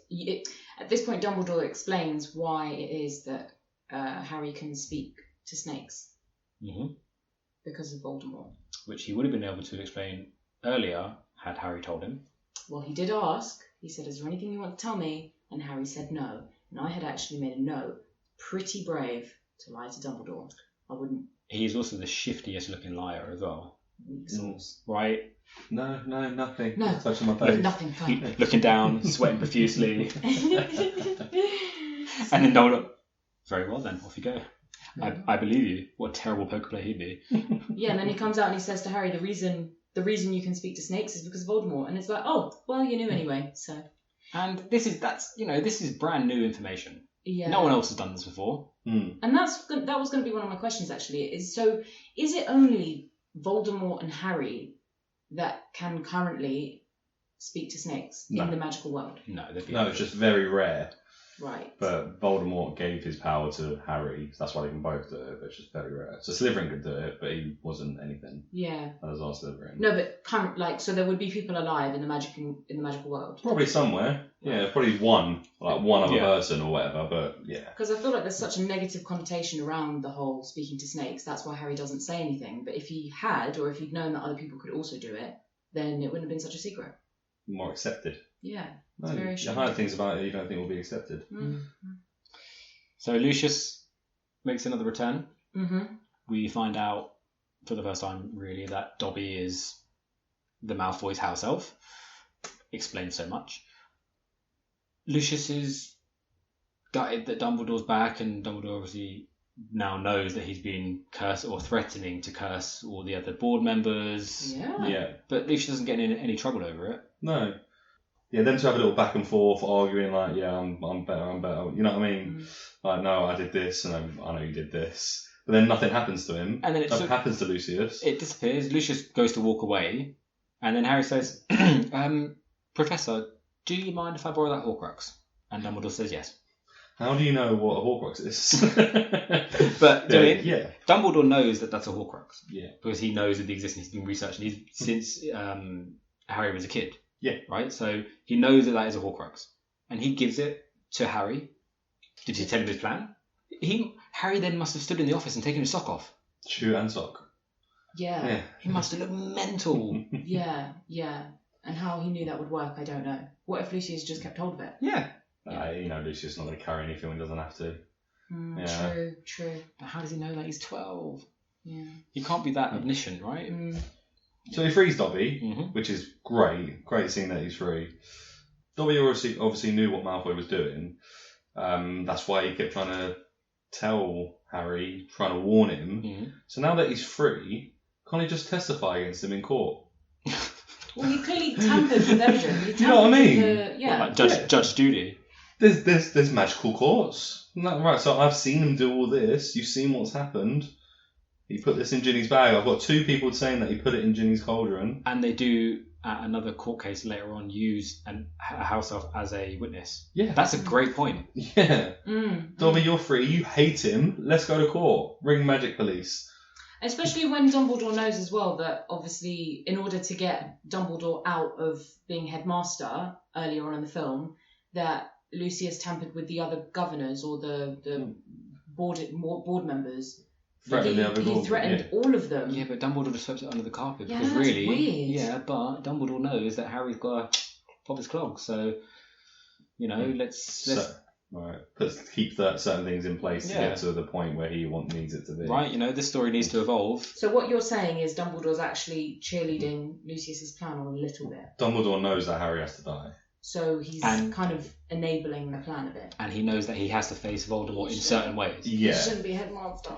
Dumbledore explains why it is that Harry can speak to snakes. Mm-hmm. Because of Voldemort. Which he would have been able to explain earlier had Harry told him. Well, he did ask. He said, is there anything you want to tell me? And Harry said no. And I had actually made a note. Pretty brave to lie to Dumbledore. I wouldn't... He's also the shiftiest looking liar as well. Weak sauce. Right? No, nothing. No. Just touching my face. Nothing fun. Looking down, sweating profusely. And then Dumbledore, very well then, off you go. I believe you. What a terrible poker player he'd be. Yeah, and then he comes out and he says to Harry, the reason you can speak to snakes is because of Voldemort. And it's like, oh, well, you knew anyway, so... And this is brand new information. Yeah. No one else has done this before. And that was going to be one of my questions, actually. Is it only Voldemort and Harry that can currently speak to snakes in the magical world? No, it's just very rare. Right. But Voldemort gave his power to Harry, so that's why they can both do it, but it's just very rare. So Slytherin could do it, but he wasn't anything. Yeah. As our Slytherin. No, but so there would be people alive in the magical world. Probably somewhere. Yeah, probably one other person or whatever, but yeah. Because I feel like there's such a negative connotation around the whole speaking to snakes. That's why Harry doesn't say anything. But if he had, or if he'd known that other people could also do it, then it wouldn't have been such a secret. More accepted. Yeah. It's very you hide things about it you don't think will be accepted. Mm-hmm. So Lucius makes another return. Mm-hmm. We find out for the first time, really, that Dobby is the Malfoy's house elf. Explains so much. Lucius is gutted that Dumbledore's back, and Dumbledore obviously now knows that he's been cursed or threatening to curse all the other board members. Yeah. But Lucius doesn't get in any trouble over it. No. Yeah, them to have a little back and forth, arguing like, yeah, I'm better. You know what I mean? Like, no, I did this, and I know you did this. But then nothing happens to him. And then nothing happens to Lucius. It disappears. Lucius goes to walk away, and then Harry says, Professor, do you mind if I borrow that Horcrux? And Dumbledore says yes. How do you know what a Horcrux is? But Dumbledore knows that that's a Horcrux. Yeah. Because he knows of the existence. He's been researching since Harry was a kid. Yeah. Right? So he knows that is a Horcrux. And he gives it to Harry. Did he tell him his plan? Harry then must have stood in the office and taken his sock off. Shoe and sock. Yeah. He must have looked mental. Yeah. And how he knew that would work, I don't know. What if Lucius just kept hold of it? Yeah. Lucius is not going to carry anything when he doesn't have to. True. But how does he know that he's 12? Yeah. He can't be that omniscient, right? So he frees Dobby, which is great. Great seeing that he's free. Dobby obviously knew what Malfoy was doing. That's why he kept trying to tell Harry, trying to warn him. So now that he's free, can't he just testify against him in court? Well, he clearly tampered with evidence. Do you know what I mean? Like Judge Judy. There's magical courts. No, right, so I've seen him do all this. You've seen what's happened. He put this in Ginny's bag. I've got 2 people saying that he put it in Ginny's cauldron. And they do, at another court case later on, use a house elf as a witness. Yeah. That's a great point. Yeah. Dobby, you're free. You hate him. Let's go to court. Ring magic police. Especially when Dumbledore knows as well that, obviously, in order to get Dumbledore out of being headmaster earlier on in the film, that Lucius tampered with the other governors or the board members. He threatened all of them. Yeah, but Dumbledore just swept it under the carpet. Yeah, because that's really, weird. Yeah, but Dumbledore knows that Harry's got to pop his clogs. So, let's keep certain things in place to get to the point where he needs it to be. Right, this story needs to evolve. So what you're saying is Dumbledore's actually cheerleading Lucius's plan on a little bit. Dumbledore knows that Harry has to die. So he's kind of enabling the plan a bit. And he knows that he has to face Voldemort in certain ways. Yeah. He shouldn't be headmaster.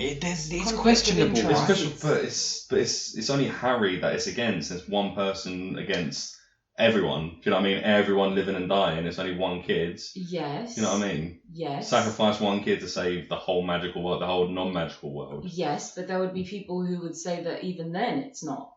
It's questionable, right? But it's only Harry that it's against. It's one person against everyone. Do you know what I mean? Everyone living and dying. It's only one kid. Yes. You know what I mean? Yes. Sacrifice one kid to save the whole magical world, the whole non-magical world. Yes, but there would be people who would say that even then it's not.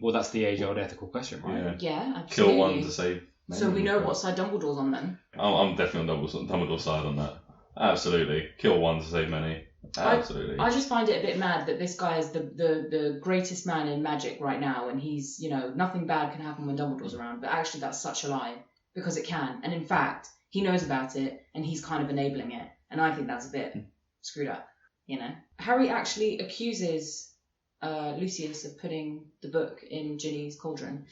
Well, that's the age-old ethical question, right? Yeah, absolutely. Kill one to save many. So we know what side Dumbledore's on then. I'm definitely on Dumbledore's side on that. Absolutely. Kill one to save many. Absolutely. I just find it a bit mad that this guy is the greatest man in magic right now, and he's, nothing bad can happen when Dumbledore's around, but actually that's such a lie, because it can. And in fact, he knows about it, and he's kind of enabling it. And I think that's a bit screwed up, Harry actually accuses Lucius of putting the book in Ginny's cauldron.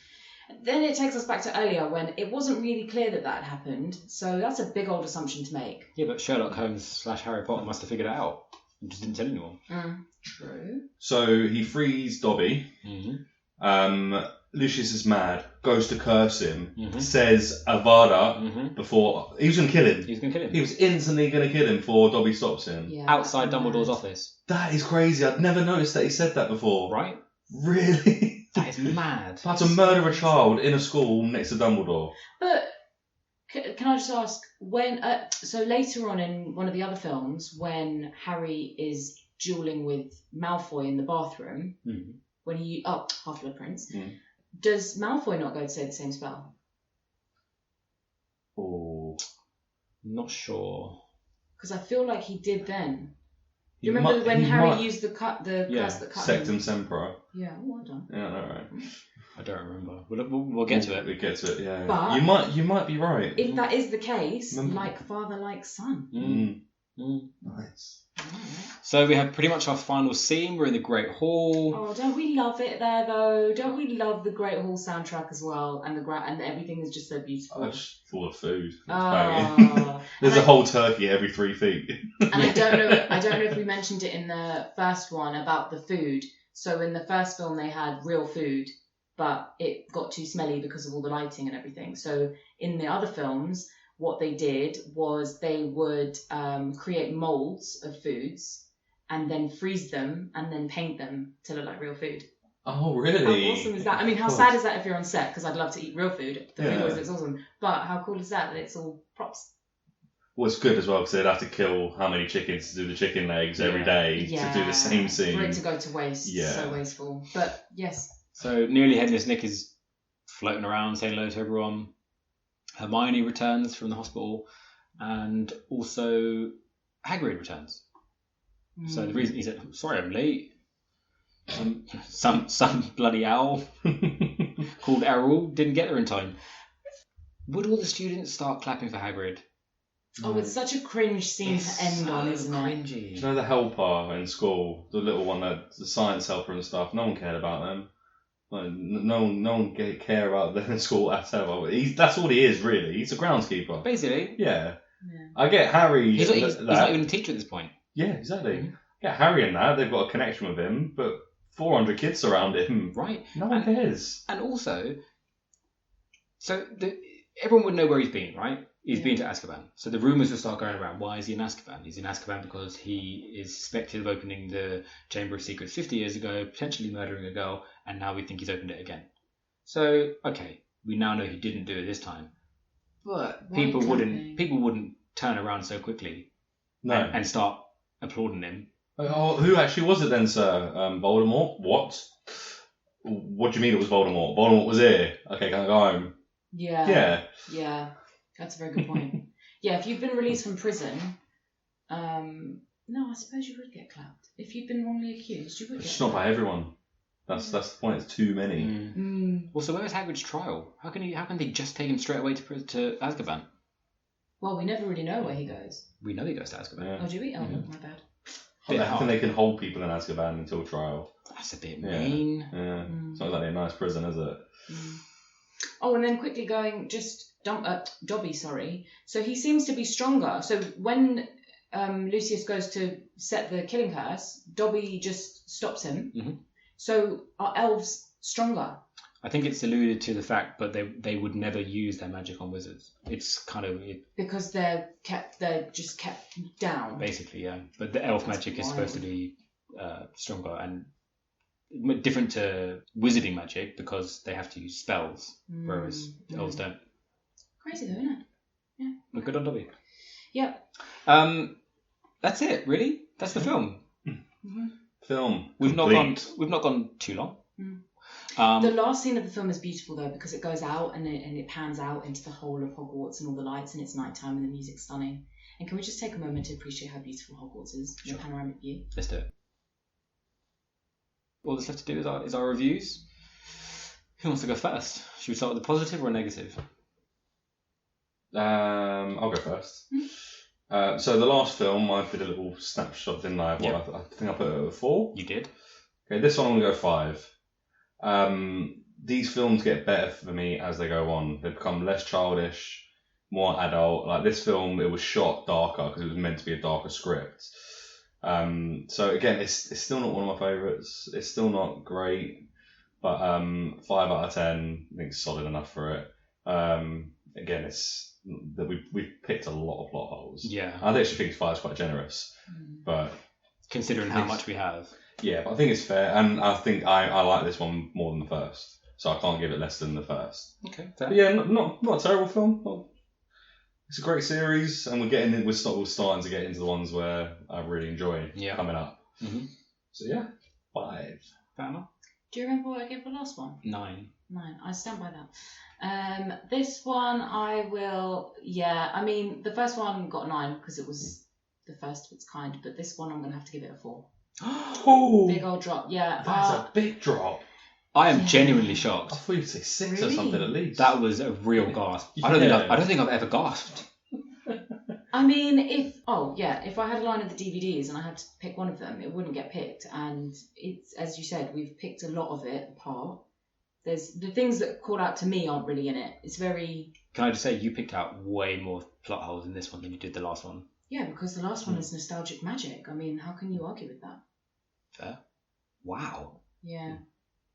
Then it takes us back to earlier when it wasn't really clear that had happened, so that's a big old assumption to make. Yeah, but Sherlock Holmes / Harry Potter must have figured it out. He just didn't tell anyone. True. So he frees Dobby. Lucius is mad, goes to curse him, says Avada before... He was going to kill him. He was instantly going to kill him before Dobby stops him. Yeah, outside Dumbledore's office. That is crazy. I'd never noticed that he said that before. Right? Really? That is mad. About to murder a child in a school next to Dumbledore. But can I just ask, when so later on in one of the other films, when Harry is dueling with Malfoy in the bathroom, when he Half-Blood Prince, does Malfoy not go to say the same spell? Oh, not sure. Because I feel like he did then. Do you remember when Harry used the curse that cut him? Sectum Sempra. Yeah, well done. Yeah, all right. I don't remember. We'll get to it. We'll get to it, yeah. But you might be right. If that is the case, like father, like son. Nice. So we have pretty much our final scene. We're in the Great Hall. Oh, don't we love it there though? Don't we love the Great Hall soundtrack as well? And and everything is just so beautiful. Oh, just full of food. Oh. There's a whole turkey every 3 feet. And I don't know if we mentioned it in the first one about the food. So in the first film they had real food, but it got too smelly because of all the lighting and everything. So in the other films, what they did was they would create molds of foods and then freeze them and then paint them to look like real food. Oh, really? How awesome is that? I mean, how sad is that if you're on set? Because I'd love to eat real food. The food always looks awesome. But how cool is that it's all props? Well, it's good as well because they'd have to kill how many chickens to do the chicken legs every day to do the same scene. For it to go to waste. Yeah. So wasteful. But yes. So nearly headless Nick is floating around saying hello to everyone. Hermione returns from the hospital, and also Hagrid returns. So the reason he said, "Sorry, I'm late." Some bloody owl called Errol didn't get there in time. Would all the students start clapping for Hagrid? Oh, it's such a cringe scene to end on, isn't it? Do you know the helper in school, the little one, the science helper and stuff? No one cared about them. Like, no one care about them in school at all. That's all he is, really. He's a groundskeeper. Basically. Yeah. I get Harry. He's not even a teacher at this point. Yeah, exactly. Get Harry in that. They've got a connection with him, but 400 kids surround him. Right. No one cares. And also, everyone would know where he's been, right? He's been to Azkaban. So the rumours will start going around. Why is he in Azkaban? He's in Azkaban because he is suspected of opening the Chamber of Secrets 50 years ago, potentially murdering a girl, and now we think he's opened it again. So, okay, we now know he didn't do it this time. But people wouldn't turn around so quickly and start applauding him. Oh, who actually was it then, sir? Voldemort? What? What do you mean it was Voldemort? Voldemort was here. Okay, can I go home? Yeah. That's a very good point. Yeah, if you've been released from prison, no, I suppose you would get clapped. If you've been wrongly accused, you would get clapped. It's not by everyone. That's the point. It's too many. Also, where was Hagrid's trial? How can they just take him straight away to Azkaban? Well, we never really know where he goes. We know he goes to Azkaban. Yeah. Oh, do we? Oh, my bad. I think they can hold people in Azkaban until trial. That's a bit mean. Yeah. It's not exactly a nice prison, is it? Oh, and then quickly going, Dobby, sorry. So he seems to be stronger. So when Lucius goes to set the killing curse, Dobby just stops him. Mm-hmm. So are elves stronger? I think it's alluded to the fact, but they would never use their magic on wizards. It's kind of because they're just kept down. Basically, yeah. But the elf magic is supposed to be stronger and different to wizarding magic because they have to use spells, whereas elves don't. Crazy though, isn't it? Yeah. But good on Dobby. Yep. That's it, really. That's the film. Mm-hmm. Film. We've not gone too long. The last scene of the film is beautiful though because it goes out and it pans out into the whole of Hogwarts and all the lights and it's nighttime and the music's stunning. And can we just take a moment to appreciate how beautiful Hogwarts is in a panoramic view? Let's do it. All that's left to do is our reviews. Who wants to go first? Should we start with a positive or a negative? I'll go first. So the last film, I did a little snapshot, didn't I? Yep. I think I put it at a 4. You did. Okay, this one I'm going to go 5. These films get better for me as they go on. They become less childish, more adult. Like this film, it was shot darker because it was meant to be a darker script. So again, it's still not one of my favourites. It's still not great, but 5 out of 10, I think it's solid enough for it. Again, it's that we've picked a lot of plot holes. Yeah. I actually think 5 is quite generous, but considering how much we have. Yeah, but I think it's fair, and I think I like this one more than the first, so I can't give it less than the first. Okay, fair. But yeah, not a terrible film. It's a great series, and we're starting to get into the ones where I really enjoy coming up. Mm-hmm. So yeah, 5. Fair enough. Do you remember what I gave the last one? 9. 9. I stand by that. This one I will. Yeah, I mean the first one got 9 because it was the first of its kind, but this one I'm going to have to give it a 4. Oh, big old drop. Yeah, that's a big drop. I am genuinely shocked. I thought you'd say 6 or Really? something at least. That was a real gasp. Yeah. I don't think I've ever gasped. I mean, if I had a line of the DVDs and I had to pick one of them, it wouldn't get picked. And it's, as you said, we've picked a lot of it apart. There's the things that caught out to me aren't really in it. It's very. Can I just say you picked out way more plot holes in this one than you did the last one? Yeah, because the last one is nostalgic magic. I mean, how can you argue with that? Fair. Wow. Yeah.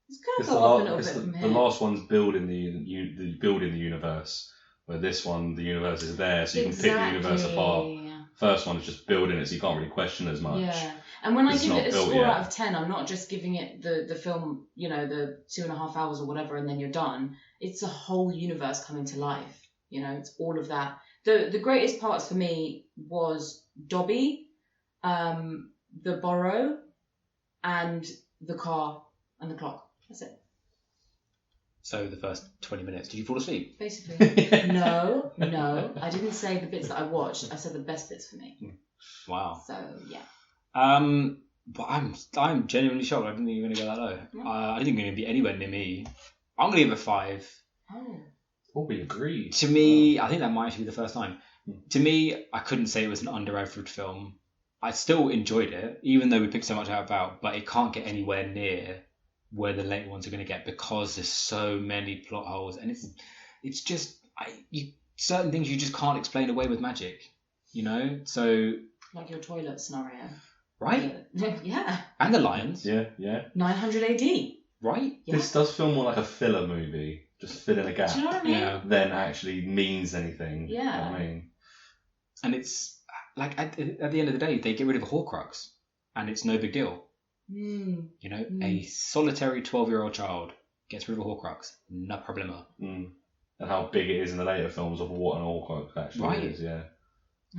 It's going to go up a little bit from the here. last one's building the universe, where this one, the universe is there, so you can pick the universe apart. Yeah. First one is just building it, so you can't really question as much. Yeah. And when I It's give not it a built score yet. out of 10, I'm not just giving it the film, the 2.5 hours or whatever, and then you're done. It's a whole universe coming to life. It's all of that. The greatest parts for me was Dobby, the Burrow, and the car and the clock. That's it. So the first 20 minutes, did you fall asleep? Basically. No, I didn't say the bits that I watched. I said the best bits for me. Wow. So yeah. But I'm genuinely shocked. I didn't think you were going to go that low. I didn't think you were going to be anywhere near me. I'm going to give it a 5. Oh, we agree. To me, I think that might actually be the first time. To me, I couldn't say it was an under-average film. I still enjoyed it, even though we picked so much out about, but it can't get anywhere near where the later ones are going to get because there's so many plot holes, and it's just certain things you just can't explain away with magic, So Like your toilet scenario. right, Yeah. and the lions, Yeah. 900 AD. right? Yeah. This does feel more like a filler movie, just filling a gap, Do you know what I mean? Yeah, than actually means anything. Yeah. You know what I mean? and it's like at the end of the day, they get rid of a Horcrux, and it's no big deal. A solitary 12-year-old child gets rid of a Horcrux, no problemo. And how big it is in the later films of what an Horcrux actually is, yeah.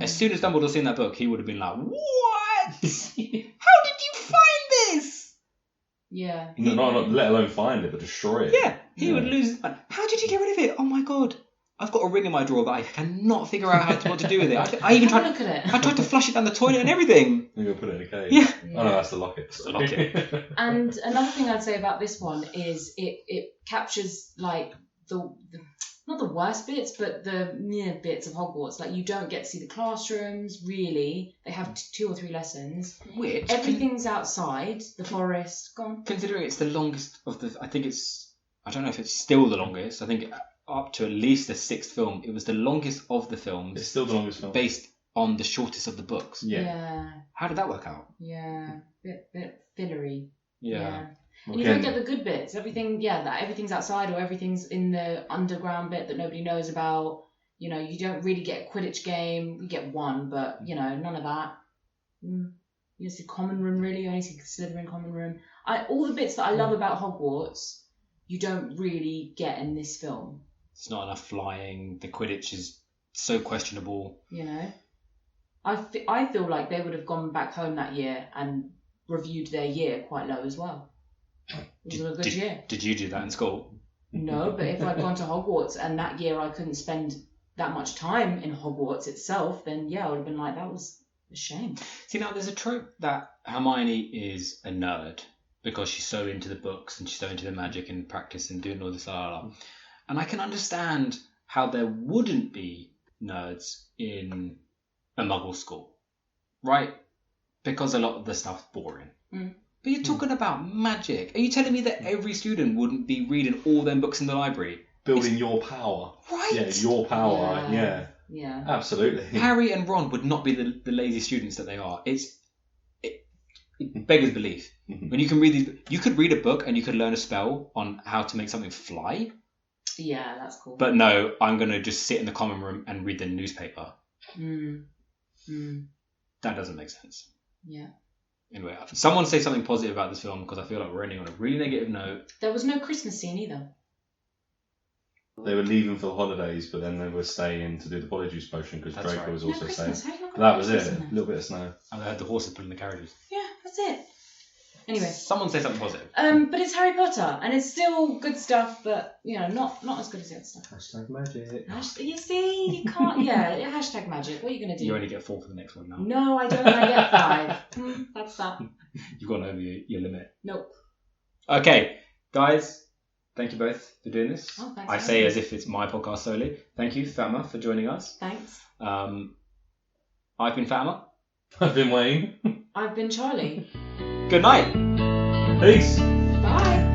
As soon as Dumbledore seen that book, he would have been like, "What? How did you find this?" Yeah. Not let alone find it, but destroy it. Yeah, he would lose his mind. How did you get rid of it? Oh my god. I've got a ring in my drawer, but I cannot figure out what to do with it. I even tried. Look at it. I tried to flush it down the toilet and everything. You're gonna put it in a cave. Yeah. Oh no, that's the locket. It's the locket. And another thing I'd say about this one is it captures like the not the worst bits, but the bits of Hogwarts. Like you don't get to see the classrooms really. They have 2 or 3 lessons. Which Everything's outside the forest. Go on. considering it's the longest of the, I don't know if it's still the longest. I think up to at least the 6th film, it was the longest of the films. It's still the longest film. Based on the shortest of the books. Yeah. How did that work out? Yeah. Bit fillery. Yeah. And you don't get the good bits. Everything, that everything's outside or everything's in the underground bit that nobody knows about. You don't really get a Quidditch game. We get one, but, none of that. You see common room, really. You only see Slytherin common room. All the bits that I love about Hogwarts, you don't really get in this film. It's not enough flying. The Quidditch is so questionable. I feel like they would have gone back home that year and reviewed their year quite low as well. It was a good year. Did you do that in school? No, but if I'd gone to Hogwarts and that year I couldn't spend that much time in Hogwarts itself, then yeah, I would have been like, that was a shame. See, now there's a trope that Hermione is a nerd because she's so into the books and she's so into the magic and practice and doing all this, and I can understand how there wouldn't be nerds in a Muggle school, right? Because a lot of the stuff's boring. But you're talking about magic. Are you telling me that every student wouldn't be reading all them books in the library? Building your power. Right. Yeah, your power. Yeah. Yeah. Absolutely. Harry and Ron would not be the lazy students that they are. It beggars belief. When you can read these, you could read a book and you could learn a spell on how to make something fly. Yeah, that's cool. But no, I'm going to just sit in the common room and read the newspaper. That doesn't make sense. Yeah. Anyway, someone say something positive about this film because I feel like we're ending on a really negative note. There was no Christmas scene either. They were leaving for the holidays, but then they were staying to do the polyjuice potion because Draco right. was also no staying. Christmas. But that was it. A little bit of snow. And they had the horses pulling the carriages. Yeah, that's it. Anyway. Someone say something positive. But it's Harry Potter, and it's still good stuff, but, you know, not as good as the other stuff. Hashtag magic. You see, you can't, yeah, hashtag magic. What are you going to do? You only get 4 for the next one now. No, I don't. I get 5. That's that. You've gone over your limit. Nope. Okay, guys, thank you both for doing this. Oh, thanks. I say as if it's my podcast solely. Thank you, Fatima, for joining us. Thanks. I've been Fatima. I've been Wayne. I've been Charlie. Good night. Peace. Bye.